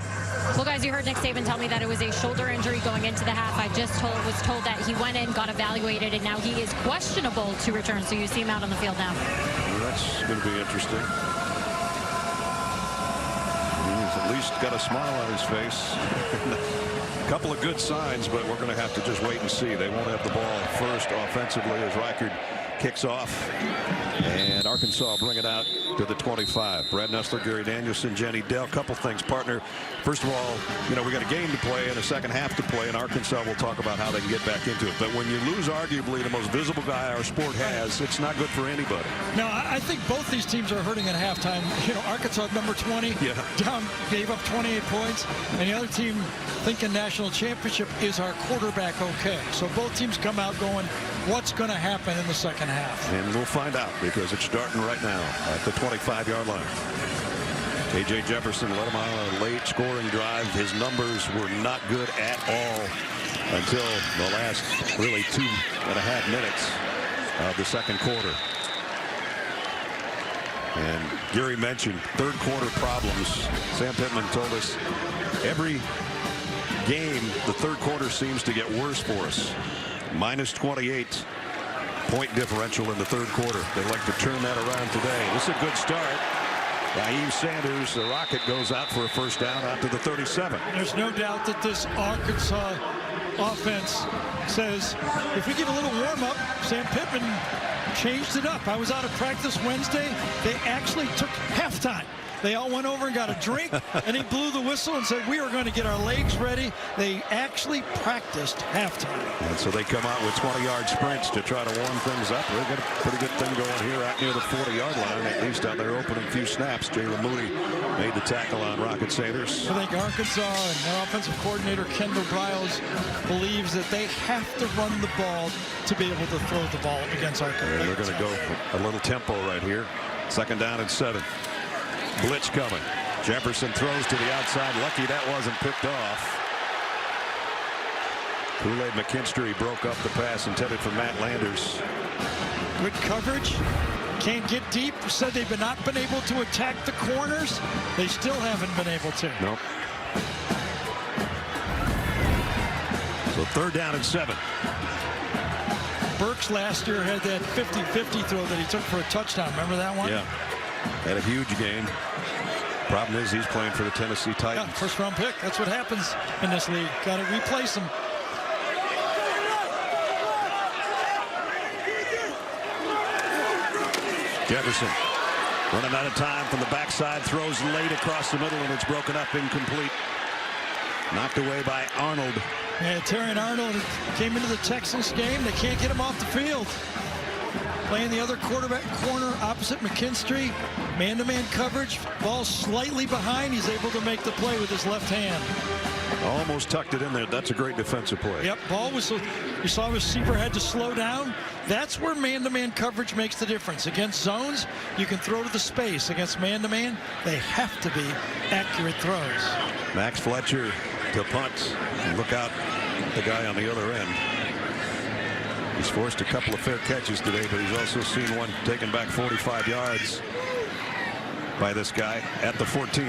Well, guys, you heard Nick Saban tell me that it was a shoulder injury going into the half. I just was told that he went in, got evaluated, and now he is questionable to return. So you see him out on the field now. Well, that's going to be interesting. He's at least got a smile on his face. A couple of good signs, but we're going to have to just wait and see. They won't have the ball first offensively as Reichard kicks off, and Arkansas will bring it out to the 25. Brad Nessler, Gary Danielson, Jenny Dell. Couple things, partner. First of all, you know, we got a game to play and a second half to play, and Arkansas will talk about how they can get back into it. But when you lose arguably the most visible guy our sport has, it's not good for anybody. Now, I think both these teams are hurting at halftime. You know, Arkansas number 20 down, gave up 28 points, and the other team thinking national championship, is our quarterback okay? So both teams come out going, what's going to happen in the second half? And we'll find out, because it's starting right now at the 25-yard line. A.J. Jefferson let him out on a late scoring drive. His numbers were not good at all until the last really 2.5 minutes of the second quarter. And Gary mentioned third quarter problems. Sam Pittman told us every game the third quarter seems to get worse for us. Minus 28 point differential in the third quarter. They'd like to turn that around today. This is a good start. Naeem Sanders, the Rocket, goes out for a first down out to the 37. There's no doubt that this Arkansas offense says, if we get a little warm-up, Sam Pittman changed it up. I was out of practice Wednesday. They actually took halftime. They all went over and got a drink, and he blew the whistle and said, we are going to get our legs ready. They actually practiced halftime. And so they come out with 20-yard sprints to try to warm things up. They've got a pretty good thing going here out near the 40-yard line, at least on their opening few snaps. Jalen Mooney made the tackle on Rocket Sanders. I think Arkansas and their offensive coordinator, Kendall Briles, believes that they have to run the ball to be able to throw the ball against Arkansas. They're going to go a little tempo right here. Second down and 7. Blitz coming. Jefferson throws to the outside. Lucky that wasn't picked off. Kool-Aid McKinstry broke up the pass intended for Matt Landers. Good coverage. Can't get deep. Said they've not been able to attack the corners. They still haven't been able to. Nope. So third down and 7. Burks last year had that 50-50 throw that he took for a touchdown. Remember that one? Yeah. Had a huge game. Problem is he's playing for the Tennessee Titans. Yeah, first round pick. That's what happens in this league. Got to replace him. Jefferson running out of time from the backside, throws late across the middle, and it's broken up, incomplete. Knocked away by Arnold. Yeah, Terrion Arnold came into the Texans game. They can't get him off the field. Playing the other quarterback corner opposite McKinstry. Man-to-man coverage. Ball slightly behind. He's able to make the play with his left hand. Almost tucked it in there. That's a great defensive play. Yep, ball was, you saw receiver had to slow down. That's where man-to-man coverage makes the difference. Against zones, you can throw to the space. Against man-to-man, they have to be accurate throws. Max Fletcher to punt. Look out, the guy on the other end. He's forced a couple of fair catches today, but he's also seen one taken back 45 yards by this guy at the 14.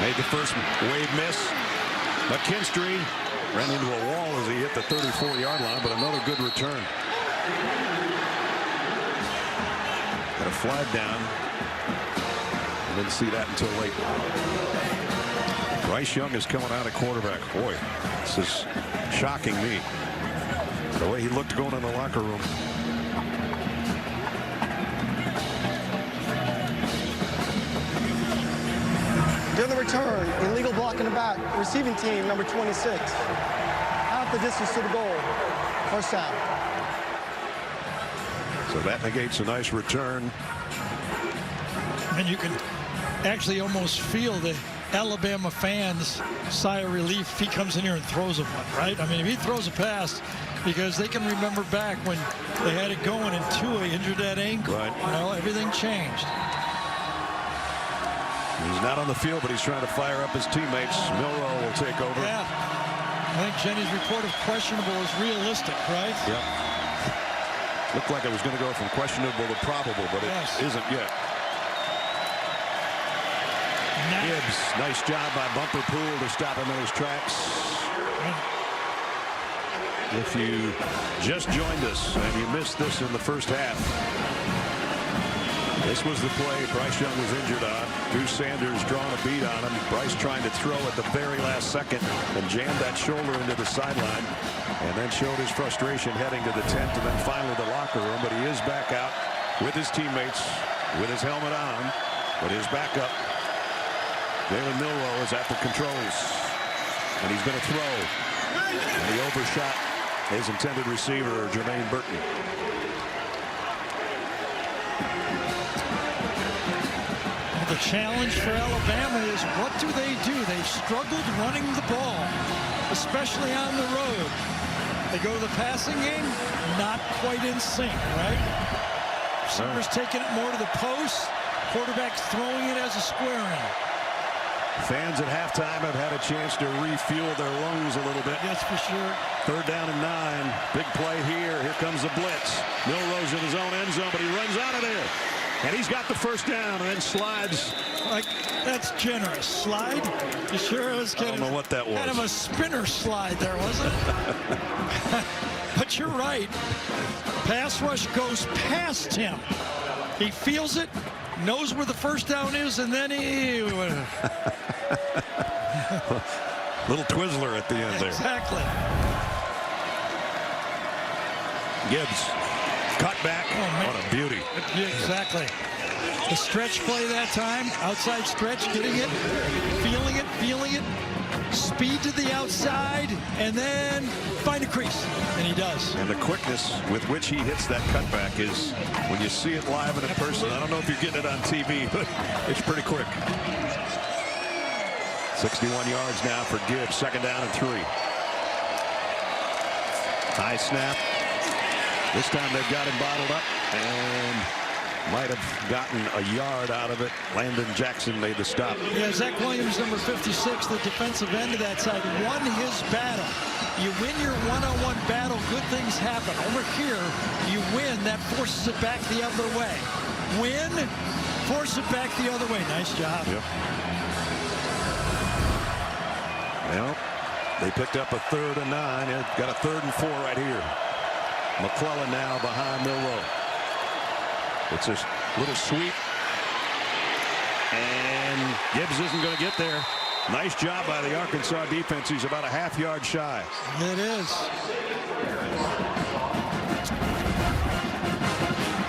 Made the first wave miss. McKinstry ran into a wall as he hit the 34-yard line, but another good return. Got a flag down. I didn't see that until late. Bryce Young is coming out at quarterback. Boy, this is shocking me. The way he looked going in the locker room. During the return, illegal block in the back, receiving team number 26. Half the distance to the goal. First down. So that negates a nice return. And you can actually almost feel the Alabama fans' sigh of relief if he comes in here and throws a one, right? I mean, if he throws a pass, because they can remember back when they had it going and Tua injured that ankle. Right. You know, everything changed. He's not on the field, but he's trying to fire up his teammates. Milroe will take over. Yeah. I think Jenny's report of questionable is realistic, right? Yep. Looked like it was going to go from questionable to probable, but it isn't yet. Gibbs, nice job by Bumper Poole to stop him in his tracks. If you just joined us and you missed this in the first half, this was the play Bryce Young was injured on. Drew Sanders drawing a beat on him. Bryce trying to throw at the very last second and jammed that shoulder into the sideline, and then showed his frustration heading to the tent and then finally the locker room. But he is back out with his teammates with his helmet on, but his backup Jalen Milroe is at the controls, and he's going to throw, and he overshot his intended receiver, Jermaine Burton. The challenge for Alabama is, what do? They've struggled running the ball, especially on the road. They go to the passing game, not quite in sync, right? Receivers taking it more to the post, quarterback's throwing it as a square in. Fans at halftime have had a chance to refuel their lungs a little bit. Yes, for sure. 3rd down and 9. Big play here. Here comes the blitz. Milroe's in his own end zone, but he runs out of there. And he's got the first down and then slides. Like, that's generous. Slide? You sure it was I don't know what that was. Kind of a spinner slide there, wasn't it? But you're right. Pass rush goes past him. He feels it, knows where the first down is, and then he... Little Twizzler at the end there. Exactly. Gibbs, cut back. What a beauty. Yeah, exactly. The stretch play that time, outside stretch, getting it, feeling it. Speed to the outside, and then find a crease, and he does. And the quickness with which he hits that cutback is, when you see it live and in person, I don't know if you're getting it on TV, but it's pretty quick. 61 yards now for Gibbs, 2nd down and 3. High snap. This time they've got him bottled up and might have gotten a yard out of it. Landon Jackson made the stop. Yeah, Zach Williams, number 56, the defensive end of that side, won his battle. You win your one-on-one battle, good things happen. Over here, you win, that forces it back the other way. Win, force it back the other way. Nice job. Yep. Well, they picked up a 3rd and 9. They've got a 3rd and 4 right here. McClellan now behind Milroe. It's a little sweep, and Gibbs isn't going to get there. Nice job by the Arkansas defense. He's about a half-yard shy. It is.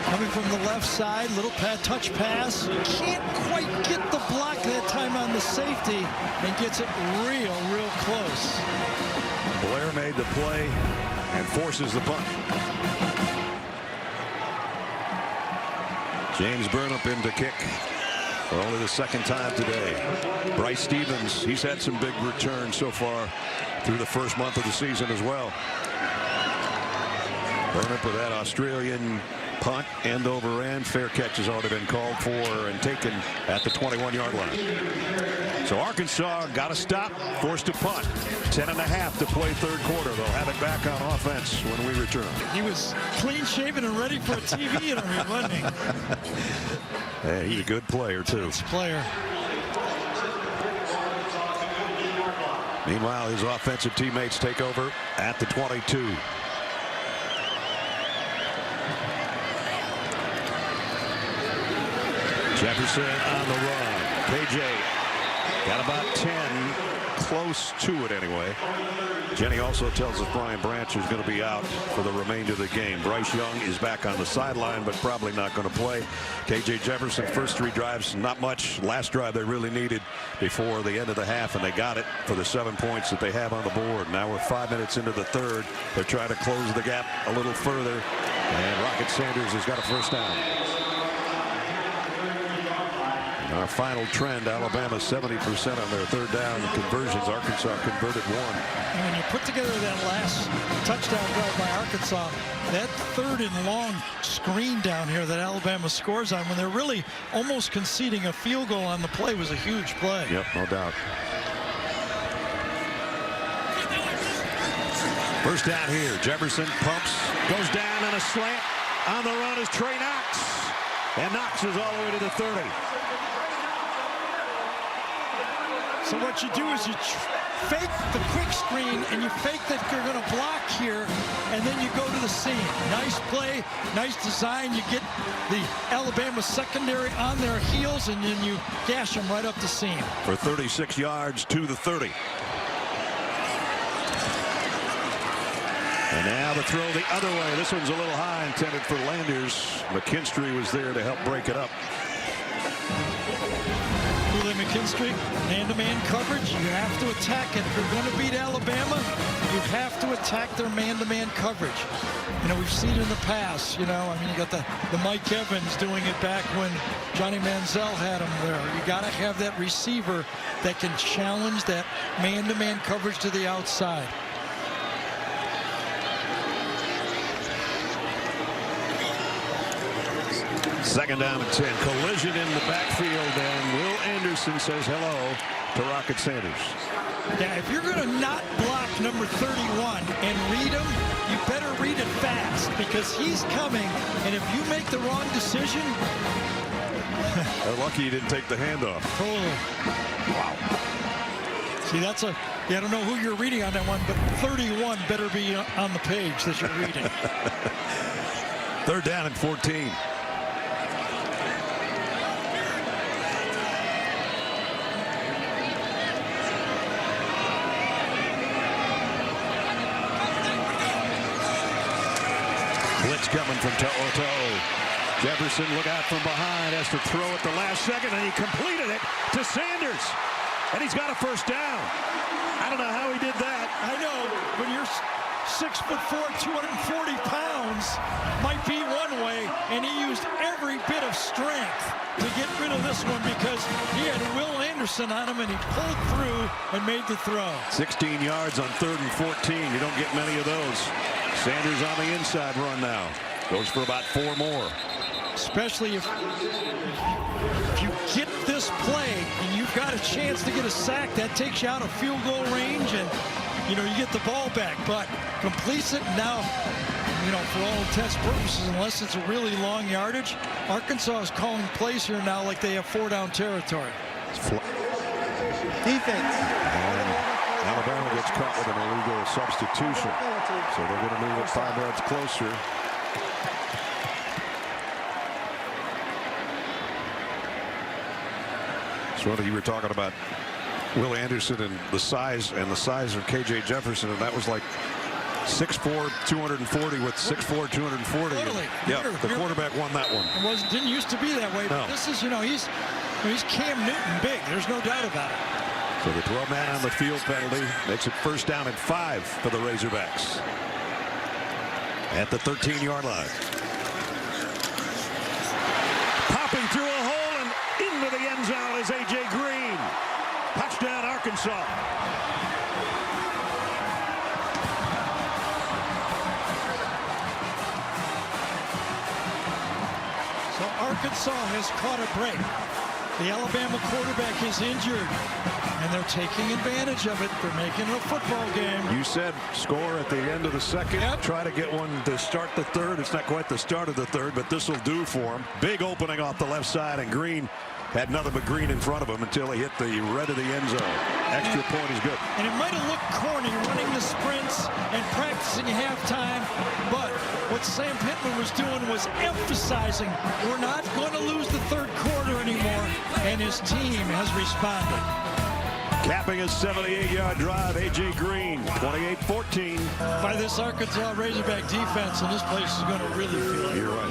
Coming from the left side, little touch pass. Can't quite get the block that time on the safety, and gets it real close. Blair made the play and forces the punt. James Burnham in to kick for only the 2nd time today. Bryce Stevens, he's had some big returns so far through the first month of the season as well. Burnham with that Australian punt, end over end. Fair catch has already been called for and taken at the 21-yard line. So Arkansas got a stop, forced a punt. 10.5 to play 3rd quarter. They'll have it back on offense when we return. He was clean-shaven and ready for a TV interview, wasn't he? Hey, he's a good player, too. Good player. Meanwhile, his offensive teammates take over at the 22. Jefferson on the run. KJ got about 10, close to it anyway. Jenny also tells us Brian Branch is going to be out for the remainder of the game. Bryce Young is back on the sideline, but probably not going to play. KJ Jefferson, first 3 drives, not much. Last drive they really needed before the end of the half, and they got it for the 7 points that they have on the board. Now we're 5 minutes into the 3rd. They're trying to close the gap a little further, and Rocket Sanders has got a first down. Our final trend, Alabama 70% on their 3rd down conversions. Arkansas converted 1. And when you put together that last touchdown drive by Arkansas, that 3rd and long screen down here that Alabama scores on when they're really almost conceding a field goal on the play was a huge play. Yep, no doubt. First down here. Jefferson pumps, goes down on a slant, On the run is Trey Knox. And Knox is all the way to the 30. So what you do is you fake the quick screen and you fake that you're going to block here, and then you go to the seam. Nice play, nice design. You get the Alabama secondary on their heels, and then you gash them right up the seam. For 36 yards to the 30. And now the throw the other way. This one's a little high, intended for Landers. McKinstry was there to help break it up. McKinstry, man-to-man coverage. You have to attack it. If you're going to beat Alabama, you have to attack their man-to-man coverage. You know, we've seen it in the past. You know, I mean, you got the Mike Evans doing it back when Johnny Manziel had him there. You got to have that receiver that can challenge that man-to-man coverage to the outside. Second down and 10. Collision in the backfield, and Will Anderson says hello to Rocket Sanders. Yeah, if you're going to not block number 31 and read him, you better read it fast, because he's coming, and if you make the wrong decision... They're lucky he didn't take the handoff. Totally. Wow. See, that's a... Yeah, I don't know who you're reading on that one, but 31 better be on the page that you're reading. Third down and 14. Blitz coming from toe-to-toe. Jefferson, look out from behind, has to throw at the last second, and he completed it to Sanders. And he's got a first down. I don't know how he did that. I know, when you're 6'4", 240 pounds, might be one way, and he used every bit of strength to get rid of this one, because he had Will Anderson on him, and he pulled through and made the throw. 16 yards on 3rd and 14. You don't get many of those. Sanders on the inside run now. Goes for about 4 more. Especially if you get this play and you've got a chance to get a sack, that takes you out of field goal range, and you know, you get the ball back. But completes it now, you know, for all intents and purposes, unless it's a really long yardage, Arkansas is calling plays here now like they have 4-down territory. Defense. Alabama gets caught with an illegal substitution, so they're going to move it 5 yards closer. So you were talking about Will Anderson and the size of K.J. Jefferson, and that was like 6'4", 240 with 6'4", 240. Totally. Yeah, the quarterback won that one. It didn't used to be that way, but this is, you know, he's Cam Newton big. There's no doubt about it. So the 12-man on the field penalty makes it 1st down and 5 for the Razorbacks at the 13-yard line. Popping through a hole and into the end zone is A.J. Green. Touchdown, Arkansas. So Arkansas has caught a break. The Alabama quarterback is injured, and they're taking advantage of it. They're making it a football game. You said score at the end of the second. Yep. Try to get one to start the third. It's not quite the start of the third, but this will do for him. Big opening off the left side, and Green had nothing but green in front of him until he hit the red of the end zone. Extra point is good. And it might have looked corny running the sprints and practicing halftime, but what Sam Pittman was doing was emphasizing we're not going to lose the third quarter anymore, and his team has responded. Capping a 78-yard drive, A.J. Green, 28-14. By this Arkansas Razorback defense, and this place is going to really feel it. You're right.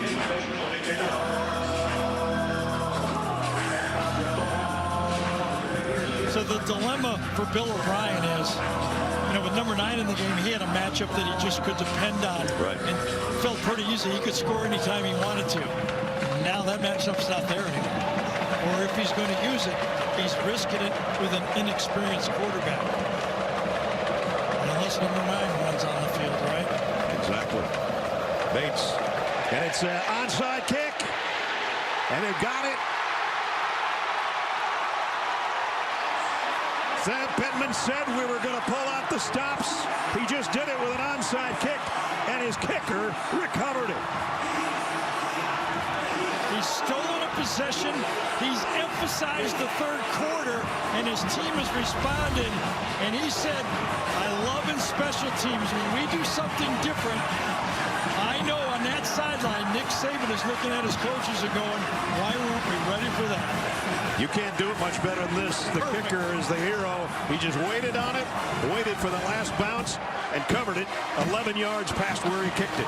So the dilemma for Bill O'Brien is, you know, with number 9 in the game, he had a matchup that he just could depend on. Right. And felt pretty easy. He could score anytime he wanted to. Now that matchup's not there anymore. Or if he's going to use it, he's risking it with an inexperienced quarterback. Unless number 9 runs on the field, right? Exactly. Bates. And it's an onside kick. And they've got it. Sam Pittman said we were going to pull out the stops. He just did it with an onside kick, and his kicker recovered it. He's stolen a possession. He's emphasized the third quarter, and his team has responded. And he said, I love in special teams when we do something different. I know on that sideline, Nick Saban is looking at his coaches and going, why weren't we ready for that? You can't do it much better than this. The kicker is the hero. He just waited on it, waited for the last bounce, and covered it 11 yards past where he kicked it.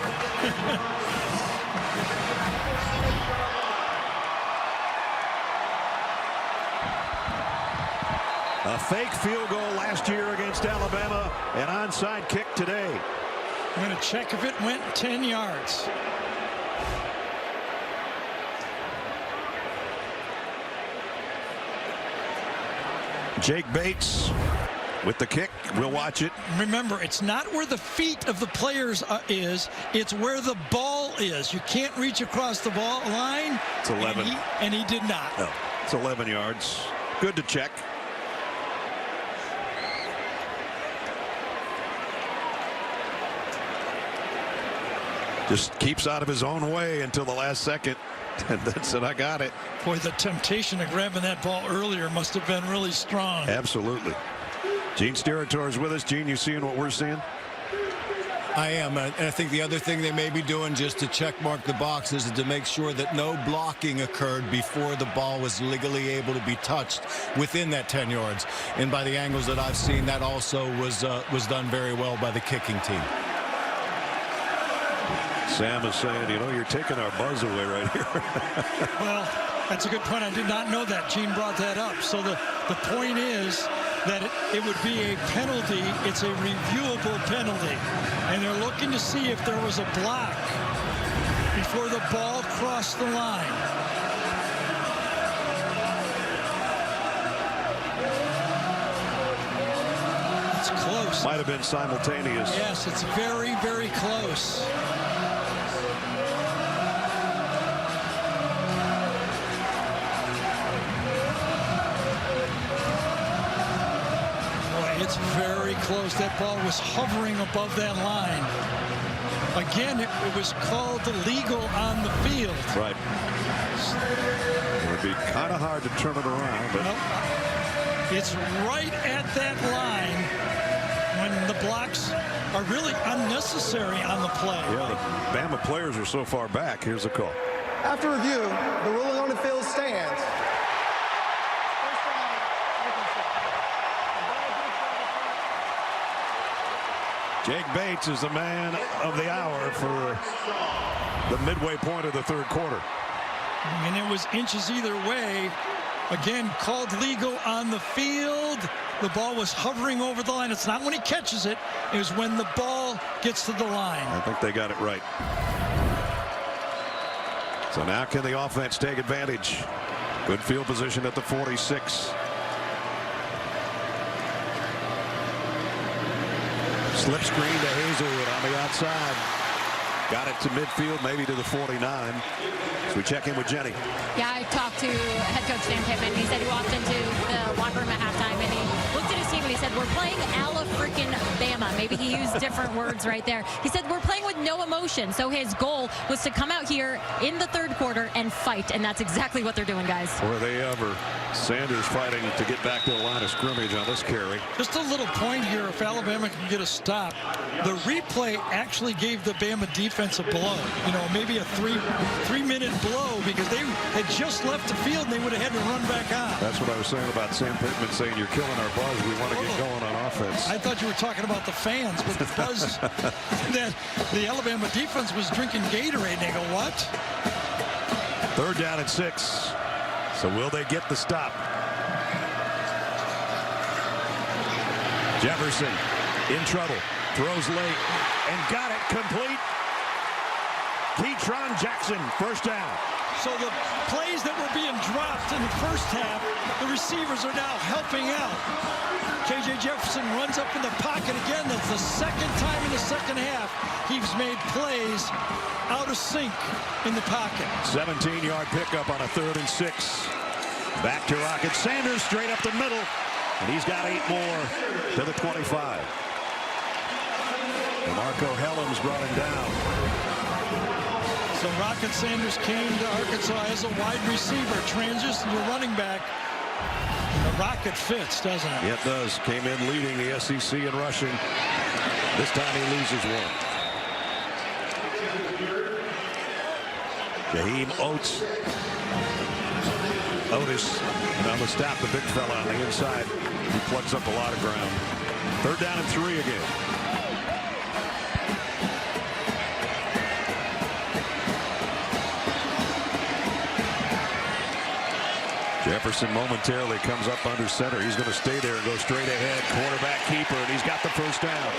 A fake field goal last year against Alabama, an onside kick today. I'm going to check if it went 10 yards. Jake Bates with the kick. We'll watch it. Remember, it's not where the feet of the players is. It's where the ball is. You can't reach across the ball line. It's 11. And he did not. No, it's 11 yards. Good to check. Just keeps out of his own way until the last second. And then said, I got it. Boy, the temptation of grabbing that ball earlier must have been really strong. Absolutely. Gene Steratore is with us. Gene, you seeing what we're seeing? I am, and I think the other thing they may be doing just to check mark the boxes is to make sure that no blocking occurred before the ball was legally able to be touched within that 10 yards. And by the angles that I've seen, that also was done very well by the kicking team. Sam is saying, you know, you're taking our buzz away right here. Well, that's a good point. I did not know that. Gene brought that up. So the point is that it would be a penalty. It's a reviewable penalty. And they're looking to see if there was a block before the ball crossed the line. It's close. Might have been simultaneous. Yes, it's very, very close. It's very close. That ball was hovering above that line. Again, it was called illegal on the field. Right. It would be kind of hard to turn it around, but it's right at that line when the blocks are really unnecessary on the play. Yeah, the Bama players are so far back. Here's the call. After review, the ruling on the field stands. Jake Bates is the man of the hour for the midway point of the third quarter. And it was inches either way. Again, called legal on the field. The ball was hovering over the line. It's not when he catches it. It was when the ball gets to the line. I think they got it right. So now can the offense take advantage? Good field position at the 46. Slip screen to Hazelwood on the outside. Got it to midfield, maybe to the 49. So we check in with Jenny. Yeah, I talked to head coach Dan Pittman. He said he walked into the locker room at halftime and he looked at his team and he said, we're playing a la freaking Bama. Maybe he used different words right there. He said, we're playing with no emotion. So his goal was to come out here in the third quarter and fight. And that's exactly what they're doing, guys. Were they ever? Sanders fighting to get back to the line of scrimmage on this carry. Just a little point here. If Alabama can get a stop, the replay actually gave the Bama defense a blow. You know, maybe a three-minute blow because they had just left the field and they would have had to run back on. That's what I was saying about Sam Pittman saying you're killing our buzz. We want to get going on offense. I thought you were talking about the fans, but the buzz that the Alabama defense was drinking Gatorade. They go, what? Third down and 6. So will they get the stop? Jefferson in trouble. Throws late and got it complete. Keytron Jackson, first down. So the plays that were being dropped in the first half, the receivers are now helping out. KJ Jefferson runs up in the pocket again. That's the second time in the second half he's made plays out of sync in the pocket. 17-yard pickup on a 3rd and 6. Back to Rocket. Sanders straight up the middle. And he's got 8 more to the 25. And Marco Helms brought him down. So Rocket Sanders came to Arkansas as a wide receiver, transitioned to running back. And the Rocket fits, doesn't it? Yeah, it does. Came in leading the SEC in rushing. This time he loses one. Jaheim Otis, and on the stop, the big fella on the inside. He plugs up a lot of ground. 3rd down and 3 again. Jefferson momentarily comes up under center. He's going to stay there and go straight ahead. Quarterback keeper, and he's got the first down.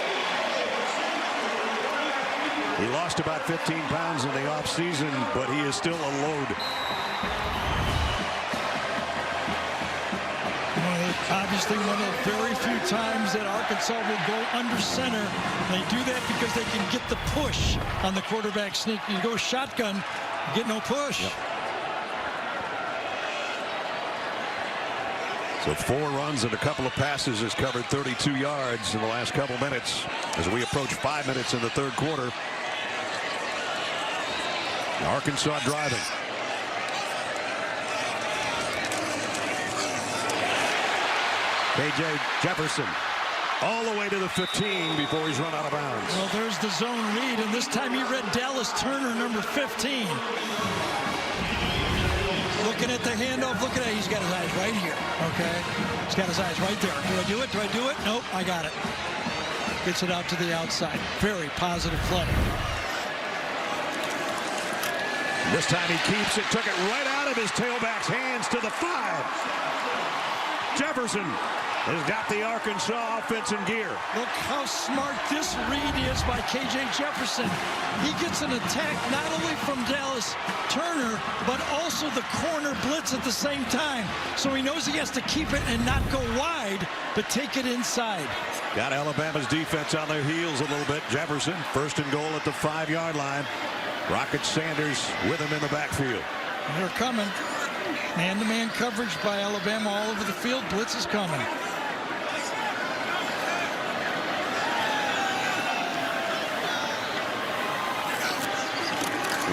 He lost about 15 pounds in the offseason, but he is still a load. Obviously, one of the very few times that Arkansas will go under center. They do that because they can get the push on the quarterback sneak. You go shotgun, you get no push. Yep. So 4 runs and a couple of passes has covered 32 yards in the last couple minutes as we approach 5 minutes in the 3rd quarter. Arkansas driving. KJ Jefferson all the way to the 15 before he's run out of bounds. Well, there's the zone read, and this time he read Dallas Turner, number 15. Looking at the handoff, look at it. He's got his eyes right here, okay? He's got his eyes right there. Do I do it? Do I do it? Nope, I got it. Gets it out to the outside. Very positive play. This time he keeps it, took it right out of his tailback's hands to the 5. Jefferson has got the Arkansas offense in gear. Look how smart this read is by KJ Jefferson. He gets an attack not only from Dallas Turner, but also the corner blitz at the same time. So he knows he has to keep it and not go wide, but take it inside. Got Alabama's defense on their heels a little bit. Jefferson, 1st and goal at the 5-yard line. Rocket Sanders with him in the backfield. They're coming. Man-to-man coverage by Alabama all over the field. Blitz is coming.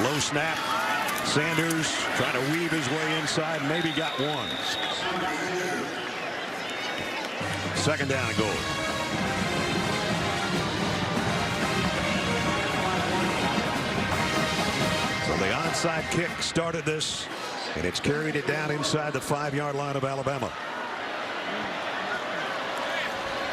Low snap. Sanders trying to weave his way inside. Maybe got one. 2nd down and goal. So the onside kick started this, and it's carried it down inside the 5-yard line of Alabama.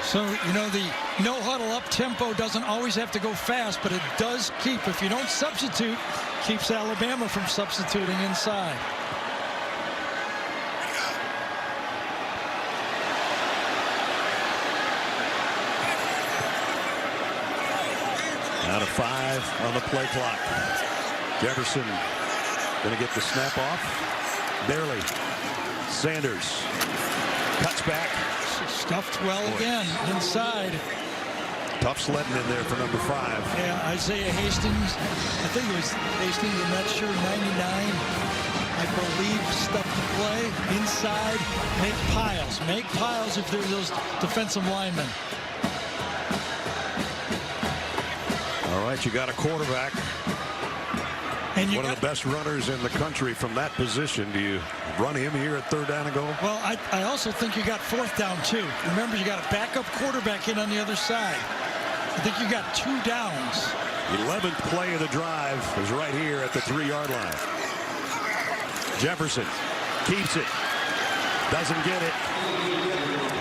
So, you know, the no-huddle up-tempo doesn't always have to go fast, but it does keep, if you don't substitute, keeps Alabama from substituting inside. Out of 5 on the play clock. Jefferson going to get the snap off. Barely. Sanders cuts back. Stuffed well again inside. Tough sledding in there for number 5. Yeah, Isaiah Hastings. I think it was Hastings in that shirt, 99. I believe stuffed the play inside. Make piles. Make piles if there's those defensive linemen. All right, you got a quarterback. And one of the best runners in the country from that position. Do you run him here at 3rd down and goal? Well, I also think you got 4th down too. Remember, you got a backup quarterback in on the other side. I think you got 2 downs. 11th play of the drive is right here at the 3-yard line. Jefferson keeps it. Doesn't get it.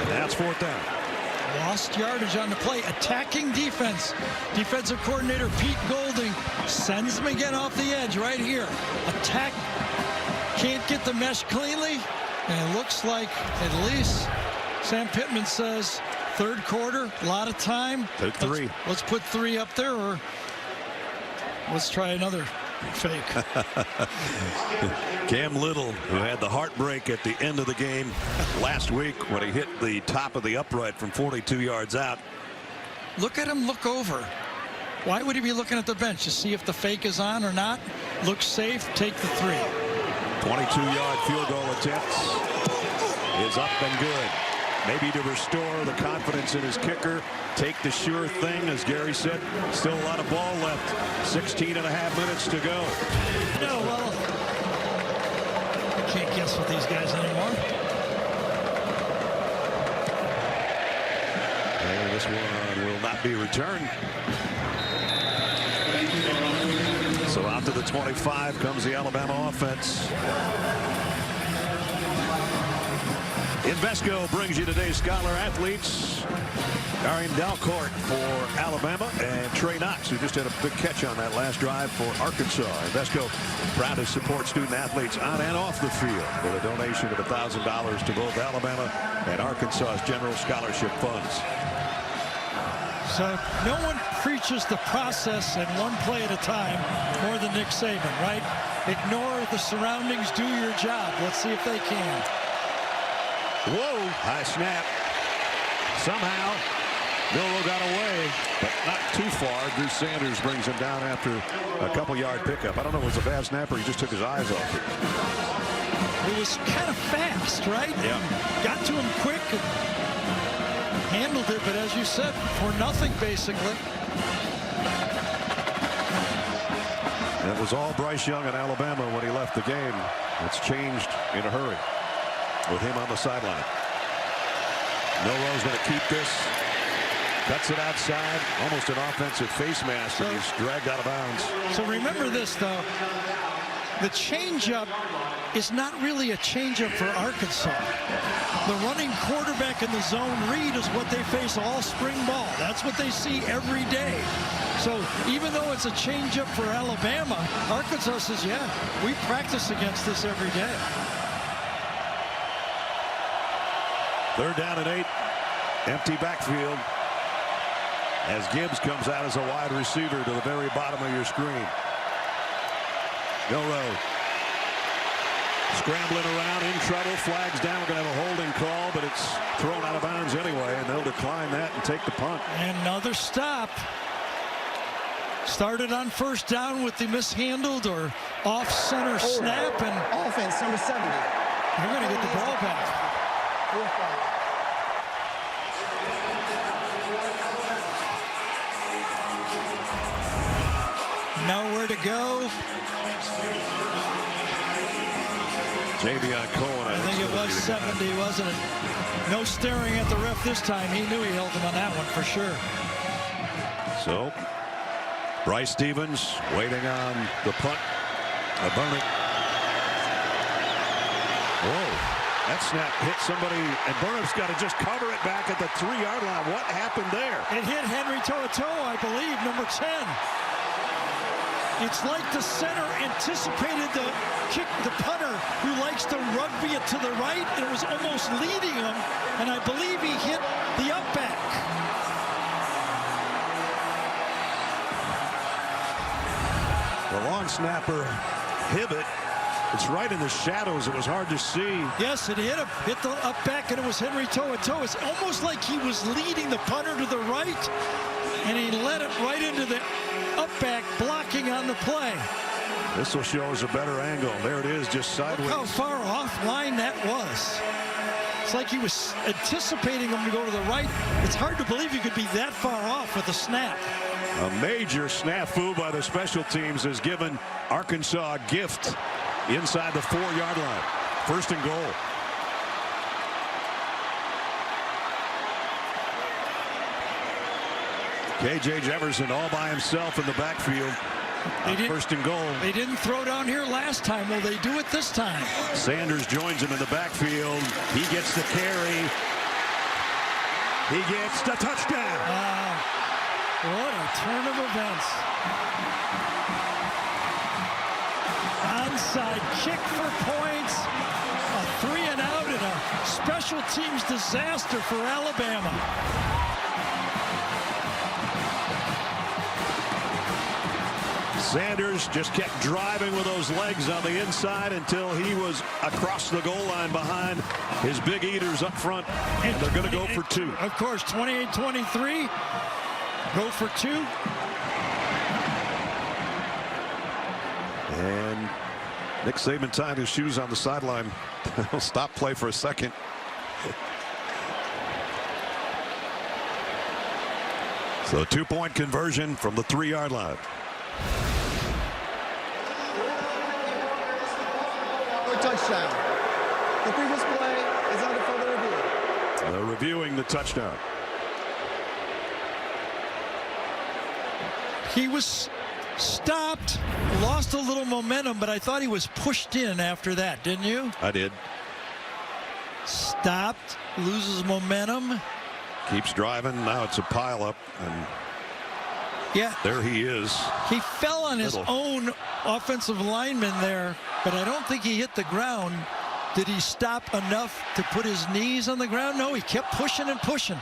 And that's 4th down. Lost yardage on the play. Attacking defense. Defensive coordinator Pete Golding sends them again off the edge right here. Attack. Can't get the mesh cleanly. And it looks like, at least, Sam Pittman says, 3rd quarter, a lot of time. Take 3. Let's put 3 up there, or let's try another fake. Cam Little, who had the heartbreak at the end of the game last week when he hit the top of the upright from 42 yards out. Look at him look over. Why would he be looking at the bench? To see if the fake is on or not? Looks safe, take the 3. 22-yard field goal attempt is up and good. maybe to restore the confidence in his kicker, take the sure thing. As Gary said, still a lot of ball left. 16 and a half minutes to go. No, well, I can't guess with these guys anymore. And this one will not be returned. So out to the 25 comes the Alabama offense. Invesco brings you today's Scholar Athletes. Darian Dalcourt for Alabama and Trey Knox, who just had a big catch on that last drive for Arkansas. Invesco proud to support student athletes on and off the field with a donation of $1,000 to both Alabama and Arkansas's general scholarship funds. So no one preaches the process and one play at a time more than Nick Saban, right? Ignore the surroundings, do your job. Let's see if they can. Whoa, high snap. Somehow Milroe got away, but not too far. Drew Sanders brings him down after a couple-yard pickup. I don't know if it was a bad snap or he just took his eyes off it. It was kind of fast, right? Yeah. Got to him quick and handled it, but as you said, for nothing basically. And it was all Bryce Young in Alabama when he left the game. It's changed in a hurry with him on the sideline. Milroe's going to keep this. Cuts it outside. Almost an offensive face mask, and he's dragged out of bounds. So remember this, though. The changeup is not really a changeup for Arkansas. The running quarterback in the zone read is what they face all spring ball. That's what they see every day. So even though it's a changeup for Alabama, Arkansas says, yeah, we practice against this every day. 3rd down and 8. Empty backfield as Gibbs comes out as a wide receiver to the very bottom of your screen. Milroe scrambling around, in trouble, flags down. We're going to have a holding call, but it's thrown out of bounds anyway, and they'll decline that and take the punt. Another stop. Started on 1st down with the mishandled or off-center snap, and Offense, number 70. they're going to get the ball back. 4-5. Nowhere to go. Javion Cohen. I think it was 70, wasn't it? No staring at the ref this time. He knew he held him on that one for sure. So Bryce Stevens waiting on the punt. Burnett. Whoa. That snap hit somebody, and Burnett's got to just cover it back at the 3-yard line. What happened there? It hit Henry To'o, I believe, number 10. It's like the center anticipated the kick, the punter who likes to rugby it to the right, and it was almost leading him, and I believe he hit the up back. The long snapper, Hibbett. It's right in the shadows. It was hard to see. Yes, it hit the up back, and it was Henry To'o. It's almost like he was leading the punter to the right, and he let it right into the up back, blocking on the play. This will show us a better angle. There it is, just sideways. Look how far offline that was. It's like he was anticipating him to go to the right. It's hard to believe he could be that far off with a snap. A major snafu by the special teams has given Arkansas a gift inside the 4-yard line. 1st and goal. K.J. Jefferson all by himself in the backfield. 1st and goal. They didn't throw down here last time. Will they do it this time? Sanders joins him in the backfield. He gets the carry. He gets the touchdown. What a turn of events. Onside kick for points. A 3-and-out and a special teams disaster for Alabama. Sanders just kept driving with those legs on the inside until he was across the goal line behind his big eaters up front. And they're going to go for 2. Of course, 28-23. Go for 2. And Nick Saban tied his shoes on the sideline. He'll stop play for a second. So 2-point conversion from the 3-yard line. For a touchdown. The previous play is under further review. They're reviewing the touchdown. He was stopped, lost a little momentum, but I thought he was pushed in after that, didn't you? I did. Stopped, loses momentum. Keeps driving. Now it's a pileup, and Yeah, there he is. he fell on his own offensive lineman there, but I don't think he hit the ground. Did he stop enough to put his knees on the ground? No, he kept pushing and pushing.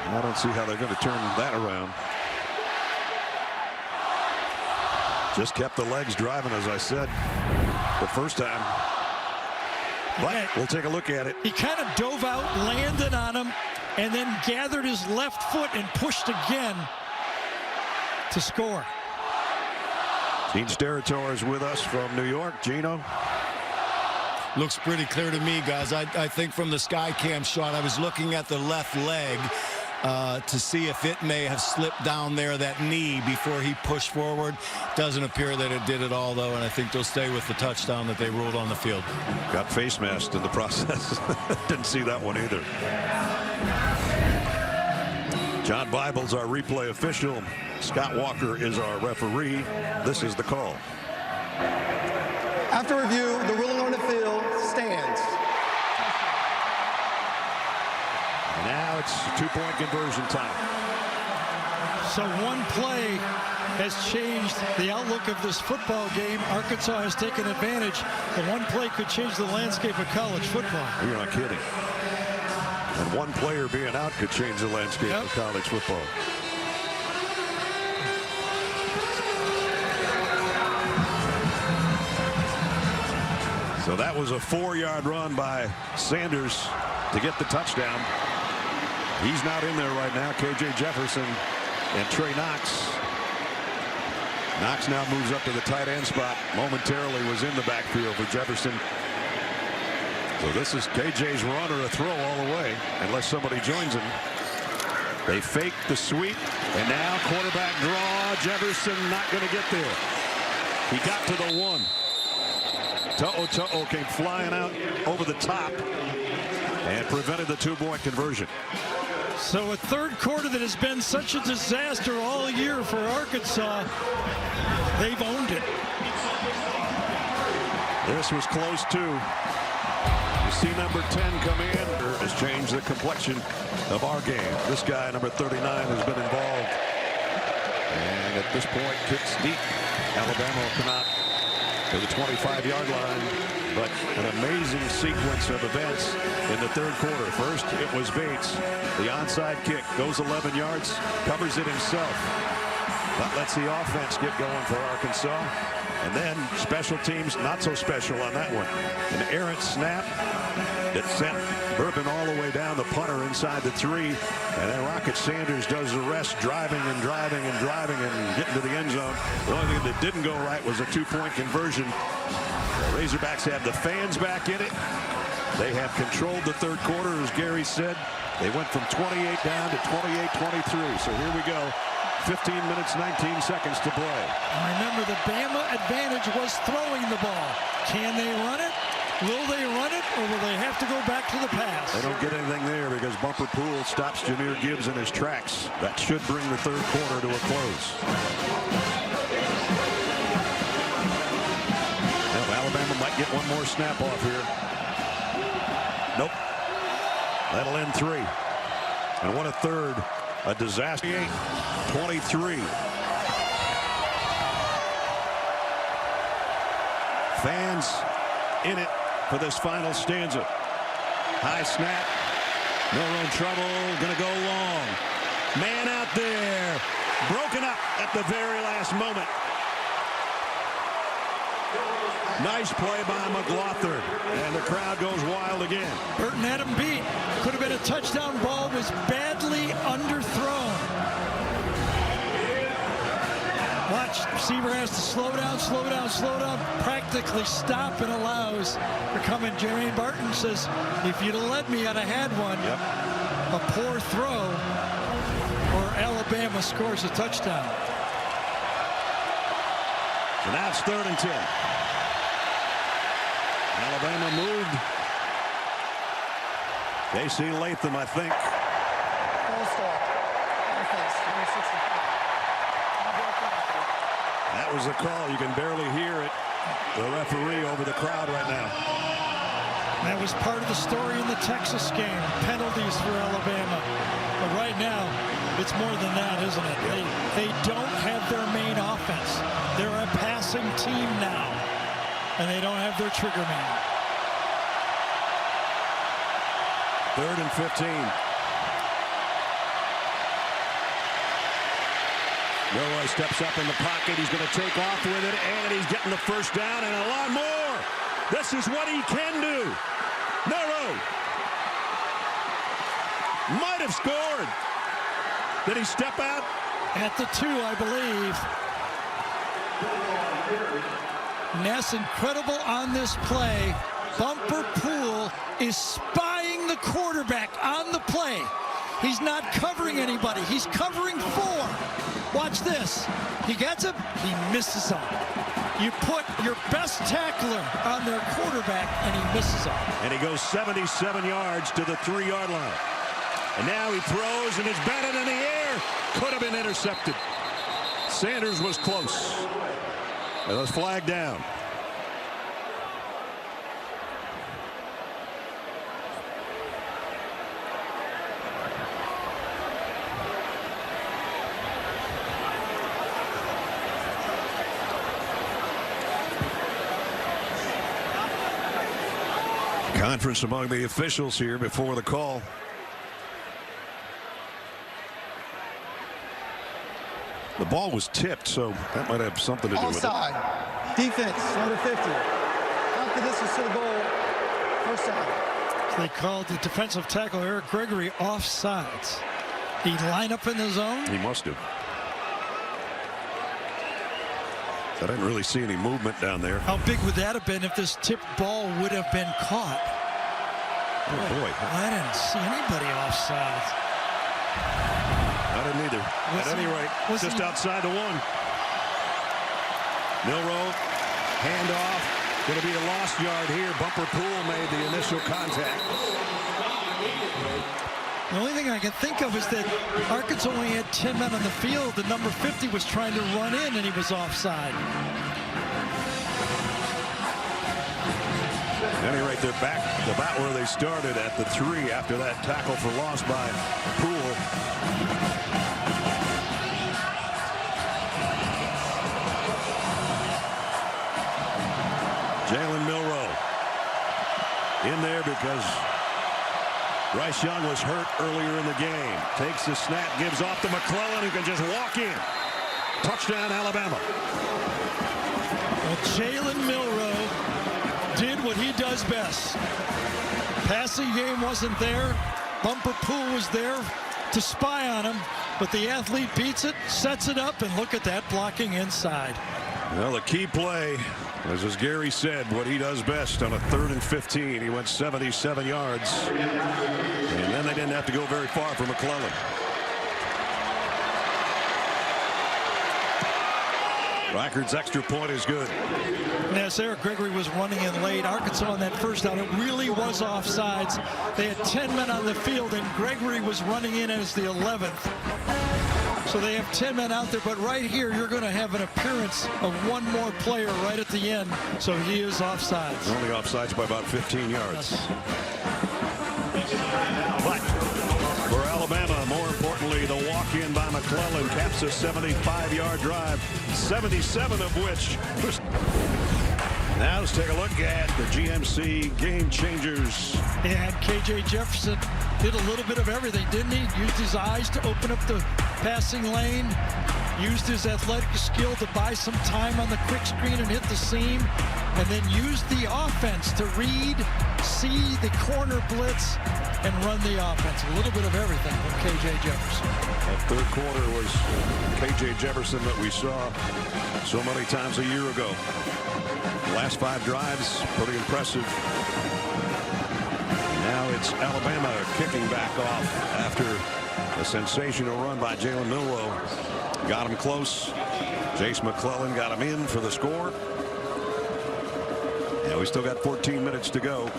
I don't see how they're going to turn that around. Just kept the legs driving, as I said, the first time. But we'll take a look at it. He kind of dove out, landed on him, and then gathered his left foot and pushed again to score. Gene Steratore is with us from New York. Gino? Looks pretty clear to me, guys. I think from the sky cam shot, I was looking at the left leg to see if it may have slipped down there, that knee, before he pushed forward. Doesn't appear that it did at all, though, and I think they'll stay with the touchdown that they ruled on the field. Got face masked in the process. Didn't see that one either. John Bible's our replay official. Scott Walker is our referee. This is the call. After review, the ruling on the field stands. And now it's 2-point conversion time. So one play has changed the outlook of this football game. Arkansas has taken advantage, and one play could change the landscape of college football. You're not kidding. And one player being out could change the landscape of college football. So that was a 4-yard run by Sanders to get the touchdown. He's not in there right now. KJ Jefferson and Trey Knox. Knox now moves up to the tight end spot. Momentarily was in the backfield for Jefferson. So this is KJ's run or a throw all the way, unless somebody joins him. They fake the sweep, and now quarterback draw. Jefferson not going to get there. He got to the 1. To'o came flying out over the top and prevented the 2-point conversion. So a third quarter that has been such a disaster all year for Arkansas, they've owned it. This was close too. You see number 10 come in. Has changed the complexion of our game. This guy, number 39, has been involved. And at this point, kicks deep. Alabama will come out to the 25-yard line. But an amazing sequence of events in the third quarter. First, it was Bates. The onside kick goes 11 yards, covers it himself. That lets the offense get going for Arkansas. And then special teams, not so special on that one. An errant snap that sent Bourbon all the way down, the punter inside the 3. And then Rocket Sanders does the rest, driving and driving and driving and getting to the end zone. The only thing that didn't go right was a 2-point conversion. The Razorbacks have the fans back in it. They have controlled the third quarter, as Gary said. They went from 28 down to 28-23. So here we go. 15 minutes, 19 seconds to play. Remember, the Bama advantage was throwing the ball. Can they run it? Will they run it, or will they have to go back to the pass? They don't get anything there because Bumper Poole stops Jahmyr Gibbs in his tracks. That should bring the third quarter to a close. Now, Alabama might get one more snap off here. Nope. That'll end 3. And what a third. A disaster. 23. Fans in it for this final stanza. High snap. No room trouble. Gonna go long. Man out there. Broken up at the very last moment. Nice play by McLaughlin. And the crowd goes wild again. Burton had him beat. Could have been a touchdown. Ball was badly underthrown. Watch, receiver has to slow down, slow down, slow down. Practically stop and allows for coming. Jermaine Barton says, if you'd have let me, I'd have had one. Yep. A poor throw. Alabama scores a touchdown. So now it's 3rd and 10. Alabama moved. Casey Latham, I think. That was a call. You can barely hear it. The referee over the crowd right now. That was part of the story in the Texas game. Penalties for Alabama. But right now, it's more than that, isn't it? They don't have their main offense. They're a passing team now. And they don't have their trigger man. 3rd and 15. Milroy steps up in the pocket. He's going to take off with it, and he's getting the first down and a lot more. This is what he can do. Milroy might have scored. Did he step out? At the 2, I believe. Ness incredible on this play. Bumper Pool is spying the quarterback on the play. He's not covering anybody. He's covering 4. Watch this. He gets him. He misses him. You put your best tackler on their quarterback, and he misses him. And he goes 77 yards to the 3-yard line. And now he throws, and it's batted in the air. Could have been intercepted. Sanders was close. It was flagged down. Conference among the officials here before the call. The ball was tipped, so that might have something to do with it. Offside. Defense, number 50. Out the distance to the goal. First down. They called the defensive tackle Eric Gregory offsides. He line up in the zone. He must have. I didn't really see any movement down there. How big would that have been if this tipped ball would have been caught? Oh, boy. I didn't see anybody offsides. I didn't either. At any rate, just outside the 1. Milroy, handoff. Going to be a lost yard here. Bumper Pool made the initial contact. The only thing I can think of is that Arkansas only had 10 men on the field. The number 50 was trying to run in, and he was offside. At any rate, they're back about where they started at the 3 after that tackle for loss by Poole. Jalen Milroy in there because Bryce Young was hurt earlier in the game. Takes the snap, gives off to McClellan, who can just walk in. Touchdown, Alabama. Well, Jalen Milroy did what he does best. Passing game wasn't there. Bumper Pool was there to spy on him, but the athlete beats it, sets it up, and look at that blocking inside. Well, the key play, as Gary said, what he does best on a 3rd and 15. He went 77 yards, and then they didn't have to go very far for McClellan. Reichard's extra point is good. Yes, Eric Gregory was running in late. Arkansas on that first down, it really was offsides. They had 10 men on the field, and Gregory was running in as the 11th. So they have 10 men out there, but right here, you're going to have an appearance of one more player right at the end. So he is offsides. Only offsides by about 15 yards. Yes. But for Alabama, more importantly, the walk-in by McClellan caps a 75-yard drive, 77 of which was... Now let's take a look at the GMC Game Changers. And K.J. Jefferson did a little bit of everything, didn't he? Used his eyes to open up the passing lane, used his athletic skill to buy some time on the quick screen and hit the seam, and then used the offense to read, see the corner blitz, and run the offense. A little bit of everything from K.J. Jefferson. That third quarter was K.J. Jefferson that we saw so many times a year ago. Last 5 drives, pretty impressive. Now it's Alabama kicking back off after a sensational run by Jalen Milroe. Got him close. Jace McClellan got him in for the score. And we still got 14 minutes to go.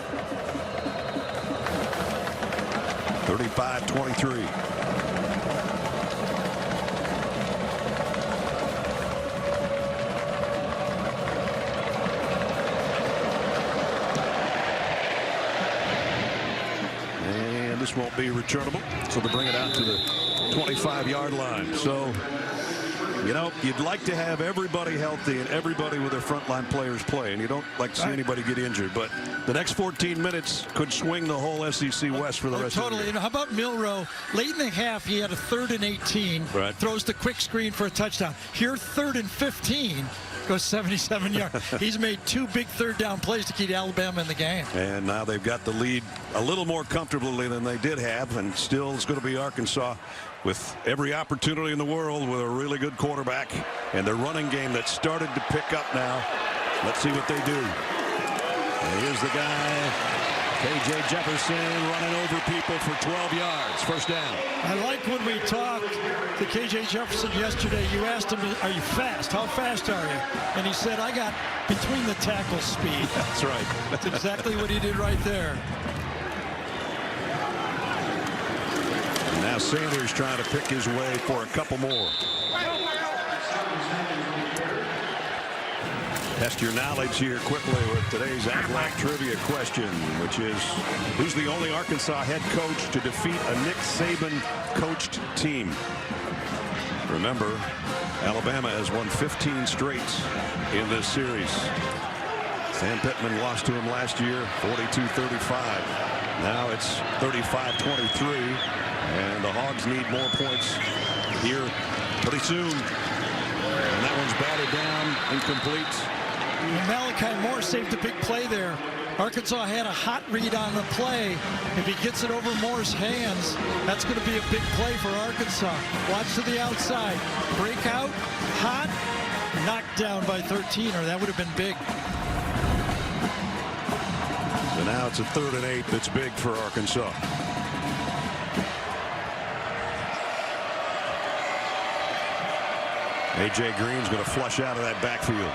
35-23. And this won't be returnable, so they bring it out to the 25-yard line. So, you know, you'd like to have everybody healthy and everybody with their frontline players play, and you don't like to see anybody get injured. But the next 14 minutes could swing the whole SEC West for the rest of the year. You know, how about Milroe? Late in the half, he had a 3rd and 18. Right. Throws the quick screen for a touchdown. Here, 3rd and 15. Goes 77 yards. He's made 2 big 3rd down plays to keep Alabama in the game. And now they've got the lead a little more comfortably than they did have, and still it's going to be Arkansas with every opportunity in the world with a really good quarterback and their running game that started to pick up now. Let's see what they do. And here's the guy, K.J. Jefferson, running over people for 12 yards. First down. I like when we talked to K.J. Jefferson yesterday. You asked him, are you fast? How fast are you? And he said, I got between the tackle speed. That's right. That's exactly what he did right there. And now Sanders trying to pick his way for a couple more. Test your knowledge here quickly with today's Athletic Trivia question, which is, who's the only Arkansas head coach to defeat a Nick Saban coached team? Remember, Alabama has won 15 straight in this series. Sam Pittman lost to him last year, 42-35. Now it's 35-23, and the Hogs need more points here pretty soon. And that one's batted down, incomplete. Malachi Moore saved a big play there. Arkansas had a hot read on the play. If he gets it over Moore's hands, that's going to be a big play for Arkansas. Watch to the outside. Break out, hot, knocked down by 13, or that would have been big. So now it's a 3rd and 8 that's big for Arkansas. A.J. Green's going to flush out of that backfield.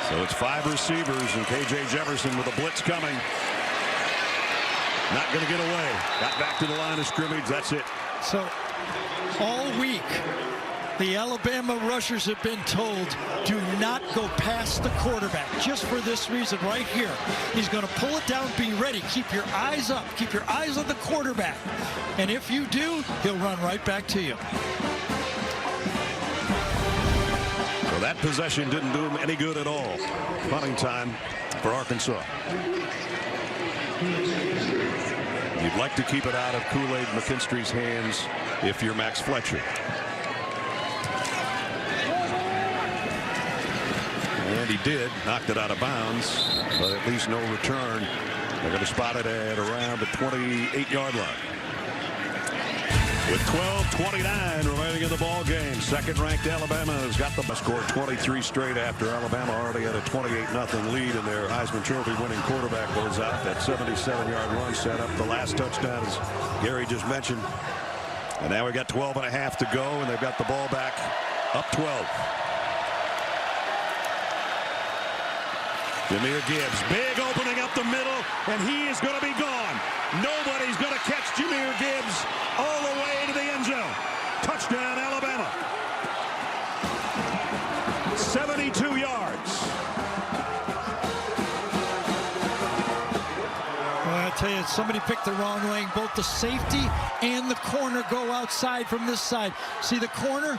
So it's 5 receivers and K.J. Jefferson with a blitz coming. Not going to get away. Got back to the line of scrimmage. That's it. So all week, the Alabama rushers have been told, do not go past the quarterback. Just for this reason right here. He's going to pull it down, be ready. Keep your eyes up. Keep your eyes on the quarterback. And if you do, he'll run right back to you. So that possession didn't do him any good at all. Punting time for Arkansas. You'd like to keep it out of Kool-Aid McKinstry's hands if you're Max Fletcher. And he did. Knocked it out of bounds, but at least no return. They're going to spot it at around the 28-yard line. With 12:29 remaining in the ball game, second-ranked Alabama has got the score 23 straight after Alabama already had a 28-0 lead, and their Heisman Trophy winning quarterback goes out. That 77-yard run set up the last touchdown, as Gary just mentioned. And now we got 12.5 to go, and they've got the ball back up 12. Jahmyr Gibbs, big opening up the middle, and he is going to be gone. Nobody's going to catch Jahmyr Gibbs all the way to the end zone. Touchdown, Alabama. 72 yards. Well, I tell you, somebody picked the wrong lane. Both the safety and the corner go outside from this side. See the corner?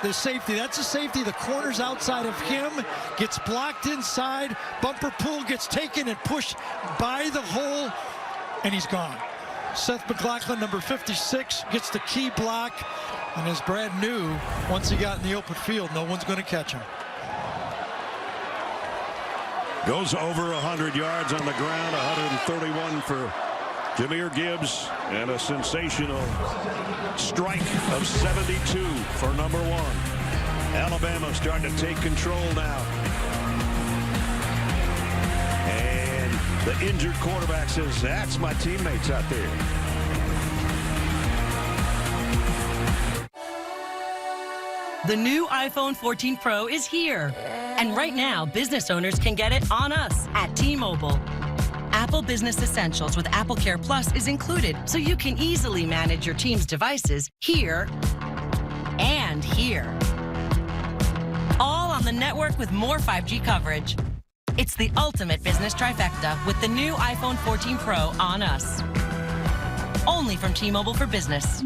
The safety, that's a safety. The corner's outside of him, gets blocked inside. Bumper pool gets taken and pushed by the hole, and he's gone. Seth McLaughlin, number 56, gets the key block. And as Brad knew, once he got in the open field, no one's going to catch him. Goes over 100 yards on the ground, 131 for Jahmyr Gibbs, and a sensational strike of 72 for number 1. Alabama starting to take control now. And The injured quarterback says, that's my teammates out there. The new iPhone 14 Pro is here. And right now, business owners can get it on us at T-Mobile. Apple Business Essentials with Apple Care Plus is included, so you can easily manage your team's devices here and here. All on the network with more 5G coverage. It's the ultimate business trifecta with the new iPhone 14 Pro on us. Only from T-Mobile for Business.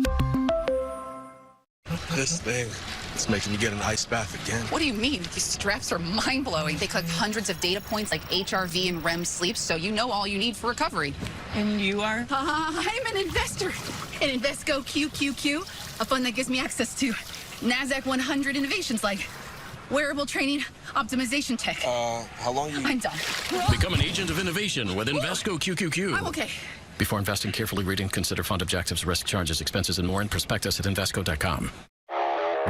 This thing, it's making me get an ice bath again. What do you mean? These straps are mind-blowing. They collect hundreds of data points like HRV and REM sleep, so you know all you need for recovery. And you are? I'm an investor in Invesco QQQ, a fund that gives me access to NASDAQ 100 innovations like wearable training optimization tech. How long you... I'm done. Become an agent of innovation with Invesco QQQ. I'm okay. Before investing, carefully read and consider fund objectives, risk, charges, expenses, and more in prospectus at Invesco.com.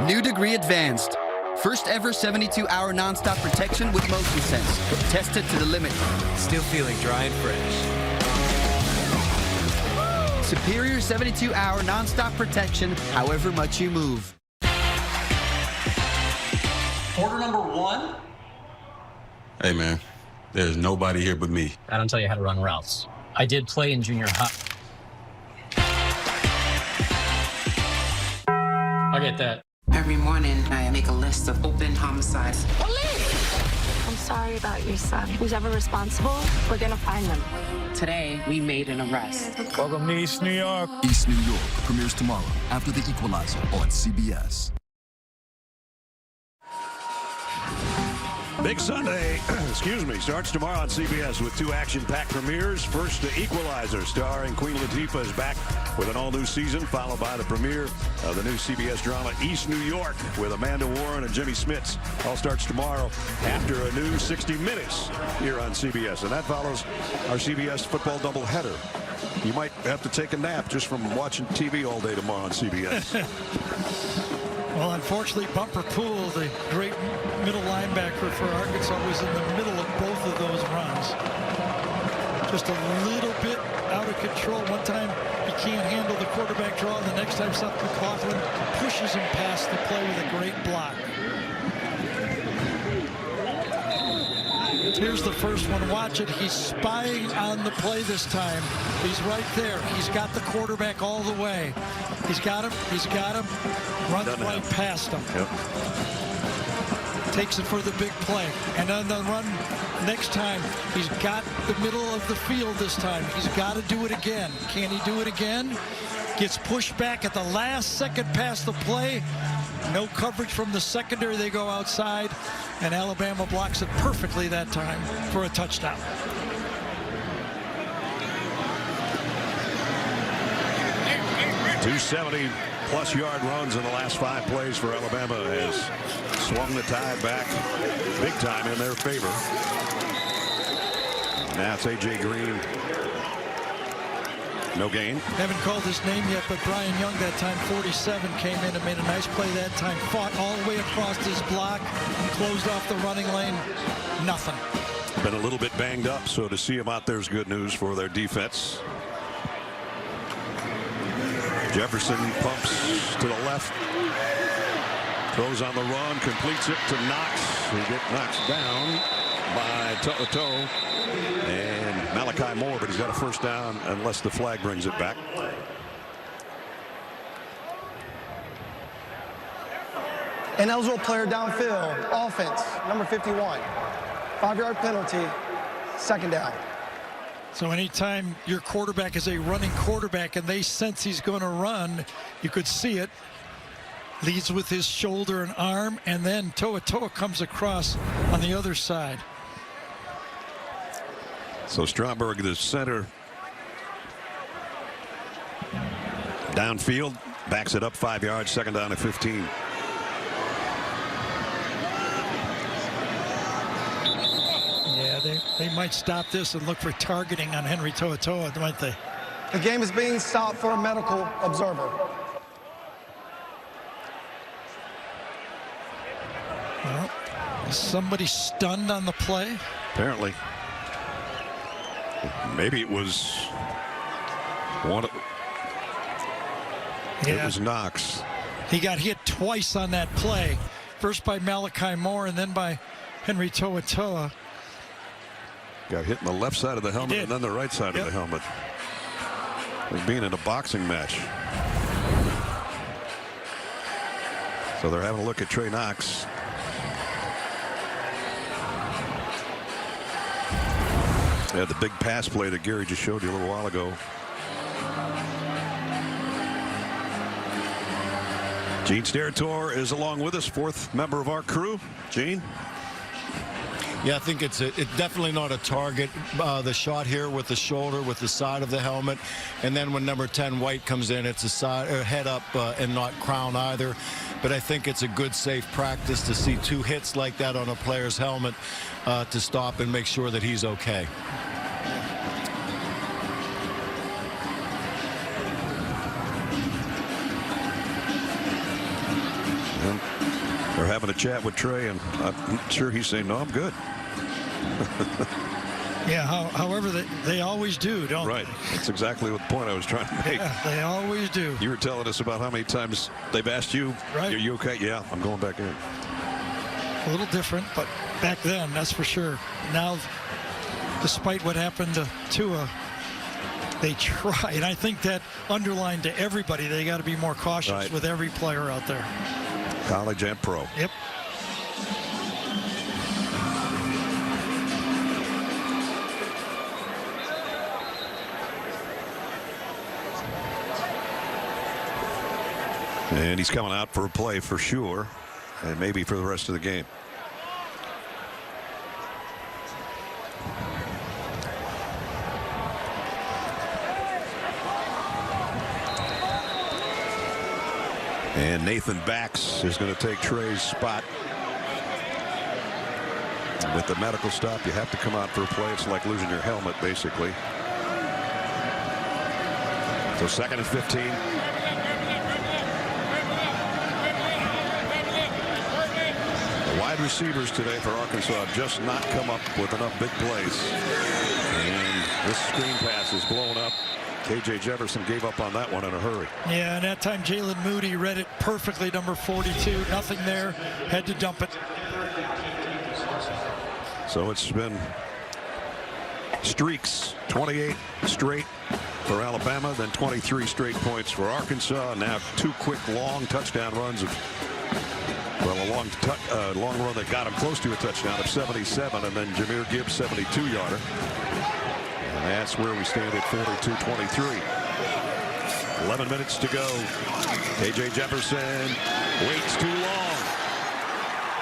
New Degree Advanced. First ever 72-hour nonstop protection with motion sense. Tested to the limit. Still feeling dry and fresh. Superior 72-hour nonstop protection, however much you move. Order number 1. Hey, man. There's nobody here but me. I don't tell you how to run routes. I did play in junior high. I get that. Every morning, I make a list of open homicides. I'm sorry about your son. Who's ever responsible, we're gonna find them. Today, we made an arrest. Welcome to East New York. East New York premieres tomorrow after The Equalizer on CBS. Big Sunday, starts tomorrow on CBS with 2 action-packed premieres. First, The Equalizer, starring Queen Latifah, is back with an all-new season, followed by the premiere of the new CBS drama East New York with Amanda Warren and Jimmy Smits. All starts tomorrow after a new 60 Minutes here on CBS. And that follows our CBS football doubleheader. You might have to take a nap just from watching TV all day tomorrow on CBS. Well, unfortunately, Bumper Poole, the great middle linebacker for Arkansas, was in the middle of both of those runs. Just a little bit out of control. One time he can't handle the quarterback draw, and the next time Seth McLaughlin pushes him past the play with a great block. Here's the first one. Watch it. He's spying on the play this time. He's right there. He's got the quarterback all the way. He's got him. He's got him. Runs right past him. Yep. Takes it for the big play. And on the run next time, he's got the middle of the field this time. He's got to do it again. Can he do it again? Gets pushed back at the last second past the play. No coverage from the secondary. They go outside, and Alabama blocks it perfectly that time for a touchdown. +270 yard runs in the last 5 plays for Alabama has swung the tide back big time in their favor. Now it's A.J. Green. No gain. Haven't called his name yet, but Brian Young that time, 47, came in and made a nice play that time. Fought all the way across his block, closed off the running lane. Nothing. Been a little bit banged up, so to see him out there is good news for their defense. Jefferson pumps to the left. Throws on the run, completes it to Knox. He gets knocked down by Toto and Malachi Moore, but he's got a first down unless the flag brings it back. An eligible player downfield. Offense, number 51. 5-yard penalty. Second down. So anytime your quarterback is a running quarterback and they sense he's going to run, you could see it. Leads with his shoulder and arm, and then Toa comes across on the other side. So Stromberg, the center, downfield, backs it up 5 yards, second down at 15. Yeah, they might stop this and look for targeting on Henry Toa, might they? The game is being stopped for a medical observer. Well, is somebody stunned on the play? Apparently. Maybe it was one of. Yeah. It was Knox. He got hit twice on that play. First by Malachi Moore and then by Henry To'oTo'o. Got hit in the left side of the helmet and then the right side of the helmet. Like being in a boxing match. So they're having a look at Trey Knox. Yeah, the big pass play that Gary just showed you a little while ago. Gene Steratore is along with us, fourth member of our crew. Gene? Yeah, I think it's definitely not a target. The shot here with the shoulder, with the side of the helmet, and then when number 10 White comes in, it's a side head up and not crown either. But I think it's a good, safe practice to see two hits like that on a player's helmet to stop and make sure that he's okay. We're having a chat with Trey, and I'm sure he's saying, no, I'm good. Yeah, however, they always do, don't they? Right. That's exactly the point I was trying to make. Yeah, they always do. You were telling us about how many times they've asked you, right. Are you okay? Yeah, I'm going back in. A little different, but back then, that's for sure. Now, despite what happened to Tua, they try. And I think that underlined to everybody, they got to be more cautious with every player out there. College and pro. Yep. And he's coming out for a play for sure, and maybe for the rest of the game. And Nathan Bax is going to take Trey's spot. With the medical stop, you have to come out for a play. It's like losing your helmet, basically. So 2nd and 15. The wide receivers today for Arkansas have just not come up with enough big plays. And this screen pass is blown up. KJ Jefferson gave up on that one in a hurry. Yeah, and that time Jalen Moody read it perfectly, number 42. Nothing there. Had to dump it. So it's been streaks, 28 straight for Alabama, then 23 straight points for Arkansas. Now 2 quick long touchdown runs of, well, a long run that got him close to a touchdown of 77, and then Jahmyr Gibbs 72-yarder. And that's where we stand at 42-23. 11 minutes to go. KJ Jefferson waits too long.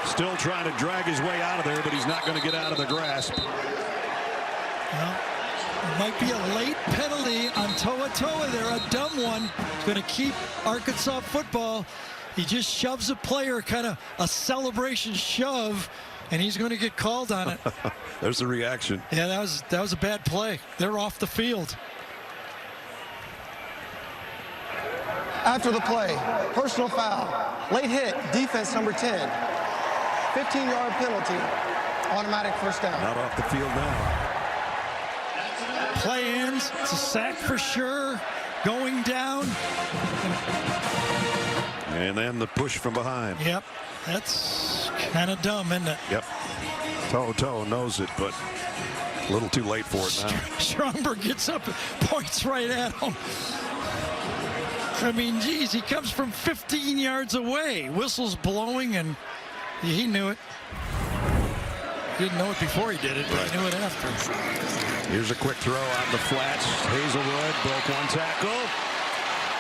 Still trying to drag his way out of there, but he's not going to get out of the grasp. Well, it might be a late penalty on To'oTo'o there, a dumb one. It's going to keep Arkansas football. He just shoves a player, kind of a celebration shove, and he's going to get called on it. There's the reaction. Yeah, that was a bad play. They're off the field. After the play, personal foul, late hit, defense number 10. 15-yard penalty, automatic first down. Not off the field now. Play ends. It's a sack for sure. Going down. And then the push from behind. Yep. That's kind of dumb, isn't it? Yep. To'oTo'o knows it, but a little too late for it now. Stromberg gets up and points right at him. I mean, geez, he comes from 15 yards away. Whistle's blowing, and he knew it. He didn't know it before he did it, but he knew it after. Here's a quick throw out in the flats. Hazelwood broke one tackle.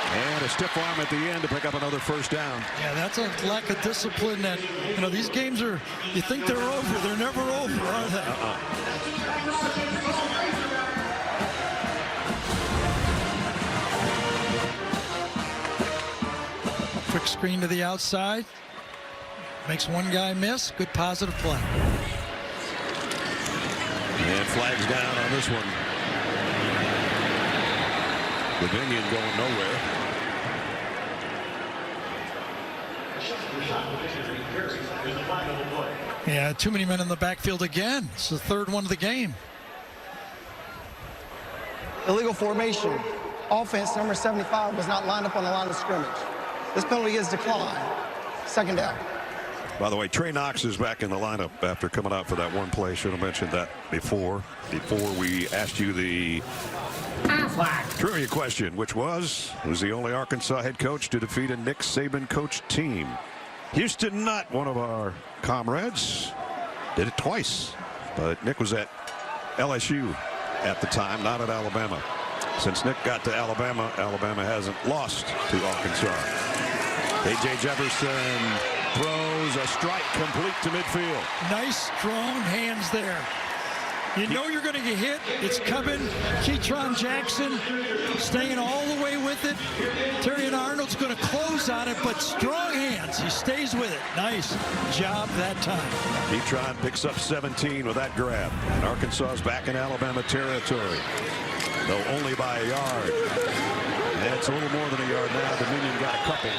And a stiff arm at the end to pick up another first down. Yeah, that's a lack of discipline that, you know, these games are, you think they're over. They're never over, are they? Quick screen to the outside. Makes one guy miss. Good positive play. And flags down on this one. Davinian going nowhere. Yeah, too many men in the backfield again. It's the third one of the game. illegal formation. Offense number 75 was not lined up on the line of scrimmage. This penalty is declined. Second down. By the way, Trey Knox is back in the lineup after coming out for that one play. Should have mentioned that before we asked you the trivia question, which was the only Arkansas head coach to defeat a Nick Saban coached team. Houston Nutt, one of our comrades, did it twice, but Nick was at LSU at the time, not at Alabama. Since Nick got to Alabama, Alabama hasn't lost to Arkansas. KJ Jefferson throws a strike complete to midfield. Nice strong hands there. You know you're going to get hit. It's coming. Keytron Jackson staying all the way with it. Terrion Arnold's going to close on it, but strong hands. He stays with it. Nice job that time. Keytron picks up 17 with that grab. And Arkansas is back in Alabama territory, though only by a yard. And it's a little more than a yard now. Dominion got a couple.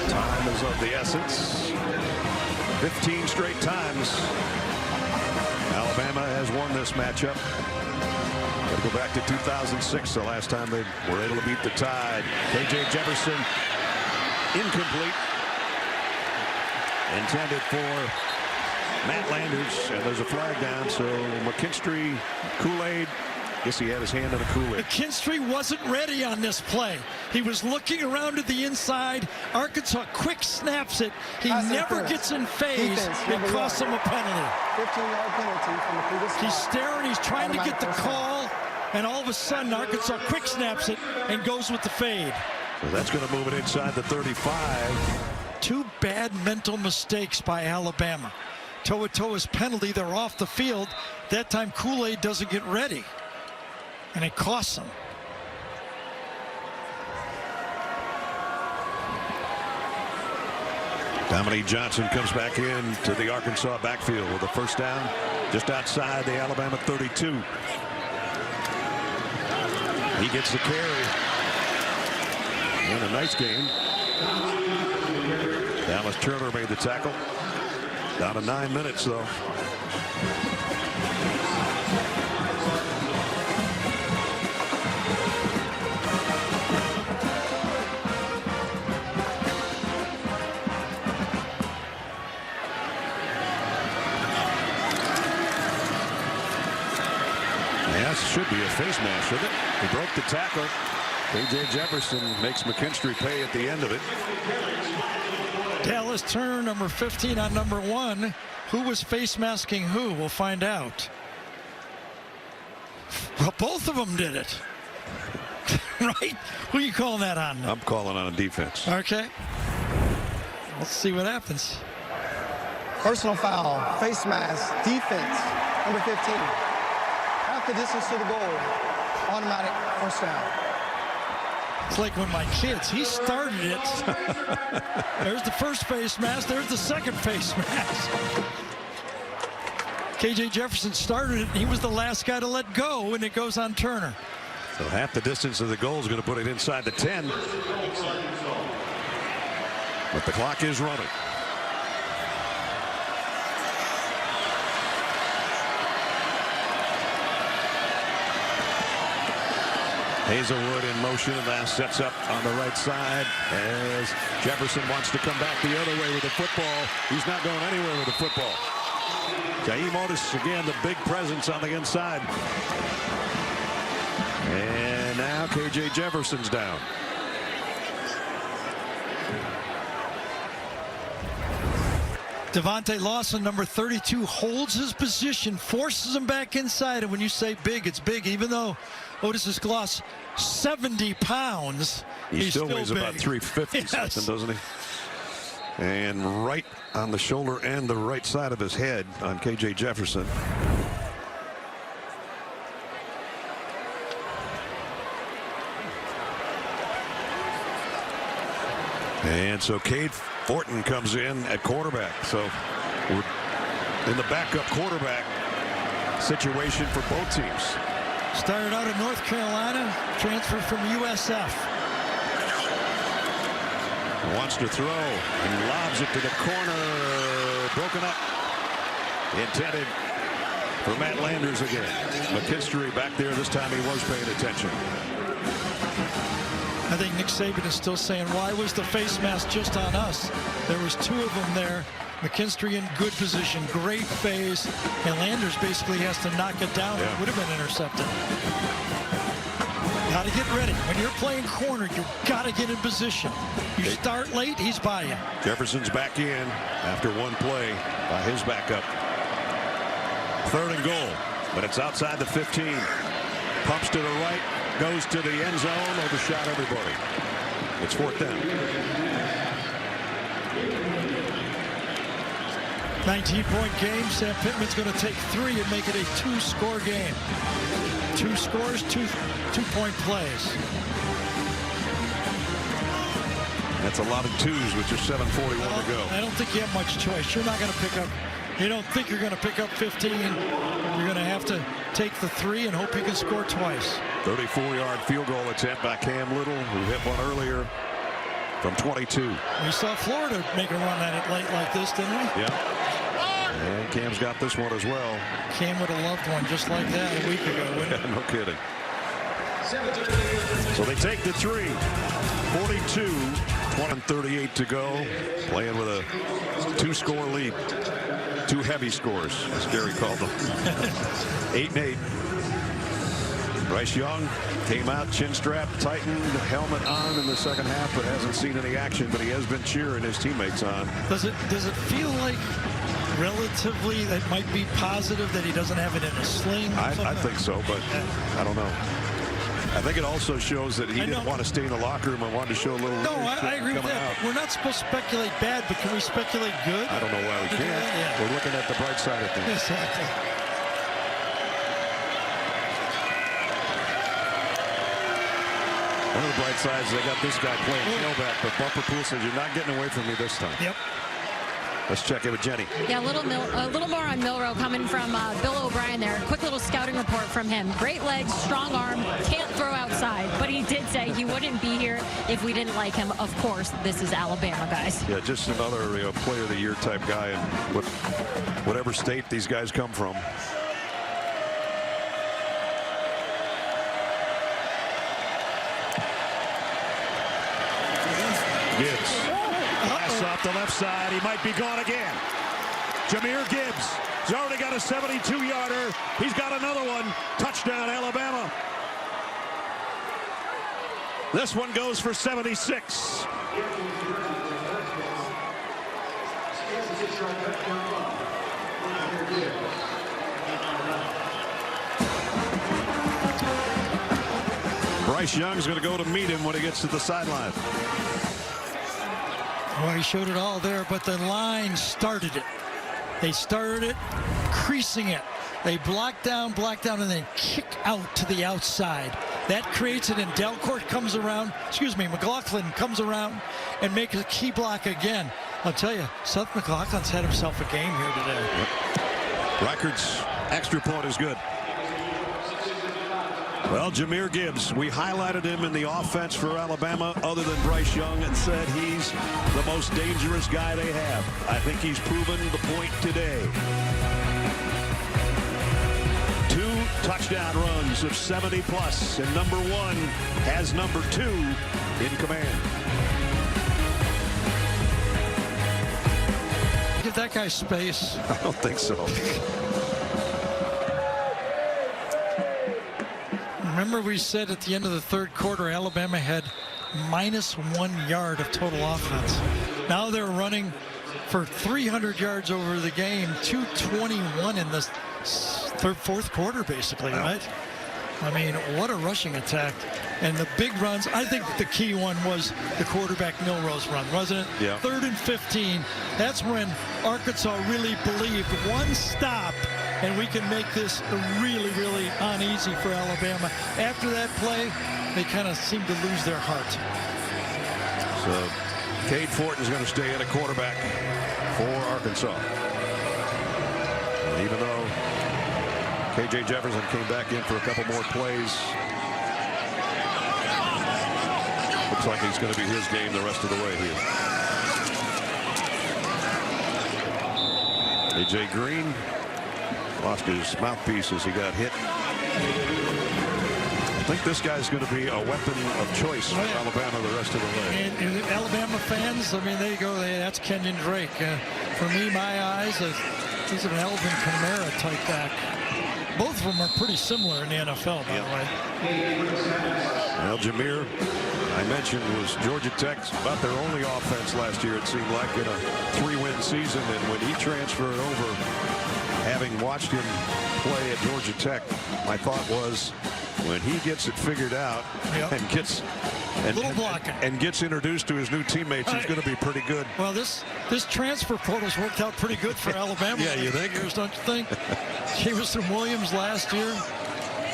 Time is of the essence. 15 straight times Alabama has won this matchup. Got to go back to 2006, the last time they were able to beat the Tide. KJ Jefferson incomplete. Intended for Matt Landers, and there's a flag down, so McKinstry, Kool-Aid, guess he had his hand on the Kool-Aid. McKinstry wasn't ready on this play. He was looking around to the inside. Arkansas quick snaps it. He never gets in phase. It costs him a penalty. 15-yard penalty from the previous. He's staring. He's trying to get the call, and all of a sudden Arkansas quick snaps it and goes with the fade. So that's going to move it inside the 35. Two bad mental mistakes by Alabama. To'oto'o's penalty, they're off the field. That time Kool-Aid doesn't get ready, and it costs him. Dominique Johnson comes back in to the Arkansas backfield with a first down just outside the Alabama 32. He gets the carry. And a nice game. Dallas Turner made the tackle. Down to 9 minutes, though. Should be a face mask, shouldn't it? He broke the tackle. KJ Jefferson makes McKinstry pay at the end of it. Dallas Turner, number 15 on number 1. Who was face masking who? We'll find out. Well, both of them did it. Right? Who are you calling that on? I'm calling on defense. Okay. Let's see what happens. Personal foul, face mask, defense, number 15. Half the distance to the goal, automatic first down. It's like when my kids, he started it. There's the first face mask, there's the second face mask. KJ Jefferson started it, and he was the last guy to let go, and it goes on Turner. So half the distance of the goal is going to put it inside the 10. But the clock is running. Hazelwood in motion, and now sets up on the right side as Jefferson wants to come back the other way with the football. He's not going anywhere with the football. Jaheim Otis, again, the big presence on the inside. And now KJ Jefferson's down. Devontae Lawson, number 32, holds his position, forces him back inside. And when you say big, it's big. Even though Otis has lost 70 pounds, he still weighs big. about 350 yes. something, doesn't he? And right on the shoulder and the right side of his head on KJ Jefferson. And so Cade Fortin comes in at quarterback. So we're in the backup quarterback situation for both teams. Started out in North Carolina, transferred from USF. Wants to throw and lobs it to the corner. Broken up. Intended for Matt Landers again. McKinstry back there. This time he was paying attention. I think Nick Saban is still saying, why was the face mask just on us? There was 2 of them there. McKinstry in good position, great phase, and Landers basically has to knock it down. It would have been intercepted. Got to get ready. When you're playing corner, you've got to get in position. You start late, he's by you. Jefferson's back in after one play by his backup. 3rd and goal, but it's outside the 15. Pumps to the right, goes to the end zone, overshot everybody. It's 4th down. 19-point game. Sam Pittman's going to take 3 and make it a 2-score game. 2 scores, 2-point plays. That's a lot of 2s with just 7:41 to go. I don't think you have much choice. You're not going to pick up. You don't think you're going to pick up 15. You're going to have to take the 3 and hope you can score twice. 34-yard field goal attempt by Cam Little, who hit one earlier from 22. We saw Florida make a run at it late like this, didn't we? Yeah. And Cam's got this one as well. Cam would have loved one just like that a week ago, wouldn't he? No kidding. So they take the 3. 42, 38 to go. Playing with a 2-score lead. 2 heavy scores, as Gary called them. 8-8. Bryce Young came out, chin strap tightened, helmet on in the second half, but hasn't seen any action. But he has been cheering his teammates on. Does it feel like relatively that might be positive that he doesn't have it in a sling? I think so, but I don't know. I think it also shows that he didn't want to stay in the locker room and wanted to show a little. No, I agree with that. We're not supposed to speculate bad, but can we speculate good? I don't know why we can't. Yeah. We're looking at the bright side of things. Exactly. One of the bright sides, they got this guy playing tailback, but Bumper Pool says, you're not getting away from me this time. Yep. Let's check in with Jenny. Yeah, a little more on Milroe coming from Bill O'Brien there. Quick little scouting report from him. Great legs, strong arm, can't throw outside. But he did say he wouldn't be here if we didn't like him. Of course, this is Alabama, guys. Yeah, just another player of the year type guy in whatever state these guys come from. Gibbs. Pass off the left side. He might be gone again. Jahmyr Gibbs. He's already got a 72-yarder. He's got another one. Touchdown, Alabama. This one goes for 76. Bryce Young's going to go to meet him when he gets to the sideline. Well, he showed it all there, but the line started it. They started it, creasing it. They block down, and then kick out to the outside. That creates it, and Delcourt comes around, McLaughlin comes around and makes a key block again. I'll tell you, Seth McLaughlin's had himself a game here today. Yep. Reichardt's extra point is good. Well, Jahmyr Gibbs, we highlighted him in the offense for Alabama other than Bryce Young and said he's the most dangerous guy they have. I think he's proven the point today. 2 touchdown runs of 70+, and number 1 has number 2 in command. Give that guy space. I don't think so. Remember we said at the end of the third quarter, Alabama had -1 yard of total offense. Now they're running for 300 yards over the game, 221 in the fourth quarter, basically, right? I mean, what a rushing attack. And the big runs, I think the key one was the quarterback Milroe's run, wasn't it? Yeah. 3rd and 15. That's when Arkansas really believed one stop and we can make this really, really uneasy for Alabama. After that play, they kind of seemed to lose their heart. So Cade Fortin's going to stay in a quarterback for Arkansas. And even though K.J. Jefferson came back in for a couple more plays, looks like he's going to be his game the rest of the way here. A.J. Green Lost his mouthpiece as he got hit. I think this guy's going to be a weapon of choice for Alabama the rest of the way. And Alabama fans, I mean, there you go. That's Kenyon Drake. For me, my eyes, he's an Alvin Kamara type back. Both of them are pretty similar in the NFL, by the way. Well, Jameer, I mentioned, was Georgia Tech's about their only offense last year, it seemed like, in a 3-win season. And when he transferred over, having watched him play at Georgia Tech, my thought was, when he gets it figured out and gets introduced to his new teammates, he's going to be pretty good. Well, this transfer portal's worked out pretty good for Alabama. Yeah, you think? Years, don't you think? Jameson Williams last year.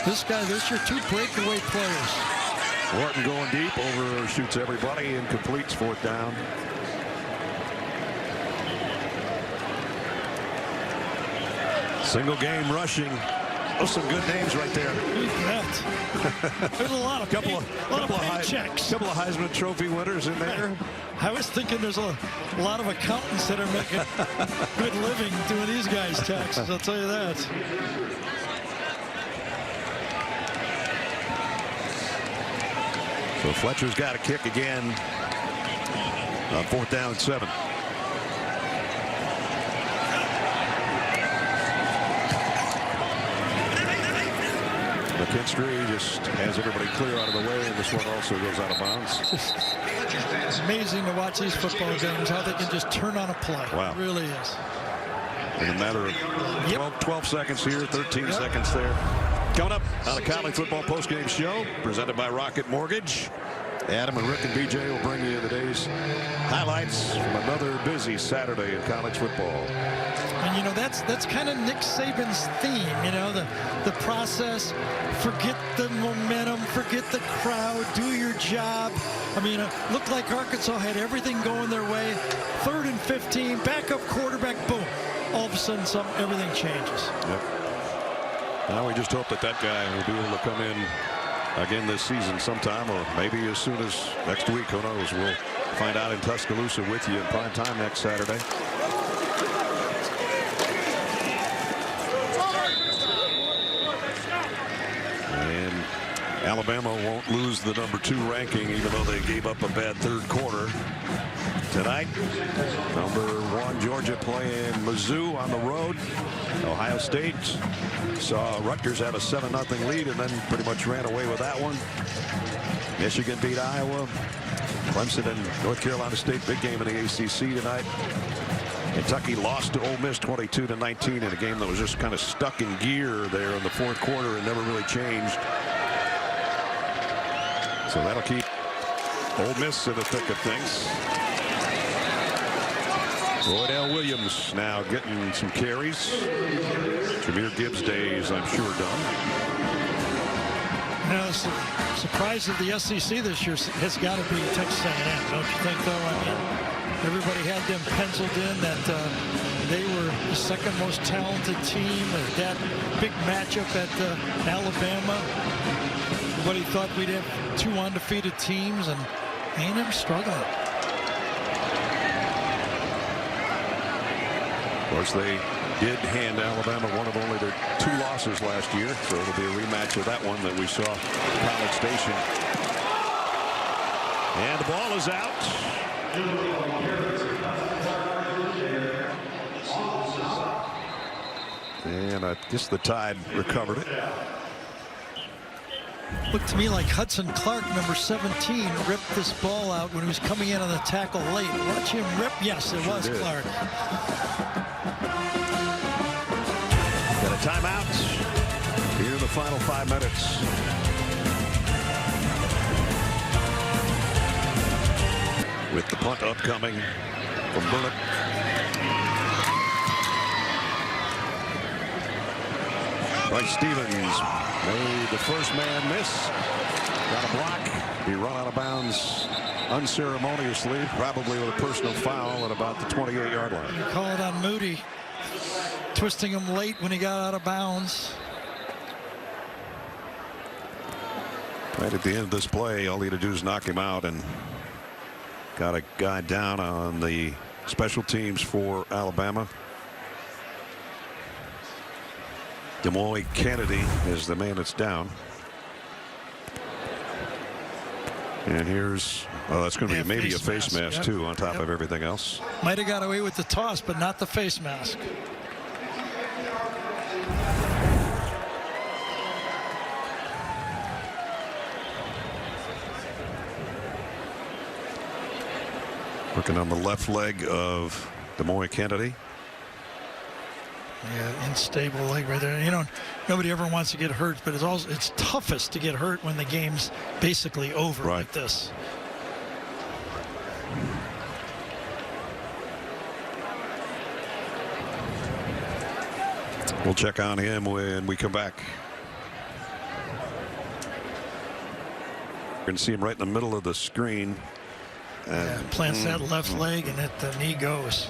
This guy this year, 2 breakaway players. Wharton going deep, overshoots everybody and completes 4th down. Single game rushing. Oh, some good names right there. There's a lot of couple of paychecks. Couple of Heisman Trophy winners in there. I was thinking there's a lot of accountants that are making good living doing these guys' taxes. I'll tell you that. So Fletcher's got a kick again on 4th down and 7. McKinstry just has everybody clear out of the way, and this one also goes out of bounds. It's amazing to watch these football games, how they can just turn on a play. Wow. It really is. In a matter of 12 seconds here, 13 seconds there. Coming up on a college football postgame show presented by Rocket Mortgage. Adam and Rick and BJ will bring you the day's highlights from another busy Saturday in college football. And, you know, that's kind of Nick Saban's theme, you know, the process. Forget the momentum, forget the crowd, do your job. I mean, it looked like Arkansas had everything going their way. 3rd and 15, backup quarterback, boom. All of a sudden, everything changes. Yep. Now we just hope that guy will be able to come in again this season sometime, or maybe as soon as next week. Who knows? We'll find out in Tuscaloosa with you in prime time next Saturday. And Alabama won't lose the number 2 ranking, even though they gave up a bad 3rd quarter. Tonight, number 1 Georgia playing Mizzou on the road. Ohio State saw Rutgers have a 7-0 lead and then pretty much ran away with that one. Michigan beat Iowa. Clemson and North Carolina State, big game in the ACC tonight. Kentucky lost to Ole Miss 22-19 in a game that was just kind of stuck in gear there in the 4th quarter and never really changed. So that'll keep Ole Miss in the thick of things. Roydell Williams now getting some carries. Jahmyr Gibbs' days, I'm sure, done. Now, the surprise of the SEC this year has got to be Texas A&M, don't you think, though? I mean, everybody had them penciled in that they were the 2nd most talented team. That big matchup at Alabama. Everybody thought we'd have 2 undefeated teams, and A&M struggling. Of course, they did hand Alabama one of only their 2 losses last year, so it'll be a rematch of that one that we saw at College Station. And the ball is out. And I guess the Tide recovered it. Looked to me like Hudson Clark, number 17, ripped this ball out when he was coming in on the tackle late. Watch him rip. Yes, it was Clark. Got a timeout here in the final 5 minutes. With the punt upcoming from Burnett. Bryce Stevens made the first man miss. Got a block. He run out of bounds unceremoniously, probably with a personal foul at about the 28-yard line. Call it on Moody, twisting him late when he got out of bounds. Right at the end of this play, all he had to do is knock him out, and got a guy down on the special teams for Alabama. Demoy Kennedy is the man that's down. And here's, oh, that's going to be maybe a face mask too, on top of everything else. Might have got away with the toss, but not the face mask. Working on the left leg of Demoy Kennedy. Yeah, unstable leg right there. You know, nobody ever wants to get hurt, but it's toughest to get hurt when the game's basically over like this. We'll check on him when we come back. We're going to see him right in the middle of the screen. Yeah, plants that left leg and the knee goes.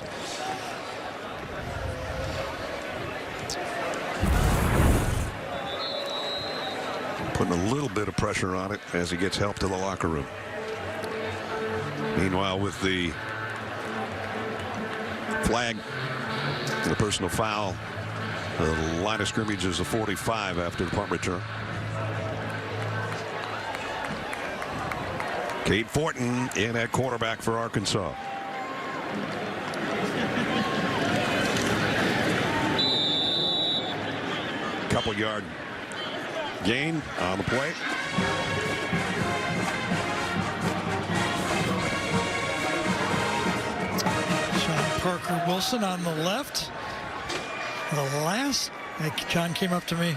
Putting a little bit of pressure on it as he gets help to the locker room. Meanwhile, with the flag, the personal foul, the line of scrimmage is a 45 after the punt return. Cade Fortin in at quarterback for Arkansas. Couple-yard gain on the play. Sean Parker Wilson on the left. John came up to me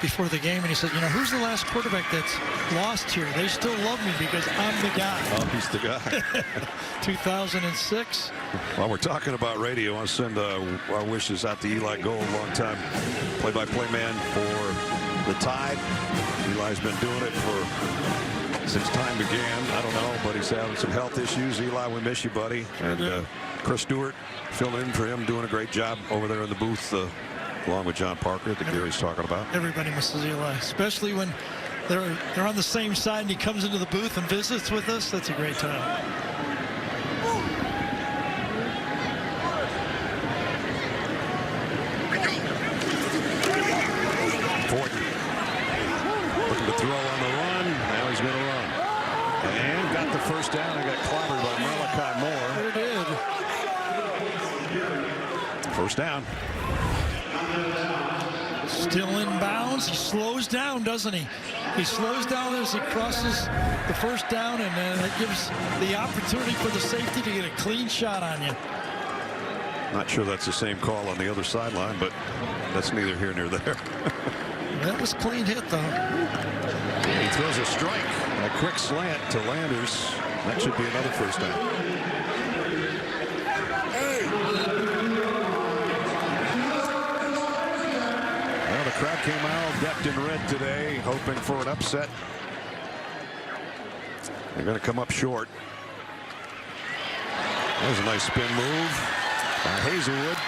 before the game and he said, you know, who's the last quarterback that's lost here? They still love me because I'm the guy. Oh, he's the guy. 2006. While we're talking about radio, I want to send our wishes out to Eli Gold, longtime play-by-play man for the Tide. Eli's been doing it since time began. I don't know, but he's having some health issues. Eli, we miss you, buddy. And Chris Stewart filling in for him, doing a great job over there in the booth, along with John Parker that Gary's talking about. Everybody misses Eli, especially when they're on the same side and he comes into the booth and visits with us. That's a great time. Fortin looking to throw on the run. Now he's going to run. And got the first down and got clobbered by Malachi Moore. It did. First down. Still in bounds. He slows down, doesn't he? He slows down as he crosses the first down, and it gives the opportunity for the safety to get a clean shot on you. Not sure that's the same call on the other sideline, but that's neither here nor there. That was clean hit, though. He throws a strike, a quick slant to Landers. That should be another first down. Well, the crowd came out decked in red today, hoping for an upset. They're going to come up short. There's a nice spin move by Hazelwood.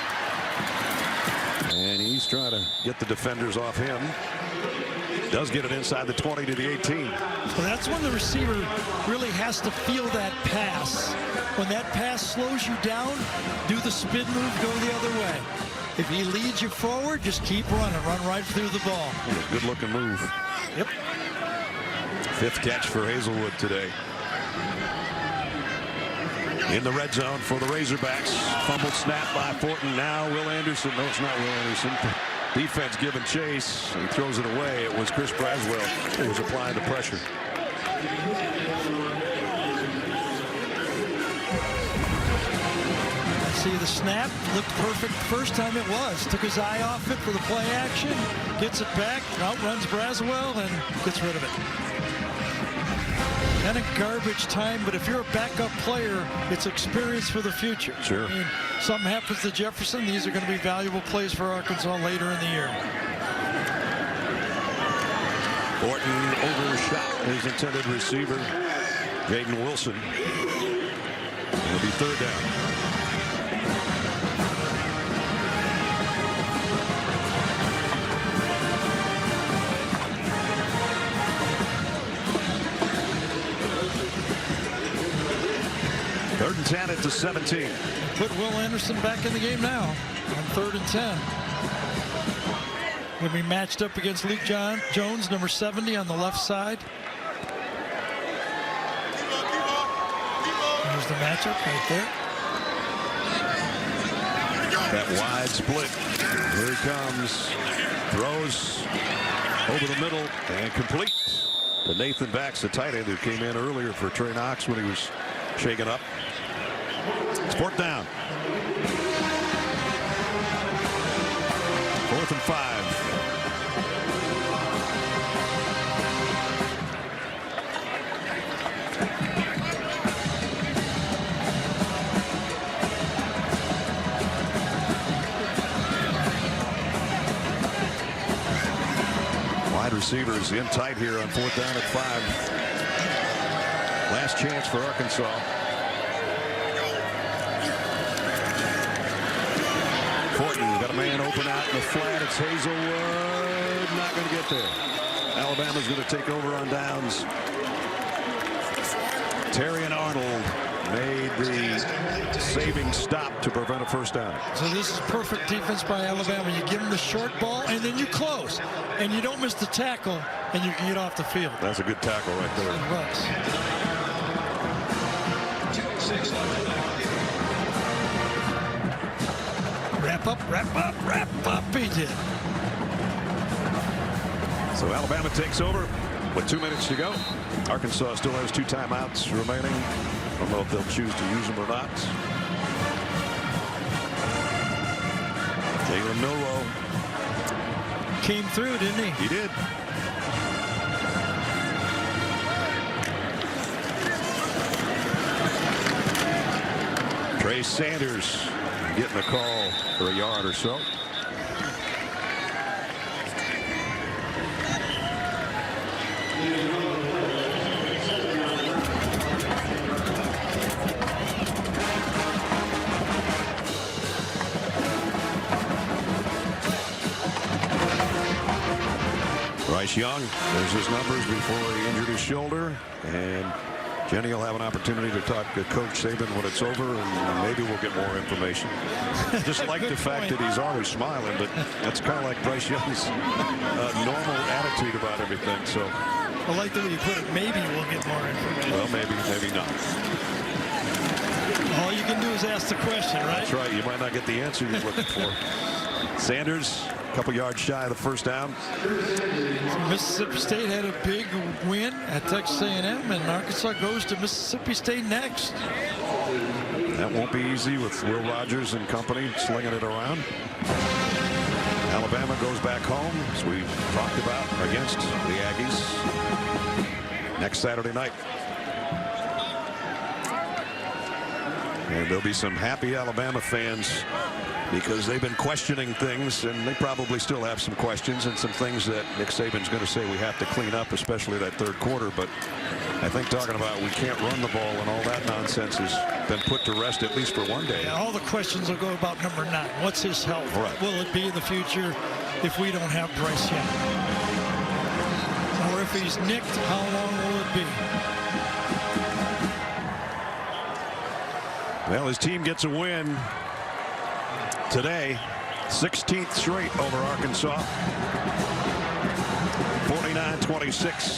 And he's trying to get the defenders off him. Does get it inside the 20 to the 18. Well, that's when the receiver really has to feel that pass. When that pass slows you down, do the spin move, go the other way. If he leads you forward, just keep running. Run right through the ball. Good looking move. Yep. Fifth catch for Hazelwood today. In the red zone for the Razorbacks. Fumbled snap by Fortin. Now Will Anderson. No, it's not Will Anderson. Defense giving chase. He throws it away. It was Chris Braswell who was applying the pressure. See the snap. Looked perfect first time it was. Took his eye off it for the play action. Gets it back. Outruns Braswell and gets rid of it. And a garbage time, but if you're a backup player, it's experience for the future. Sure. I mean, something happens to Jefferson, these are going to be valuable plays for Arkansas later in the year. Fortin overshot his intended receiver, Jaden Wilson. It'll be third down. Third and 10 at the 17. Put Will Anderson back in the game now on 3rd and 10. Going to be matched up against Luke Jones, number 70 on the left side. There's the matchup right there. That wide split. Here he comes. Throws over the middle and complete to Nathan Bax, the tight end who came in earlier for Trey Knox when he was shaken up. It's 4th down. 4th and 5. Wide receivers in tight here on 4th down at 5. Last chance for Arkansas. Fortin got a man open out in the flat. It's Hazelwood. Not going to get there. Alabama's going to take over on downs. Terry and Arnold made the saving stop to prevent a 1st down. So this is perfect defense by Alabama. You give them the short ball, and then you close. And you don't miss the tackle, and you can get off the field. That's a good tackle right there. It was. Wrap up, wrap up, wrap up, he did. So Alabama takes over with 2 minutes to go. Arkansas still has 2 timeouts remaining. I don't know if they'll choose to use them or not. Jalen Milroe came through, didn't he? He did. Trey Sanders getting a call for a yard or so. Bryce Young, there's his numbers before he injured his shoulder, and Jenny will have an opportunity to talk to Coach Saban when it's over, and maybe we'll get more information. Just like the fact that he's always smiling, but that's kind of like Bryce Young's normal attitude about everything. So I like the way you put it. Maybe we'll get more information. Well, maybe not. All you can do is ask the question, right? That's right. You might not get the answer you're looking for. Sanders, a couple yards shy of the 1st down. Mississippi State had a big win at Texas A&M, and Arkansas goes to Mississippi State next. That won't be easy with Will Rogers and company slinging it around. Alabama goes back home, as we talked about, against the Aggies next Saturday night. And there'll be some happy Alabama fans because they've been questioning things, and they probably still have some questions and some things that Nick Saban's going to say we have to clean up, especially that 3rd quarter. But I think talking about we can't run the ball and all that nonsense has been put to rest, at least for one day. Yeah, all the questions will go about number 9. What's his health? Right. Will it be in the future if we don't have Bryce Young? Or if he's nicked, how long will it be? Well, his team gets a win today, 16th straight over Arkansas, 49-26.